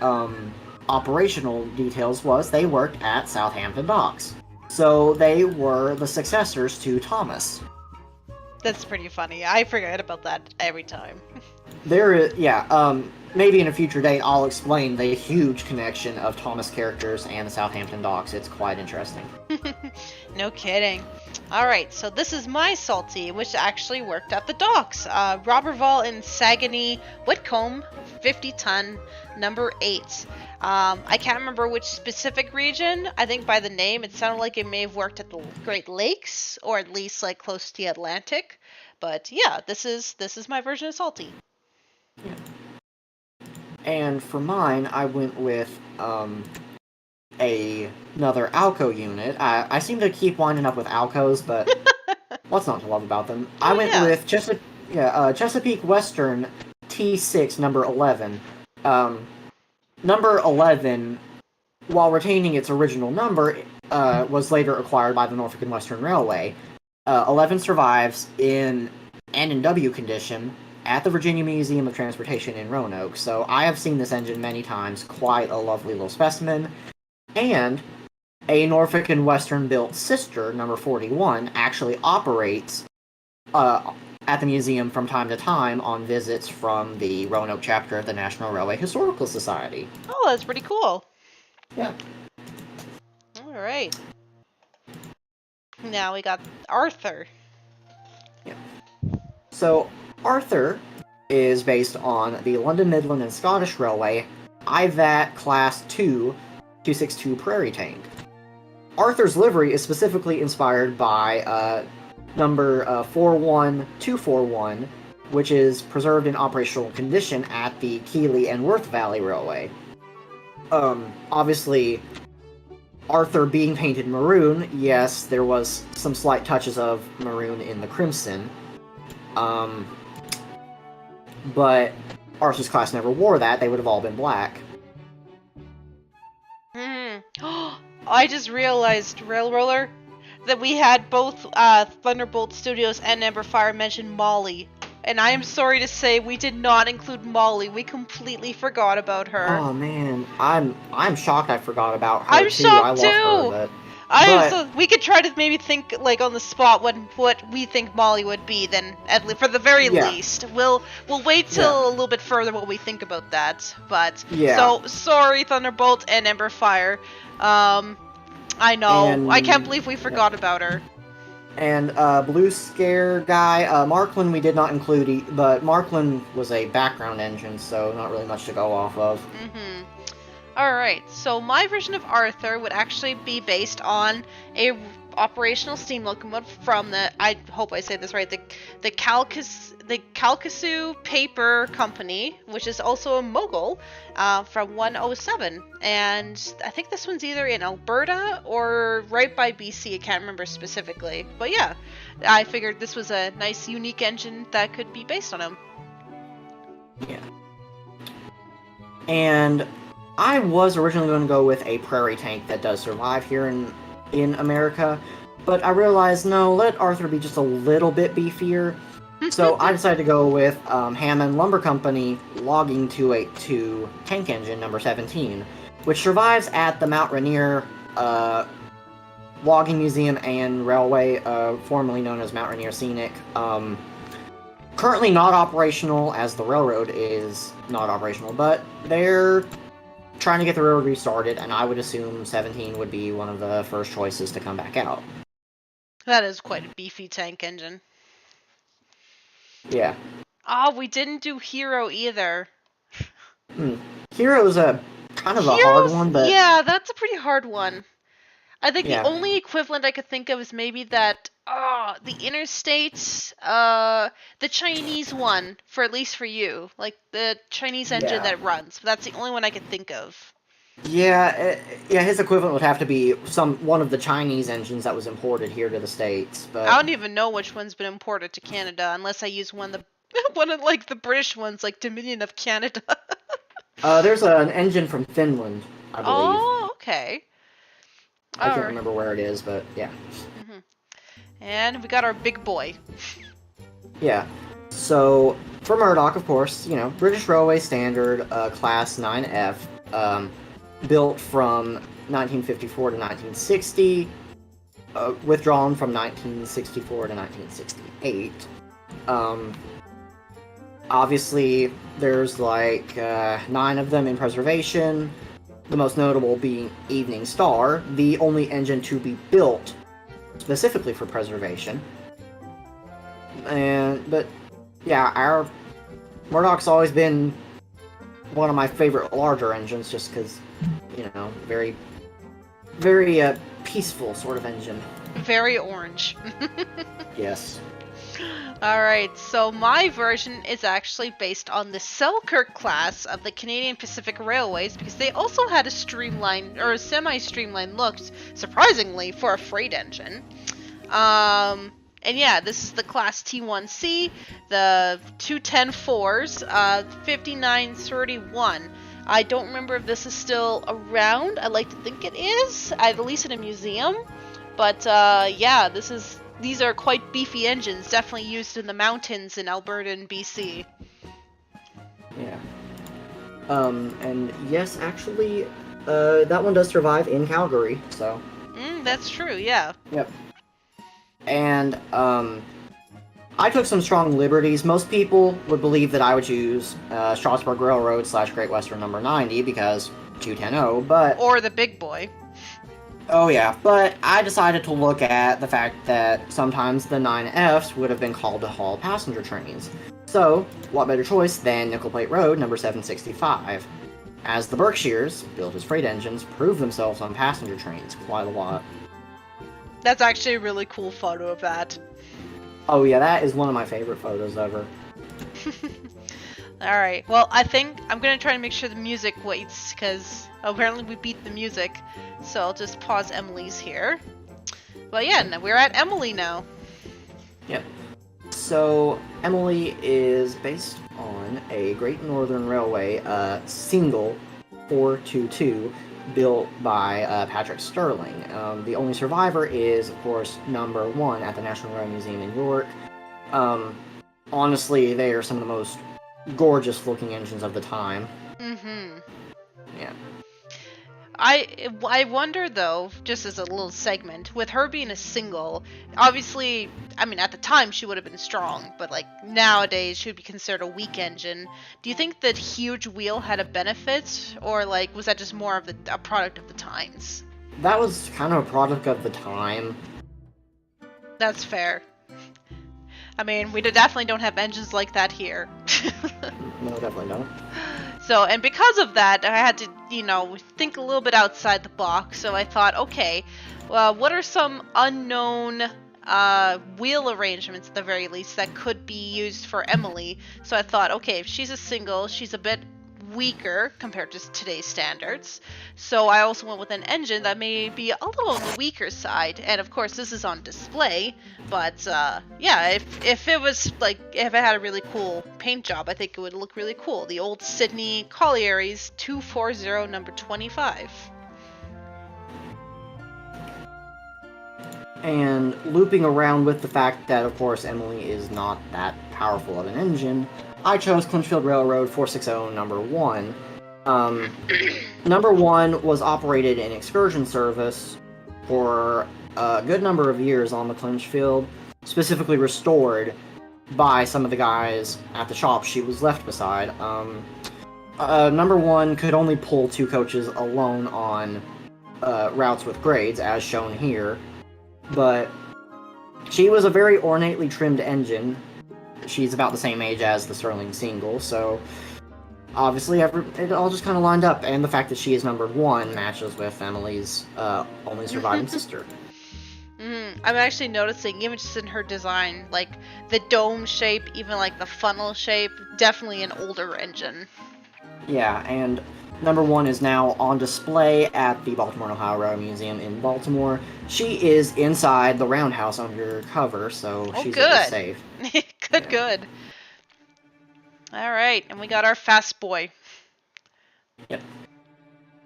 operational details was they worked at Southampton Docks. So they were the successors to Thomas. That's pretty funny. I forget about that every time. Maybe in a future date I'll explain the huge connection of Thomas characters and the Southampton Docks. It's quite interesting. No kidding. Alright, so this is my Salty, which actually worked at the docks. Roberval and Saguenay Whitcomb, 50-ton, number 8. I can't remember which specific region. I think by the name, it sounded like it may have worked at the Great Lakes, or at least like close to the Atlantic. But yeah, this is my version of Salty. Yeah. And for mine, I went with another Alco unit. I seem to keep winding up with Alcos, but what's not to love about them? I went with Chesapeake Western T6 number 11. Number 11, while retaining its original number, was later acquired by the Norfolk and Western Railway. 11 survives in N&W condition at the Virginia Museum of Transportation in Roanoke, so I have seen this engine many times, quite a lovely little specimen. And a Norfolk and Western built sister, number 41, actually operates at the museum from time to time on visits from the Roanoke chapter of the National Railway Historical Society. Oh, that's pretty cool. Yeah. Alright. Now we got Arthur. Yeah. So, Arthur is based on the London Midland and Scottish Railway IVAT Class 2 262 Prairie Tank. Arthur's livery is specifically inspired by number 41241, which is preserved in operational condition at the Keighley and Worth Valley Railway. Obviously, Arthur being painted maroon, yes, there was some slight touches of maroon in the crimson. But Arthur's class never wore that, they would have all been black. I just realized, Railroller, that we had both Thunderbolt Studios and Ember Fire mention Molly. And I am sorry to say we did not include Molly. We completely forgot about her. Oh man, I'm shocked I forgot about her I'm too. I shocked love her, too. but So we could try to maybe think like on the spot what we think Molly would be. Then for the very yeah, least, we'll wait yeah, till a little bit further what we think about that. But yeah, so sorry, Thunderbolt and Ember Fire. I know. I can't and believe we yeah. forgot about her. And Blue Scare guy, Marklin we did not include, but Marklin was a background engine, so not really much to go off of. Mm-hmm. Alright, so my version of Arthur would actually be based on a operational steam locomotive from I hope I say this right, the Calcasieu Paper Company, which is also a mogul, from 107. And I think this one's either in Alberta or right by BC, I can't remember specifically. But yeah, I figured this was a nice unique engine that could be based on him. Yeah. And I was originally going to go with a prairie tank that does survive here in America, but I realized, no, let Arthur be just a little bit beefier. So I decided to go with Hammond Lumber Company Logging 282 tank engine number 17, which survives at the Mount Rainier Logging Museum and Railway, formerly known as Mount Rainier Scenic. Currently not operational, as the railroad is not operational, but they're trying to get the railroad restarted, and I would assume 17 would be one of the first choices to come back out. That is quite a beefy tank engine. Yeah. Oh, we didn't do Hero either. Hero's a kind of a hard Heroes? one, but Yeah, that's a pretty hard one. I think the yeah. only equivalent I could think of is maybe that the interstate, the Chinese one, for at least for you, like the Chinese engine Yeah. that runs. But that's the only one I could think of. Yeah, yeah, his equivalent would have to be one of the Chinese engines that was imported here to the States, I but don't even know which one's been imported to Canada unless I use one of the one of like the British ones, like Dominion of Canada. there's an engine from Finland, I believe. Oh, okay. I All can't right. remember where it is, but yeah. Mm-hmm. And we got our big boy. Yeah. So, for Murdoch, of course, British Railway Standard, Class 9F, built from 1954 to 1960, withdrawn from 1964 to 1968. Obviously, there's like 9 of them in preservation, the most notable being Evening Star, the only engine to be built specifically for preservation. But yeah, our Murdoch's always been one of my favorite larger engines, just because, very, very peaceful sort of engine. Very orange. Yes. Alright, so my version is actually based on the Selkirk class of the Canadian Pacific Railways because they also had a streamlined or a semi-streamlined look, surprisingly, for a freight engine. And yeah, this is the class T1C, the 210-4s, 5931. I don't remember if this is still around. I like to think it is, at least in a museum. But yeah, these are quite beefy engines, definitely used in the mountains in Alberta and BC. Yeah. And yes, actually, that one does survive in Calgary, so. That's true, yeah. Yep. And, I took some strong liberties. Most people would believe that I would choose Strasburg Railroad / Great Western number 90 because 210, but... Or the big boy. Oh yeah, but I decided to look at the fact that sometimes the 9Fs would have been called to haul passenger trains. So, what better choice than Nickel Plate Road number 765? As the Berkshires, built as freight engines, proved themselves on passenger trains quite a lot. That's actually a really cool photo of that. Oh yeah, that is one of my favorite photos ever. Alright, well, I think I'm gonna try to make sure the music waits, because apparently we beat the music. So I'll just pause Emily's here. But yeah, we're at Emily now. Yep. So, Emily is based on a Great Northern Railway single 422 built by Patrick Stirling. The only survivor is, of course, number 1 at the National Rail Museum in York. Honestly, they are some of the most gorgeous-looking engines of the time. Mm-hmm. Yeah. I wonder though, just as a little segment, with her being a single, obviously, I mean, at the time she would have been strong, but like nowadays she would be considered a weak engine. Do you think that huge wheel had a benefit, or like was that just more of a product of the times? That was kind of a product of the time. That's fair. I mean, we definitely don't have engines like that here. No, definitely don't. So, and because of that, I had to, think a little bit outside the box. So I thought, okay, well, what are some unknown wheel arrangements at the very least that could be used for Emily? So I thought, okay, if she's a single, she's a bit weaker compared to today's standards. So I also went with an engine that may be a little on the weaker side. And of course, this is on display. But yeah, if it was like, if it had a really cool paint job, I think it would look really cool. The old Sydney Collieries 240 number 25. And looping around with the fact that, of course, Emily is not that powerful of an engine, I chose Clinchfield Railroad 460 number 1. Number 1 was operated in excursion service for a good number of years on the Clinchfield, specifically restored by some of the guys at the shop she was left beside. Number 1 could only pull 2 coaches alone on routes with grades, as shown here, but she was a very ornately trimmed engine. She's about the same age as the Stirling single, so obviously it all just kind of lined up, and the fact that she is number 1 matches with Emily's only surviving sister. I'm actually noticing, even just in her design, like the dome shape, even like the funnel shape, definitely an older engine. Yeah, and number 1 is now on display at the Baltimore and Ohio Railroad Museum in Baltimore. She is inside the roundhouse under cover, so she's safe. Good. Alright, and we got our fast boy. Yep.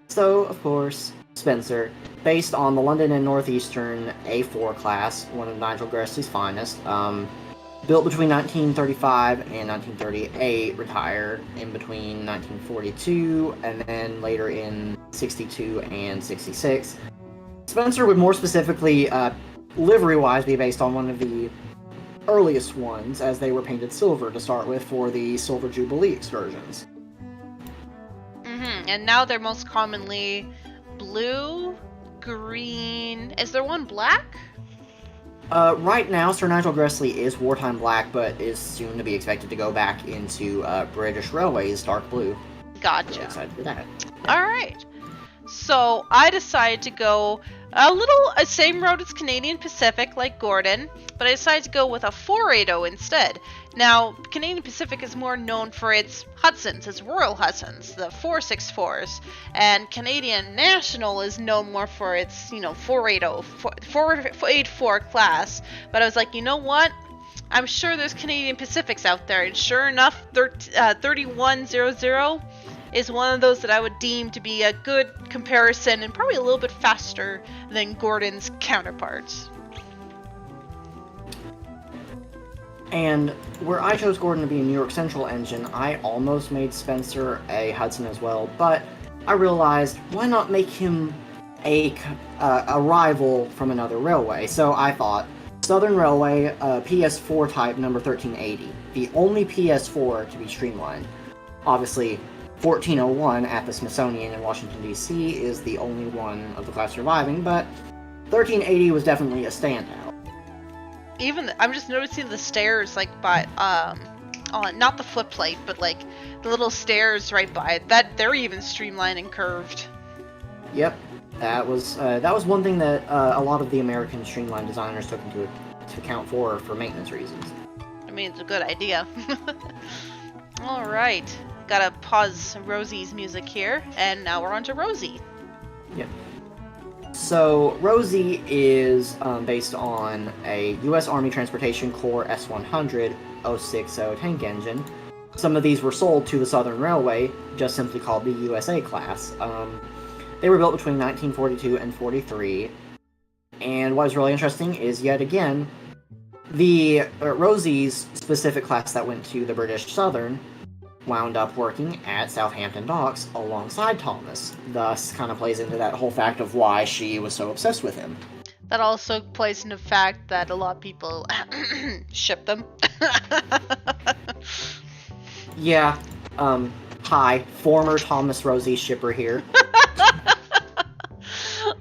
So, of course, Spencer, based on the London and Northeastern A4 class, one of Nigel Gressley's finest, built between 1935 and 1938, retired in between 1942 and then later in 62 and 66. Spencer would more specifically, livery-wise, be based on one of the earliest ones, as they were painted silver to start with for the Silver Jubilee excursions. And now they're most commonly blue, green. Is there one black? Right now, Sir Nigel Gressley is wartime black, but is soon to be expected to go back into British Railways dark blue. Gotcha. So excited for that. Alright. So I decided to go same road as Canadian Pacific, like Gordon, but I decided to go with a 480 instead. Now, Canadian Pacific is more known for its Hudsons, its Royal Hudsons, the 464s, and Canadian National is known more for its, 484 class. But I was like, you know what? I'm sure there's Canadian Pacifics out there, and sure enough, 3100 is one of those that I would deem to be a good comparison and probably a little bit faster than Gordon's counterparts. And where I chose Gordon to be a New York Central engine, I almost made Spencer a Hudson as well, but I realized, why not make him a rival from another railway? So I thought, Southern Railway, PS4 type number 1380, the only PS4 to be streamlined. Obviously, 1401 at the Smithsonian in Washington, D.C. is the only one of the class surviving, but 1380 was definitely a standout. Even, I'm just noticing the stairs, like, by, on, not the flip plate, but, like, the little stairs right by it, they're even streamlined and curved. Yep, that was one thing that a lot of the American streamline designers took into account for maintenance reasons. I mean, it's a good idea. Alright. Gotta pause Rosie's music here, and now we're on to Rosie. Yep. So, Rosie is based on a U.S. Army Transportation Corps S-100 060 tank engine. Some of these were sold to the Southern Railway, just simply called the USA class. They were built between 1942 and 43. And what is really interesting is, yet again, the Rosie's specific class that went to the British Southern wound up working at Southampton Docks alongside Thomas. Thus, kind of plays into that whole fact of why she was so obsessed with him. That also plays into the fact that a lot of people ship them. Yeah. Hi, former Thomas Rosie shipper here.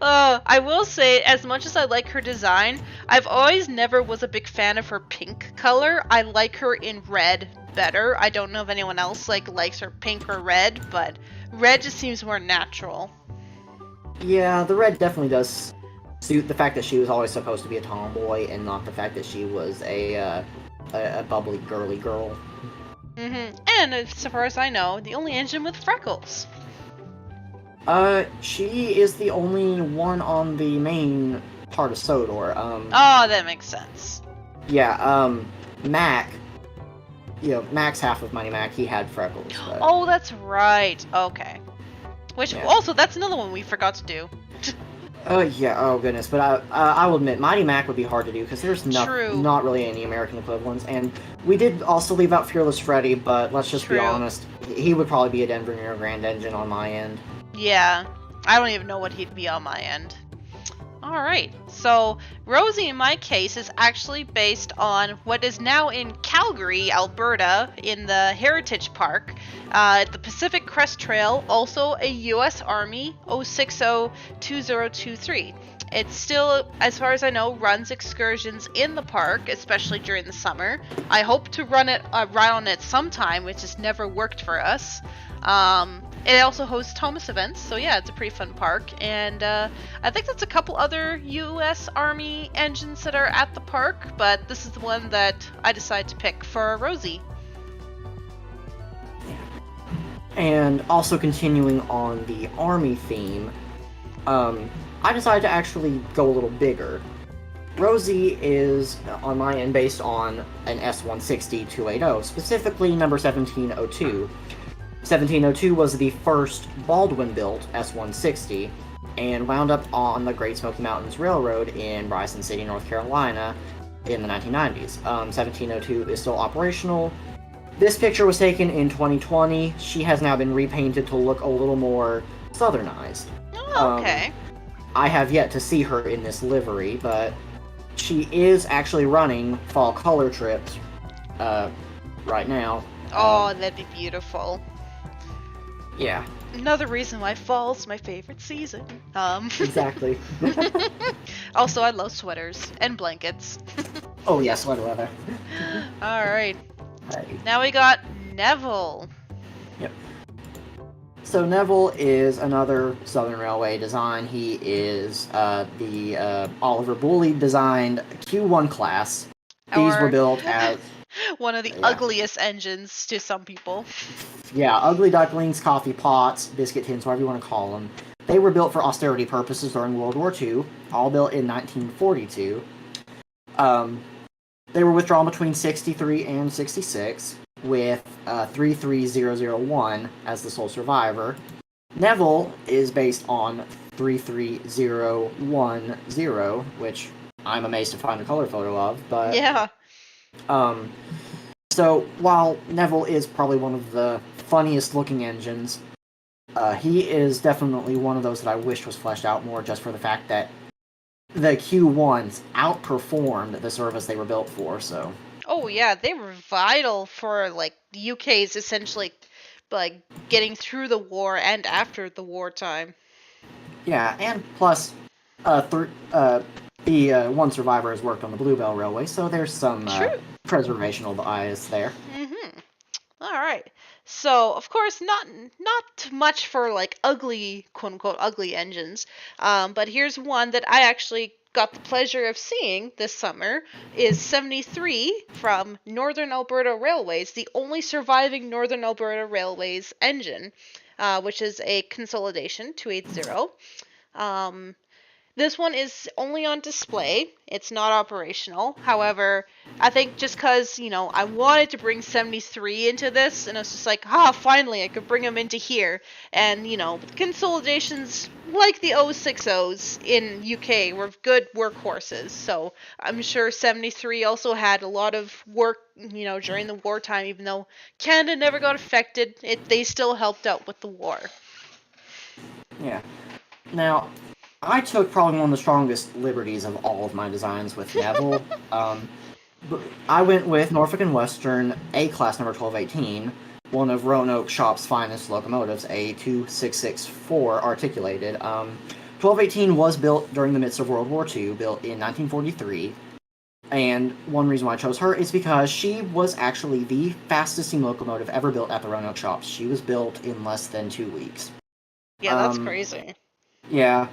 I will say, as much as I like her design, I've always never was a big fan of her pink color. I like her in red better. I don't know if anyone else likes her pink or red, but red just seems more natural. Yeah, the red definitely does suit the fact that she was always supposed to be a tomboy and not the fact that she was a bubbly, girly girl. Mm-hmm. And as far as I know, the only engine with freckles. She is the only one on the main part of Sodor. Oh, that makes sense. Yeah, Mac. Mac's half of Mighty Mac, he had freckles. But... Oh, that's right. Okay. Which, yeah. Also, that's another one we forgot to do. Yeah, oh goodness. But I will admit, Mighty Mac would be hard to do, because there's not really any American equivalents. And we did also leave out Fearless Freddy, but let's just be honest, he would probably be a Denver Nero Grand Engine on my end. Yeah, I don't even know what he'd be on my end. Alright, so Rosie in my case is actually based on what is now in Calgary, Alberta, in the Heritage Park, at the Pacific Crest Trail, also a U.S. Army 060-2023. It still, as far as I know, runs excursions in the park, especially during the summer. I hope to run on it sometime, which has never worked for us. It also hosts Thomas events, so yeah, it's a pretty fun park. And I think there's a couple other U.S. Army engines that are at the park, but this is the one that I decided to pick for Rosie. And also continuing on the Army theme, I decided to actually go a little bigger. Rosie is, on my end, based on an S-160-280, specifically number 1702. 1702 was the first Baldwin-built S-160, and wound up on the Great Smoky Mountains Railroad in Bryson City, North Carolina, in the 1990s. 1702 is still operational. This picture was taken in 2020. She has now been repainted to look a little more southernized. Oh, okay. I have yet to see her in this livery, but she is actually running fall color trips right now. Oh, that'd be beautiful. Yeah. Another reason why fall's my favorite season. Exactly. Also, I love sweaters and blankets. Oh yeah, sweater weather. Alright. Hey. Now we got Neville. Yep. So Neville is another Southern Railway design. He is the Oliver Bully designed Q1 class. These were built as one of the ugliest engines to some people. Yeah, ugly ducklings, coffee pots, biscuit tins, whatever you want to call them. They were built for austerity purposes during World War II, all built in 1942. They were withdrawn between 63 and 66, with 33001 as the sole survivor. Neville is based on 33010, which I'm amazed to find a color photo of, but... Yeah. So, while Neville is probably one of the funniest looking engines, he is definitely one of those that I wished was fleshed out more, just for the fact that the Q1s outperformed the service they were built for, so... Oh yeah, they were vital for, the UK's essentially, getting through the war and after the wartime. Yeah, and plus, the one survivor has worked on the Bluebell Railway, so there's some preservational bias there. Mm-hmm. Alright. So, of course, not much for, ugly, quote-unquote, ugly engines. But here's one that I actually got the pleasure of seeing this summer, is 73 from Northern Alberta Railways, the only surviving Northern Alberta Railways engine, which is a Consolidation 280. This one is only on display. It's not operational. However, I think just because, I wanted to bring 73 into this, and I was just like, finally, I could bring him into here. And, Consolidations like the 060s in UK, were good workhorses. So I'm sure 73 also had a lot of work, during the wartime. Even though Canada never got affected, they still helped out with the war. Yeah. Now, I took probably one of the strongest liberties of all of my designs with Neville. I went with Norfolk and Western A-Class number 1218, one of Roanoke Shop's finest locomotives, a 2664 articulated. 1218 was built during the midst of World War II, built in 1943, and one reason why I chose her is because she was actually the fastest steam locomotive ever built at the Roanoke Shops. She was built in less than 2 weeks. Yeah, that's crazy. Yeah,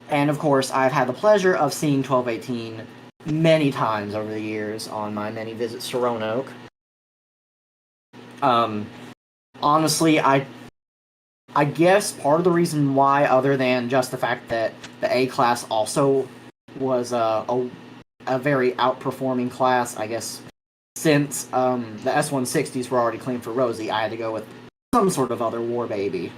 and of course, I've had the pleasure of seeing 1218 many times over the years on my many visits to Roanoke. Honestly, I guess part of the reason why, other than just the fact that the A-Class also was a very outperforming class, I guess, since the S-160s were already claimed for Rosie, I had to go with some sort of other war baby.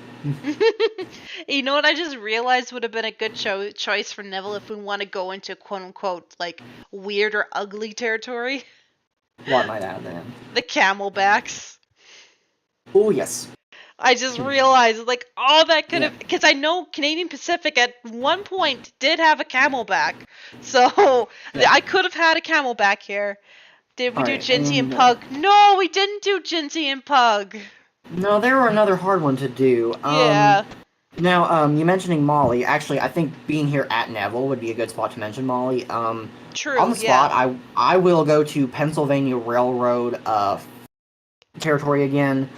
You know what I just realized would have been a good choice for Neville if we want to go into quote-unquote, like, weird or ugly territory? What might that have been? The camelbacks. Oh, yes. I just realized, like, all that could have... Because I know Canadian Pacific at one point did have a camelback. So, I could have had a camelback here. Did we do Ginty and Pug? No, we didn't do Ginty and Pug. No, they were another hard one to do. Yeah. Now, you mentioning Molly, actually, I think being here at Neville would be a good spot to mention Molly. True, on the spot, I will go to Pennsylvania Railroad territory again.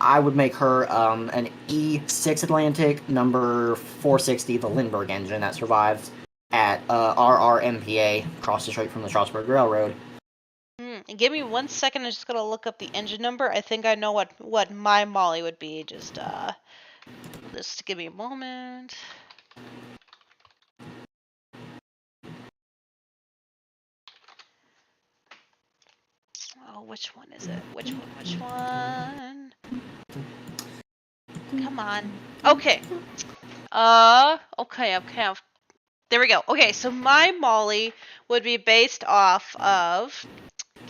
I would make her an E6 Atlantic, number 460, the Lindbergh engine that survives at RRMPA, across the street from the Strasburg Railroad. Give me 1 second, I'm just going to look up the engine number. I think I know what my Molly would be. Just give me a moment. Oh, which one is it? Which one? Come on. Okay. Okay. There we go. Okay, so my Molly would be based off of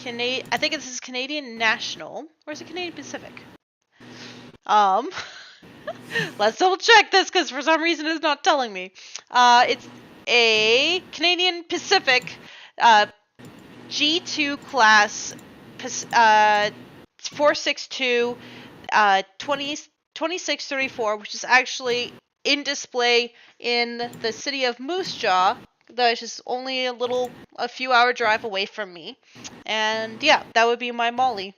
I think this is Canadian National, or is it Canadian Pacific? Let's double check this because for some reason it's not telling me. It's a Canadian Pacific G2 class 462 2634, which is actually in display in the city of Moose Jaw. That is only a few hour drive away from me. And yeah, that would be my Molly.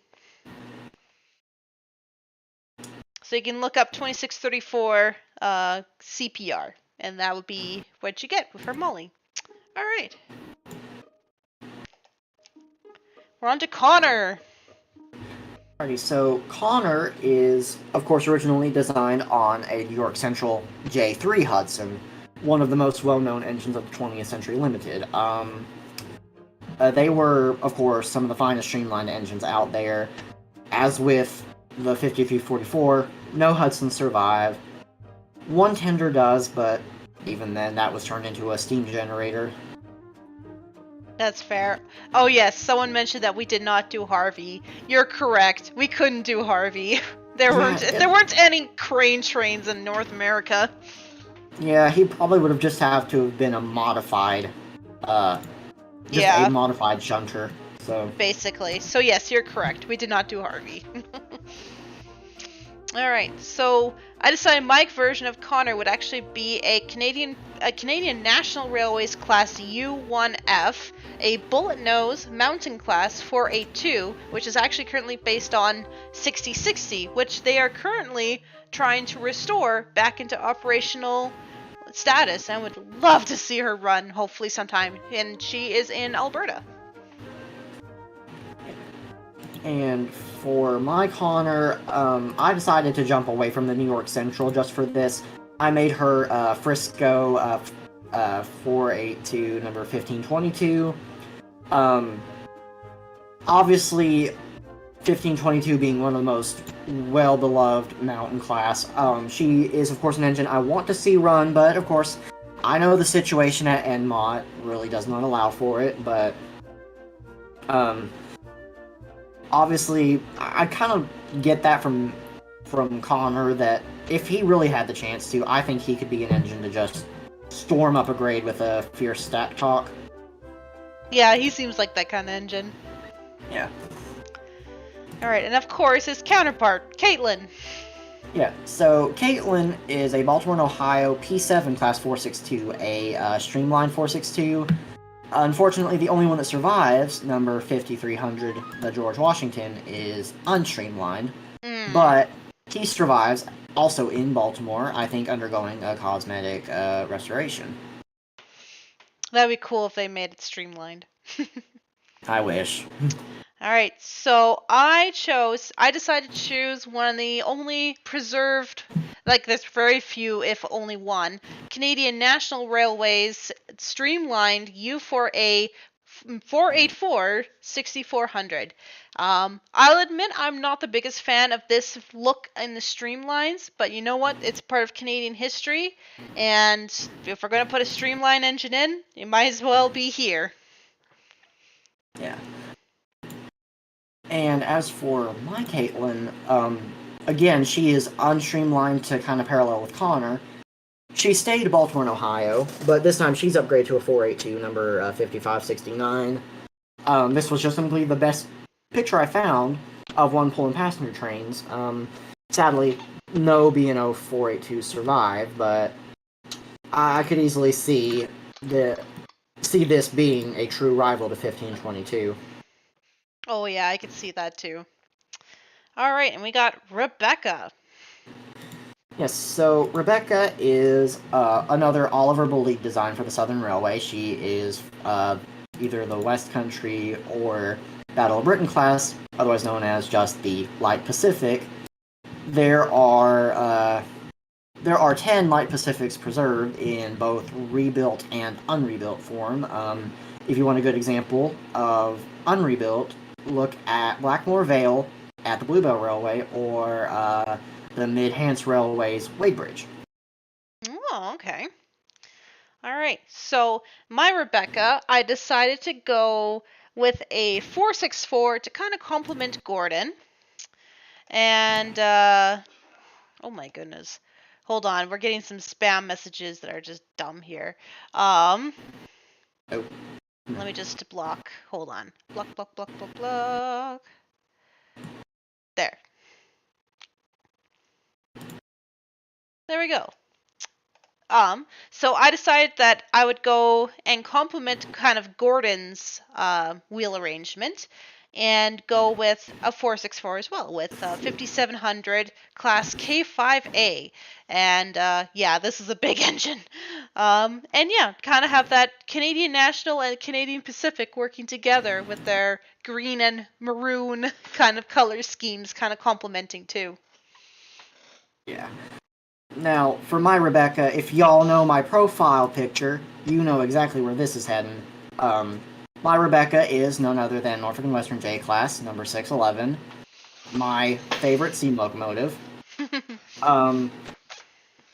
So you can look up 2634 CPR, and that would be what you get with her Molly. All right. We're on to Connor. Alrighty, so Connor is, of course, originally designed on a New York Central J3 Hudson, one of the most well-known engines of the 20th Century Limited. They were, of course, some of the finest streamlined engines out there. As with the 5344, no Hudson survived. One tender does, but even then, that was turned into a steam generator. That's fair. Oh yes, someone mentioned that we did not do Harvey. You're correct. We couldn't do Harvey. There weren't any crane trains in North America. Yeah, he probably would have just have to have been a modified, a modified shunter. So basically, so yes, you're correct. We did not do Harvey. All right, so I decided my version of Connor would actually be a Canadian National Railways Class U1F, a bullet nose mountain class 482, which is actually currently based on 6060, which they are currently trying to restore back into operational status, and would love to see her run, hopefully sometime, and she is in Alberta. And for my Connor, I decided to jump away from the New York Central just for this. I made her Frisco 482, number 1522. Obviously, 1522 being one of the most well-beloved mountain class. She is, of course, an engine I want to see run, but, of course, I know the situation at Enmont really does not allow for it, but obviously, I kind of get that from Connor, that if he really had the chance to, I think he could be an engine to just storm up a grade with a fierce stat talk. Yeah, he seems like that kind of engine. Yeah. Alright, and of course his counterpart, Caitlin. Yeah, so Caitlin is a Baltimore and Ohio P7 Class 462, a streamlined 462. Unfortunately, the only one that survives, number 5300, the George Washington, is unstreamlined. But he survives, also in Baltimore, I think undergoing a cosmetic restoration. That'd be cool if they made it streamlined. I wish. Alright, so I decided to choose one of the only preserved, like there's very few, if only one, Canadian National Railways streamlined U4A 484 6400. I'll admit I'm not the biggest fan of this look in the streamlines, but you know what? It's part of Canadian history, and if we're going to put a streamline engine in, it might as well be here. Yeah. And as for my Caitlin, again, she is unstreamlined to kind of parallel with Connor. She stayed Baltimore and Ohio, but this time she's upgraded to a 482, number 5569. This was just simply the best picture I found of one pulling passenger trains. Sadly, no B&O 482 survived, but I could easily see this being a true rival to 1522. Oh yeah, I could see that too. Alright, and we got Rebecca. Yes, so Rebecca is another Oliver Bulleid design for the Southern Railway. She is either the West Country or Battle of Britain class, otherwise known as just the Light Pacific. There are 10 Light Pacifics preserved in both rebuilt and unrebuilt form. If you want a good example of unrebuilt, look at Blackmore Vale at the Bluebell Railway, or the Mid-Hants Railway's Wade Bridge. Oh, okay. Alright, so my Rebecca, I decided to go with a 464 to kind of complement Gordon. And, oh my goodness. Hold on, we're getting some spam messages that are just dumb here. Oh. Let me just block. Hold on. Block. There. There we go. So I decided that I would go and complement kind of Gordon's wheel arrangement and go with a 464 as well, with 5700 class K5A. And yeah, this is a big engine. And yeah, kind of have that Canadian National and Canadian Pacific working together with their green and maroon kind of color schemes, kind of complementing too. Yeah. Now, for my Rebecca, if y'all know my profile picture, you know exactly where this is heading. My Rebecca is none other than Norfolk and Western J-Class, number 611. My favorite steam locomotive.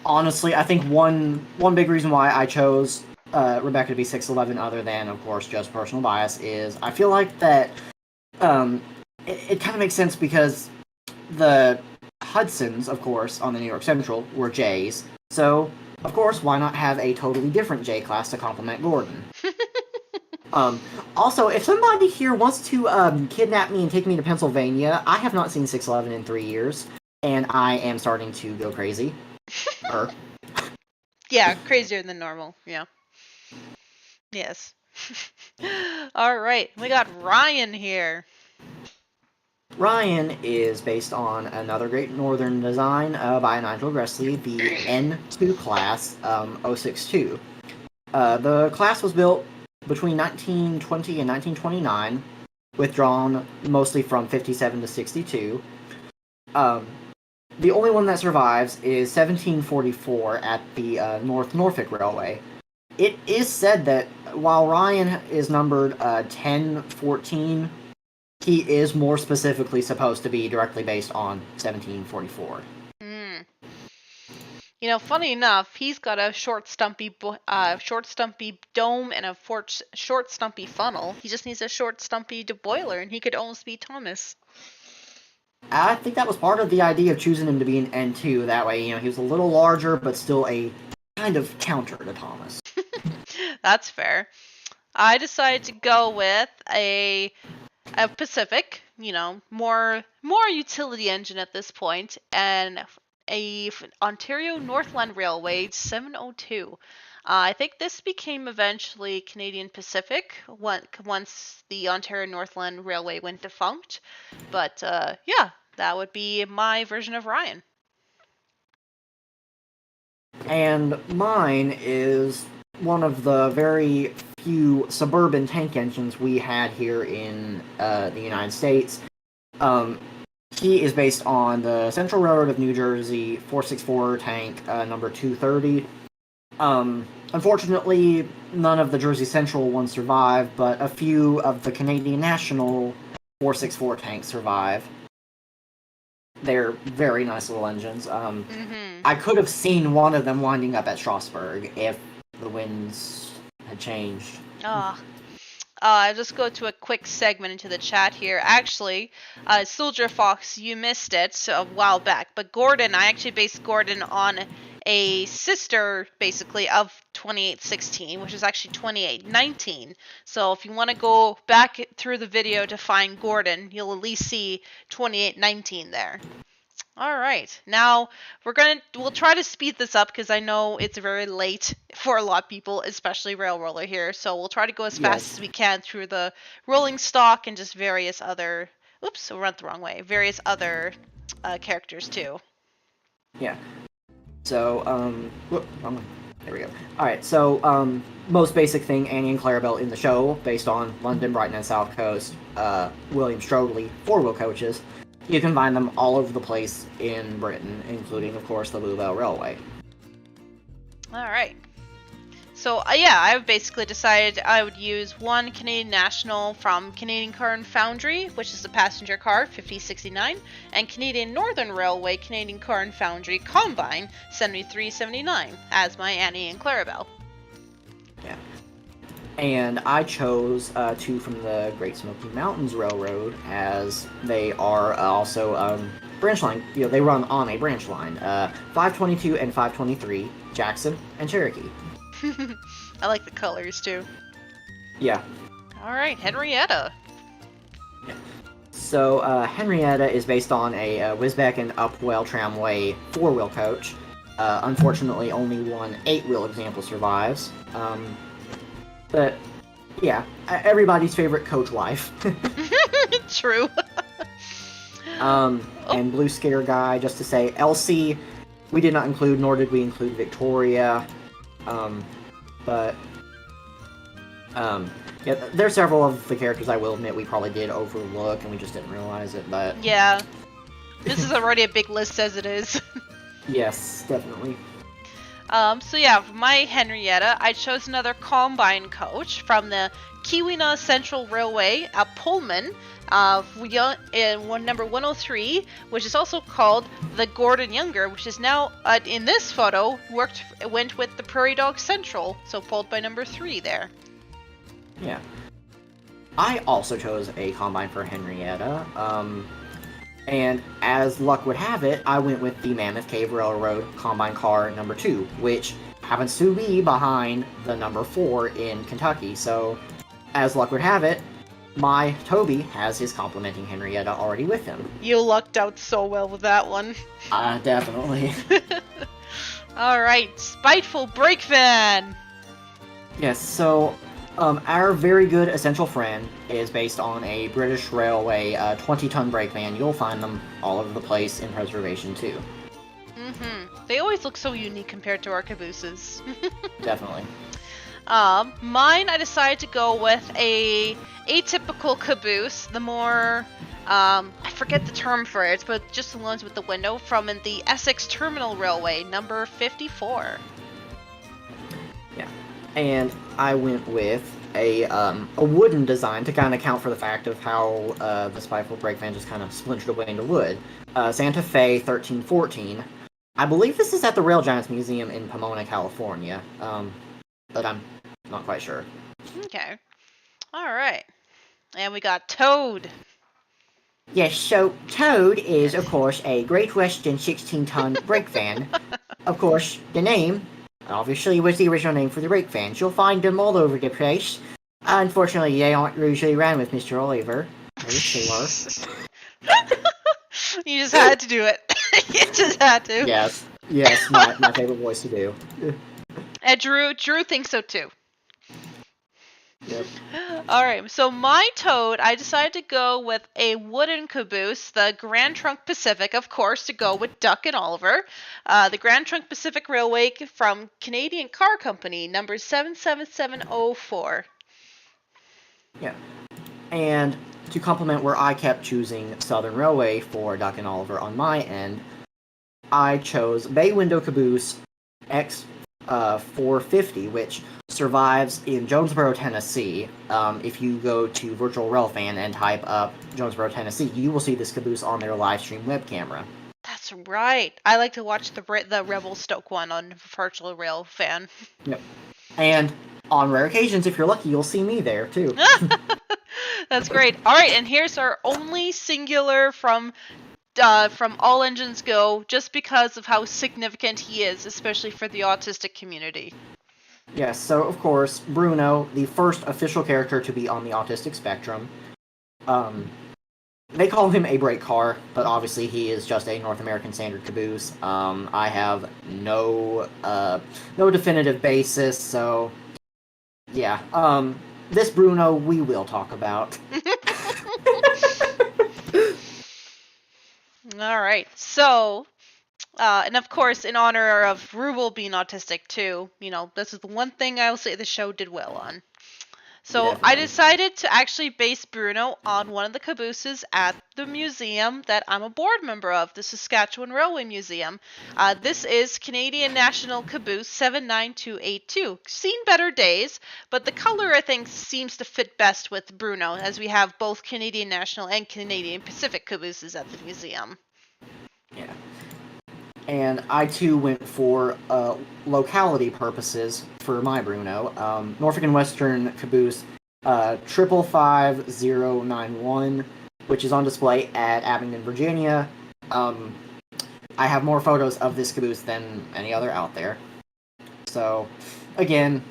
Honestly, I think one big reason why I chose Rebecca to be 611, other than, of course, just personal bias, is I feel like that it kind of makes sense because the Hudsons, of course, on the New York Central were J's. So, of course, why not have a totally different J class to complement Gordon? Also, if somebody here wants to kidnap me and take me to Pennsylvania, I have not seen 611 in 3 years, and I am starting to go crazy. Yeah, crazier than normal. Yeah. Yes. All right, we got Ryan here. Ryan is based on another Great Northern design by Nigel Gressley, the N2 class 062. The class was built between 1920 and 1929, withdrawn mostly from 57 to 62. The only one that survives is 1744 at the North Norfolk Railway. It is said that while Ryan is numbered 1014, he is more specifically supposed to be directly based on 1744. Hmm. You know, funny enough, he's got a short, stumpy dome and a short, stumpy funnel. He just needs a short, stumpy boiler, and he could almost be Thomas. I think that was part of the idea of choosing him to be an N2. That way, he was a little larger, but still a kind of counter to Thomas. That's fair. I decided to go with a Pacific, more utility engine at this point, and a Ontario Northland Railway 702. I think this became eventually Canadian Pacific once the Ontario Northland Railway went defunct. But yeah, that would be my version of Ryan. And mine is one of the very few suburban tank engines we had here in the United States. He is based on the Central Railroad of New Jersey 464 tank number 230. Unfortunately, none of the Jersey Central ones survive, but a few of the Canadian National 464 tanks survive. They're very nice little engines. I could have seen one of them winding up at Strasbourg if the winds had changed. I'll just go to a quick segment into the chat here. Actually, Soldier Fox, you missed it a while back, but Gordon, I actually based Gordon on a sister, basically, of 2816, which is actually 2819. So if you want to go back through the video to find Gordon, you'll at least see 2819 there. All right, now we'll try to speed this up because I know it's very late for a lot of people, especially Railroller here. So we'll try to go as fast as we can through the rolling stock and just various other. Oops, we went the wrong way. Various other characters too. Yeah. So wrong way. There we go. All right. So most basic thing, Annie and Clarabelle in the show, based on London, Brighton, and South Coast. William Strodley, 4-wheel coaches. You can find them all over the place in Britain, including, of course, the Blue Bell Railway. Alright. So, yeah, I've basically decided I would use one Canadian National from Canadian Car and Foundry, which is the passenger car, 5069, and Canadian Northern Railway Canadian Car and Foundry Combine, 7379, as my Annie and Clarabelle. Yeah. And I chose two from the Great Smoky Mountains Railroad, as they are also branch line. They run on a branch line. 522 and 523, Jackson and Cherokee. I like the colors too. Yeah. All right, Henrietta. Yeah. So Henrietta is based on a Wisbeck and Upwell Tramway 4-wheel coach. Unfortunately, only one 8-wheel example survives. But, yeah, everybody's favorite coach wife. True. And Blue Scare Guy, just to say, Elsie, we did not include, nor did we include Victoria. Yeah, there's several of the characters I will admit we probably did overlook, and we just didn't realize it, but... Yeah. This is already a big list as it is. Yes, definitely. So yeah, for my Henrietta, I chose another Combine coach from the Keweenaw Central Railway at Pullman, in number 103, which is also called the Gordon Younger, which is now, in this photo, went with the Prairie Dog Central, so pulled by number 3 there. Yeah. I also chose a Combine for Henrietta, and as luck would have it, I went with the Mammoth Cave Railroad Combine car number 2, which happens to be behind the number 4 in Kentucky. So, as luck would have it, my Toby has his complimenting Henrietta already with him. You lucked out so well with that one. Definitely. Alright, Spiteful Brakeman! Yes, so our very good essential friend is based on a British Railway 20-ton brakeman. You'll find them all over the place in Preservation too. They always look so unique compared to our cabooses. Definitely. Mine, I decided to go with a atypical caboose, the more, I forget the term for it, but just the ones with the window from the Essex Terminal Railway, number 54. Yeah. And I went with a wooden design to kind of account for the fact of how the Spiteful brake van just kind of splintered away into wood. Santa Fe 1314. I believe this is at the Rail Giants Museum in Pomona, California, but I'm not quite sure. Okay. All right. And we got Toad. Yes, so Toad is, of course, a Great Western 16-ton brake van. Of course, the name, obviously, was the original name for the brake vans. You'll find them all over the place. Unfortunately, they aren't usually run with Mr. Oliver. You just had to do it. You just had to. Yes, my favorite voice to do. And Drew thinks so too. Yep. Alright, so my Toad, I decided to go with a wooden caboose, the Grand Trunk Pacific, of course, to go with Duck and Oliver. The Grand Trunk Pacific Railway from Canadian Car Company, number 77704. Yeah. And to complement where I kept choosing Southern Railway for Duck and Oliver on my end, I chose Bay Window Caboose X 450, which survives in Jonesboro, Tennessee. If you go to Virtual Railfan and type up Jonesboro, Tennessee, you will see this caboose on their live stream web camera. That's right. I like to watch the Rebel Stoke one on Virtual Railfan. Yep. And on rare occasions, if you're lucky, you'll see me there too. That's great. All right, and here's our only singular from All Engines Go, just because of how significant he is, especially for the autistic community. Yes, so of course, Bruno, the first official character to be on the autistic spectrum. They call him a brake car, but obviously he is just a North American standard caboose. I have no definitive basis, so yeah. This Bruno we will talk about. All right, so. And of course, in honor of Ruble being autistic too, this is the one thing I will say the show did well on. So Definitely. I decided to actually base Bruno on one of the cabooses at the museum that I'm a board member of, the Saskatchewan Railway Museum. This is Canadian National Caboose 79282. Seen better days, but the color I think seems to fit best with Bruno, as we have both Canadian National and Canadian Pacific cabooses at the museum. Yeah. And I too went for locality purposes for my Bruno. Norfolk and Western Caboose 555091, which is on display at Abingdon, Virginia. I have more photos of this caboose than any other out there. So, again,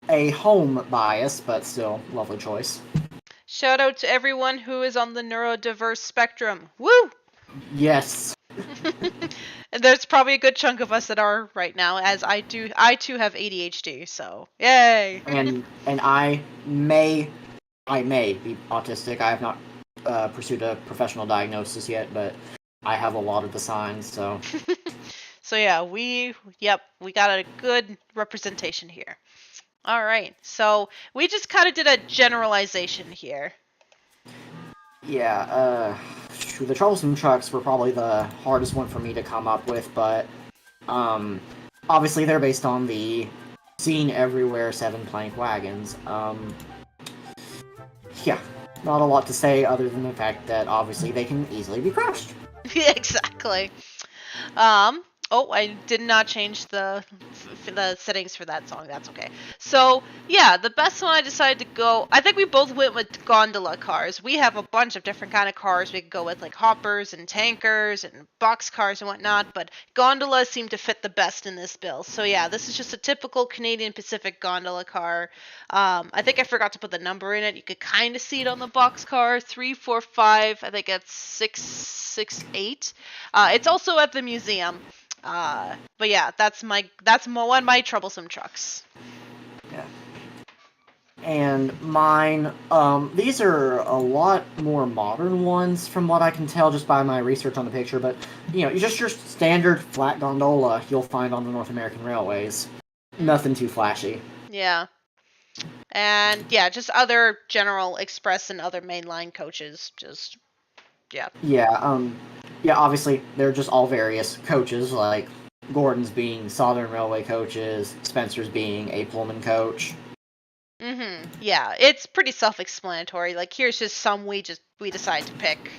a home bias, but still lovely choice. Shout out to everyone who is on the neurodiverse spectrum. Woo! Yes. There's probably a good chunk of us that are right now, as I too have ADHD, so yay! And I may be autistic. I have not pursued a professional diagnosis yet, but I have a lot of the signs, so. So yeah, we got a good representation here. All right, so we just kind of did a generalization here. Yeah, the troublesome trucks were probably the hardest one for me to come up with, but obviously they're based on the seen everywhere 7-plank wagons. Yeah, not a lot to say other than the fact that obviously they can easily be crushed. Exactly. Oh, I did not change the settings for that song. That's okay. So, yeah, the best one I decided to go... I think we both went with gondola cars. We have a bunch of different kind of cars we could go with, like hoppers and tankers and box cars and whatnot, but gondolas seem to fit the best in this bill. So, yeah, this is just a typical Canadian Pacific gondola car. I think I forgot to put the number in it. You could kind of see it on the box car. 345, I think it's 668. It's also at the museum. But yeah, that's one of my troublesome trucks. Yeah. And mine, these are a lot more modern ones from what I can tell just by my research on the picture, but, just your standard flat gondola you'll find on the North American railways. Nothing too flashy. Yeah. And, yeah, just other General Express and other mainline coaches, yeah. Yeah, obviously, they're just all various coaches, like Gordon's being Southern Railway coaches, Spencer's being a Pullman coach. Yeah, it's pretty self-explanatory. Like, here's just some we decide to pick.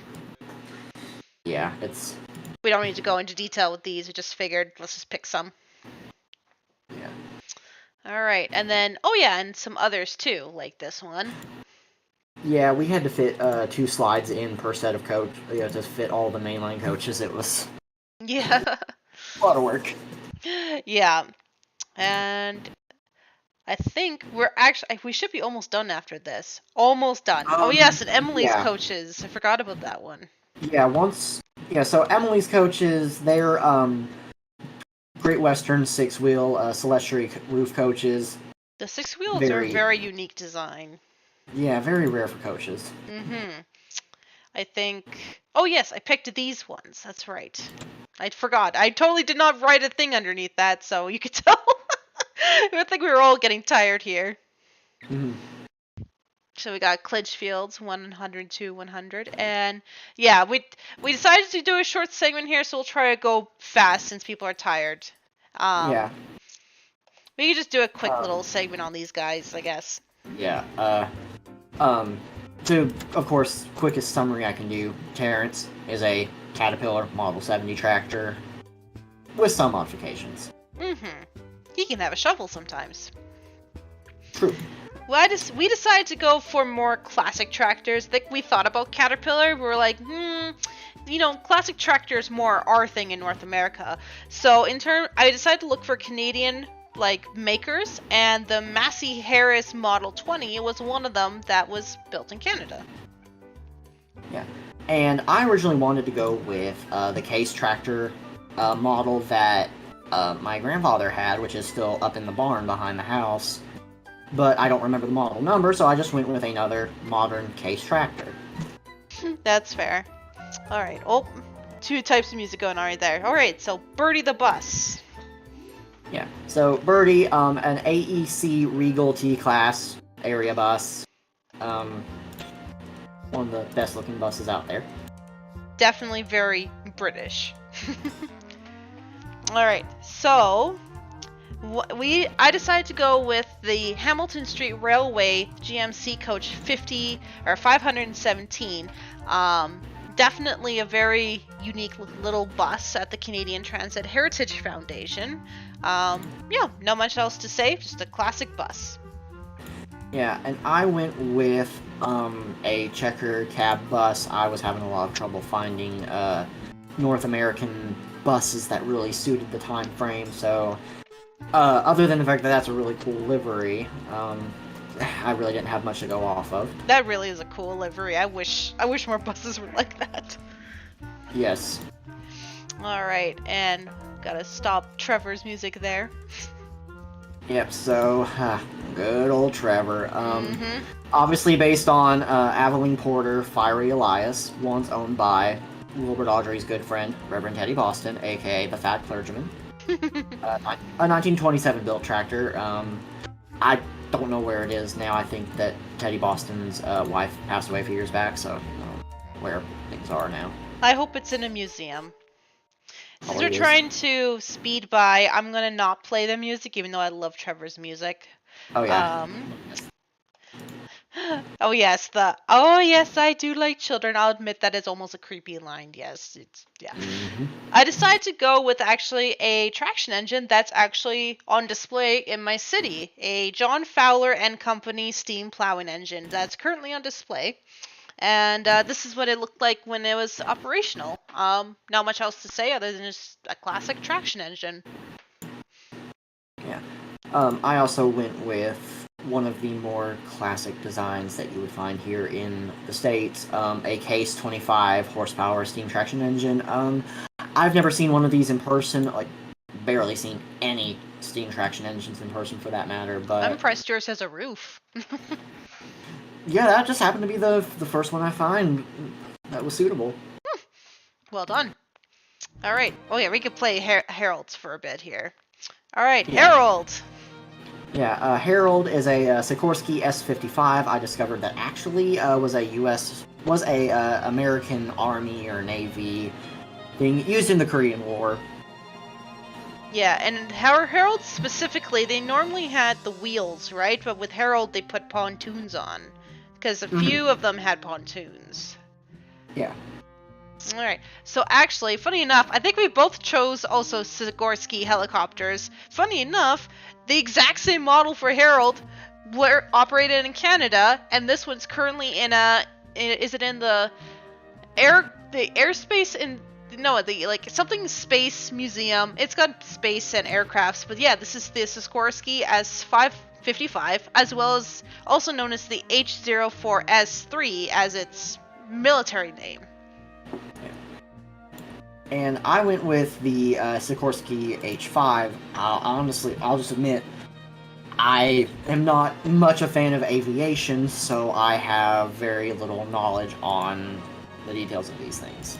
Yeah, it's... We don't need to go into detail with these. We just figured, let's just pick some. Yeah. All right, and then, oh yeah, and some others too, like this one. Yeah, we had to fit 2 slides in per set of coach. You know, to fit all the mainline coaches. It was Yeah. a lot of work. Yeah, and I think we should be almost done after this. Almost done. Oh yes, and Emily's Yeah. coaches. I forgot about that one. Yeah, so Emily's coaches, they're Great Western 6-wheel Celestial roof coaches. The 6 wheels are a very unique design. Yeah, very rare for coaches. I think... Oh yes, I picked these ones. That's right. I forgot. I totally did not write a thing underneath that, so you could tell. I think we were all getting tired here. So we got Clinchfield's 100 to 100, and yeah, we decided to do a short segment here, so we'll try to go fast since people are tired. Yeah. We could just do a quick little segment on these guys, I guess. Yeah. To, of course, quickest summary I can do, Terrence is a Caterpillar Model 70 tractor with some modifications. He can have a shovel sometimes. True. Well, we decided to go for more classic tractors. Like, we thought about Caterpillar. We were like, classic tractors more our thing in North America. So I decided to look for Canadian makers, and the Massey Harris Model 20 was one of them that was built in Canada. Yeah, and I originally wanted to go with the Case tractor model that my grandfather had, which is still up in the barn behind the house. But I don't remember the model number, so I just went with another modern Case tractor. That's fair. Alright, 2 types of music going on right there. Alright, so Birdie the Bus. Yeah, so Birdie, an AEC Regal T-Class area bus. One of the best looking buses out there. Definitely very British. Alright, so... I decided to go with the Hamilton Street Railway GMC Coach 517. Definitely a very unique little bus at the Canadian Transit Heritage Foundation. Yeah, not much else to say, just a classic bus. Yeah, and I went with a checker cab bus. I was having a lot of trouble finding North American buses that really suited the time frame, so... other than the fact that that's a really cool livery, I really didn't have much to go off of. That really is a cool livery. I wish more buses were like that. Yes. Alright, and gotta stop Trevor's music there. Yep, so, good old Trevor. Obviously based on Aveline Porter, Fiery Elias, once owned by Wilbert Audrey's good friend, Reverend Teddy Boston, aka the Fat Clergyman. A 1927 built tractor. I don't know where it is now. I think that Teddy Boston's wife passed away a few years back, so I don't know where things are now. I hope it's in a museum. Since we're trying to speed by, I'm gonna not play the music, even though I love Trevor's music. Oh yeah. Oh yes, oh yes, I do like children. I'll admit that is almost a creepy line. Yes, yeah. I decided to go with actually a traction engine that's actually on display in my city. A John Fowler and Company steam plowing engine that's currently on display. And this is what it looked like when it was operational. Not much else to say other than just a classic traction engine. Yeah. I also went with one of the more classic designs that you would find here in the States, a Case 25 horsepower steam traction engine. I've never seen one of these in person, barely seen any steam traction engines in person for that matter, but... I'm impressed yours has a roof. Yeah, that just happened to be the first one I find that was suitable. Well done. Alright, oh yeah, we could play Harold's for a bit here. Alright, yeah. Harold! Yeah, Harold is a Sikorsky S-55. I discovered that actually was a American Army or Navy thing used in the Korean War. Yeah, and Harold specifically, they normally had the wheels, right? But with Harold, they put pontoons on. Because a few of them had pontoons. Yeah. Alright, so actually, funny enough, I think we both chose also Sikorsky helicopters. Funny enough, the exact same model for Harold were operated in Canada, and this one's currently is it in the airspace in no the like something space museum. It's got space and aircrafts, but yeah, this is the Sikorsky S555, as well as also known as the H04S3 as its military name. And I went with the Sikorsky H5. Honestly, I'll just admit, I am not much a fan of aviation, so I have very little knowledge on the details of these things.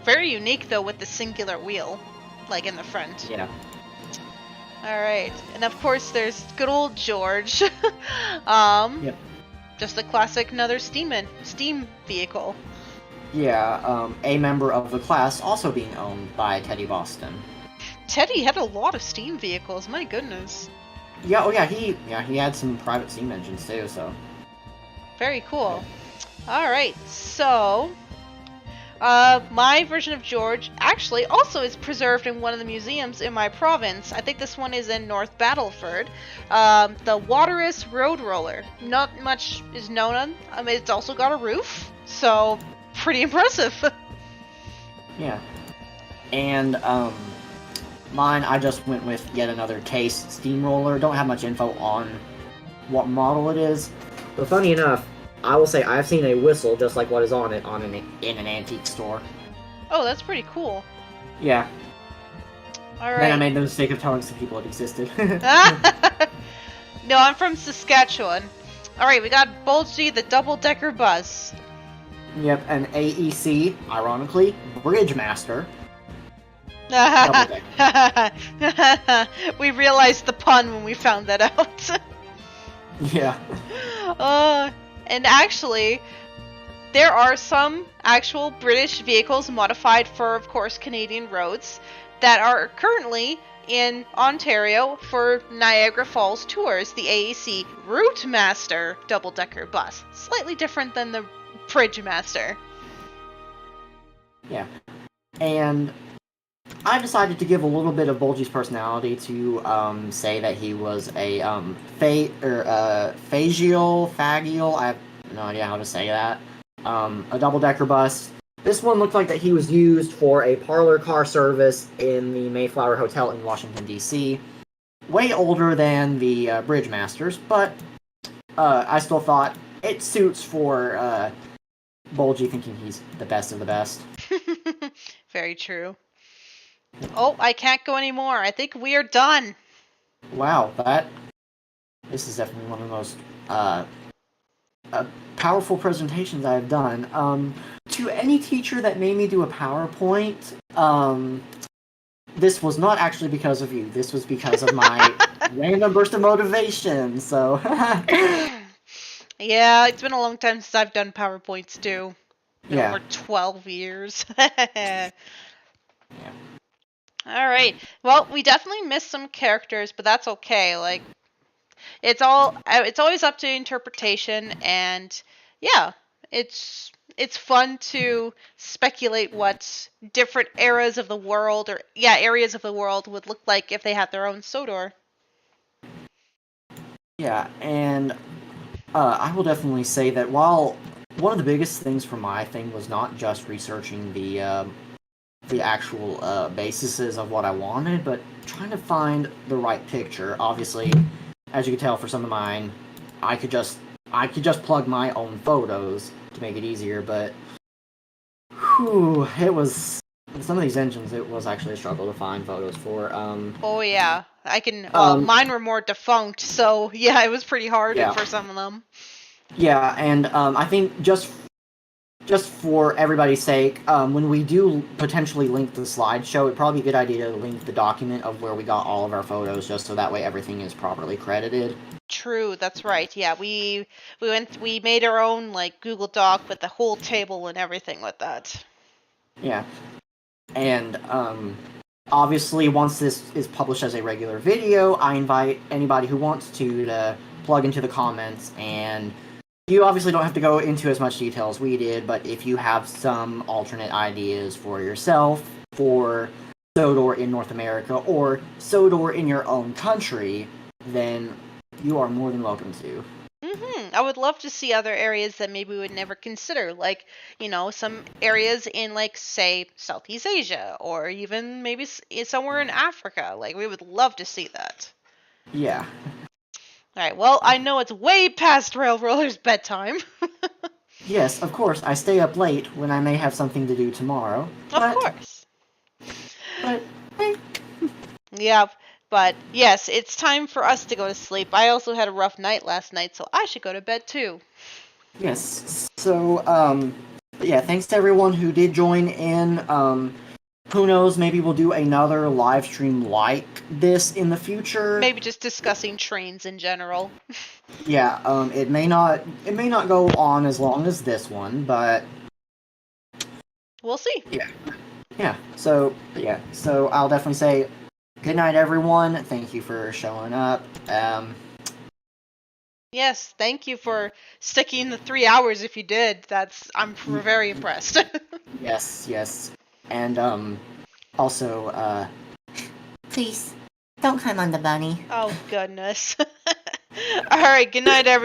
Very unique though, with the singular wheel, like in the front. Yeah. Alright, and of course there's good old George. Yep. Just a classic, another steam vehicle. Yeah, a member of the class also being owned by Teddy Boston. Teddy had a lot of steam vehicles, my goodness. Yeah, oh yeah, he had some private steam engines too, so. Very cool. Alright, so my version of George actually also is preserved in one of the museums in my province. I think this one is in North Battleford. The Waterous Road Roller. Not much is known on. I mean, it's also got a roof, so pretty impressive. Yeah. And mine, I just went with yet another Taste steamroller. Don't have much info on what model it is, but funny enough, I will say I've seen a whistle just like what is on it in an antique store. Oh, that's pretty cool. Yeah. All right. Then I made the mistake of telling some people it existed. No, I'm from Saskatchewan. All right, we got Bulgy the double-decker bus. Yep, an AEC, ironically, Bridgemaster. We realized the pun when we found that out. Yeah. And actually, there are some actual British vehicles modified for, of course, Canadian roads that are currently in Ontario for Niagara Falls tours. The AEC Routemaster double-decker bus. Slightly different than the Bridgemaster. Yeah. And I decided to give a little bit of Bulgy's personality to say that he was a fagial, I have no idea how to say that. A double-decker bus. This one looked like that he was used for a parlor car service in the Mayflower Hotel in Washington, D.C. Way older than the Bridgemasters, but I still thought it suits for Bulgy thinking he's the best of the best. Very true. Oh, I can't go anymore. I think we are done. Wow, this is definitely one of the most powerful presentations I've done. To any teacher that made me do a PowerPoint, this was not actually because of you. This was because of my random burst of motivation, so... Yeah, it's been a long time since I've done PowerPoints, too. Yeah. Over 12 years. Yeah. Alright, well, we definitely missed some characters, but that's okay. Like, it's always up to interpretation, and yeah, it's fun to speculate what different areas of the world would look like if they had their own Sodor. Yeah, and I will definitely say that while one of the biggest things for my thing was not just researching the actual bases of what I wanted, but trying to find the right picture. Obviously, as you can tell for some of mine, I could just plug my own photos to make it easier, but it was some of these engines. It was actually a struggle to find photos for. Oh yeah, I can. Well, mine were more defunct, so yeah, it was pretty hard for some of them. Yeah, and I think just for everybody's sake, when we do potentially link the slideshow, it'd probably be a good idea to link the document of where we got all of our photos, just so that way everything is properly credited. True, that's right. Yeah, we made our own like Google Doc with the whole table and everything with that. Yeah, and Obviously, once this is published as a regular video, I invite anybody who wants to plug into the comments, and you obviously don't have to go into as much detail as we did, but if you have some alternate ideas for yourself for Sodor in North America or Sodor in your own country, then you are more than welcome to. I would love to see other areas that maybe we would never consider, like, some areas in, like, say, Southeast Asia, or even maybe somewhere in Africa. Like, we would love to see that. Yeah. All right, well, I know it's way past Railroller's bedtime. Yes, of course, I stay up late when I may have something to do tomorrow. Of course. But, hey. Yeah, but yes, it's time for us to go to sleep. I also had a rough night last night, so I should go to bed too. Yes, so, yeah, thanks to everyone who did join in. Who knows, maybe we'll do another live stream like this in the future. Maybe just discussing trains in general. Yeah, it may not go on as long as this one, but we'll see. Yeah. So I'll definitely say good night, everyone. Thank you for showing up. Yes, thank you for sticking the 3 hours if you did. I'm very impressed. Yes. And also please don't climb on the bunny. Oh goodness. All right, good night everyone.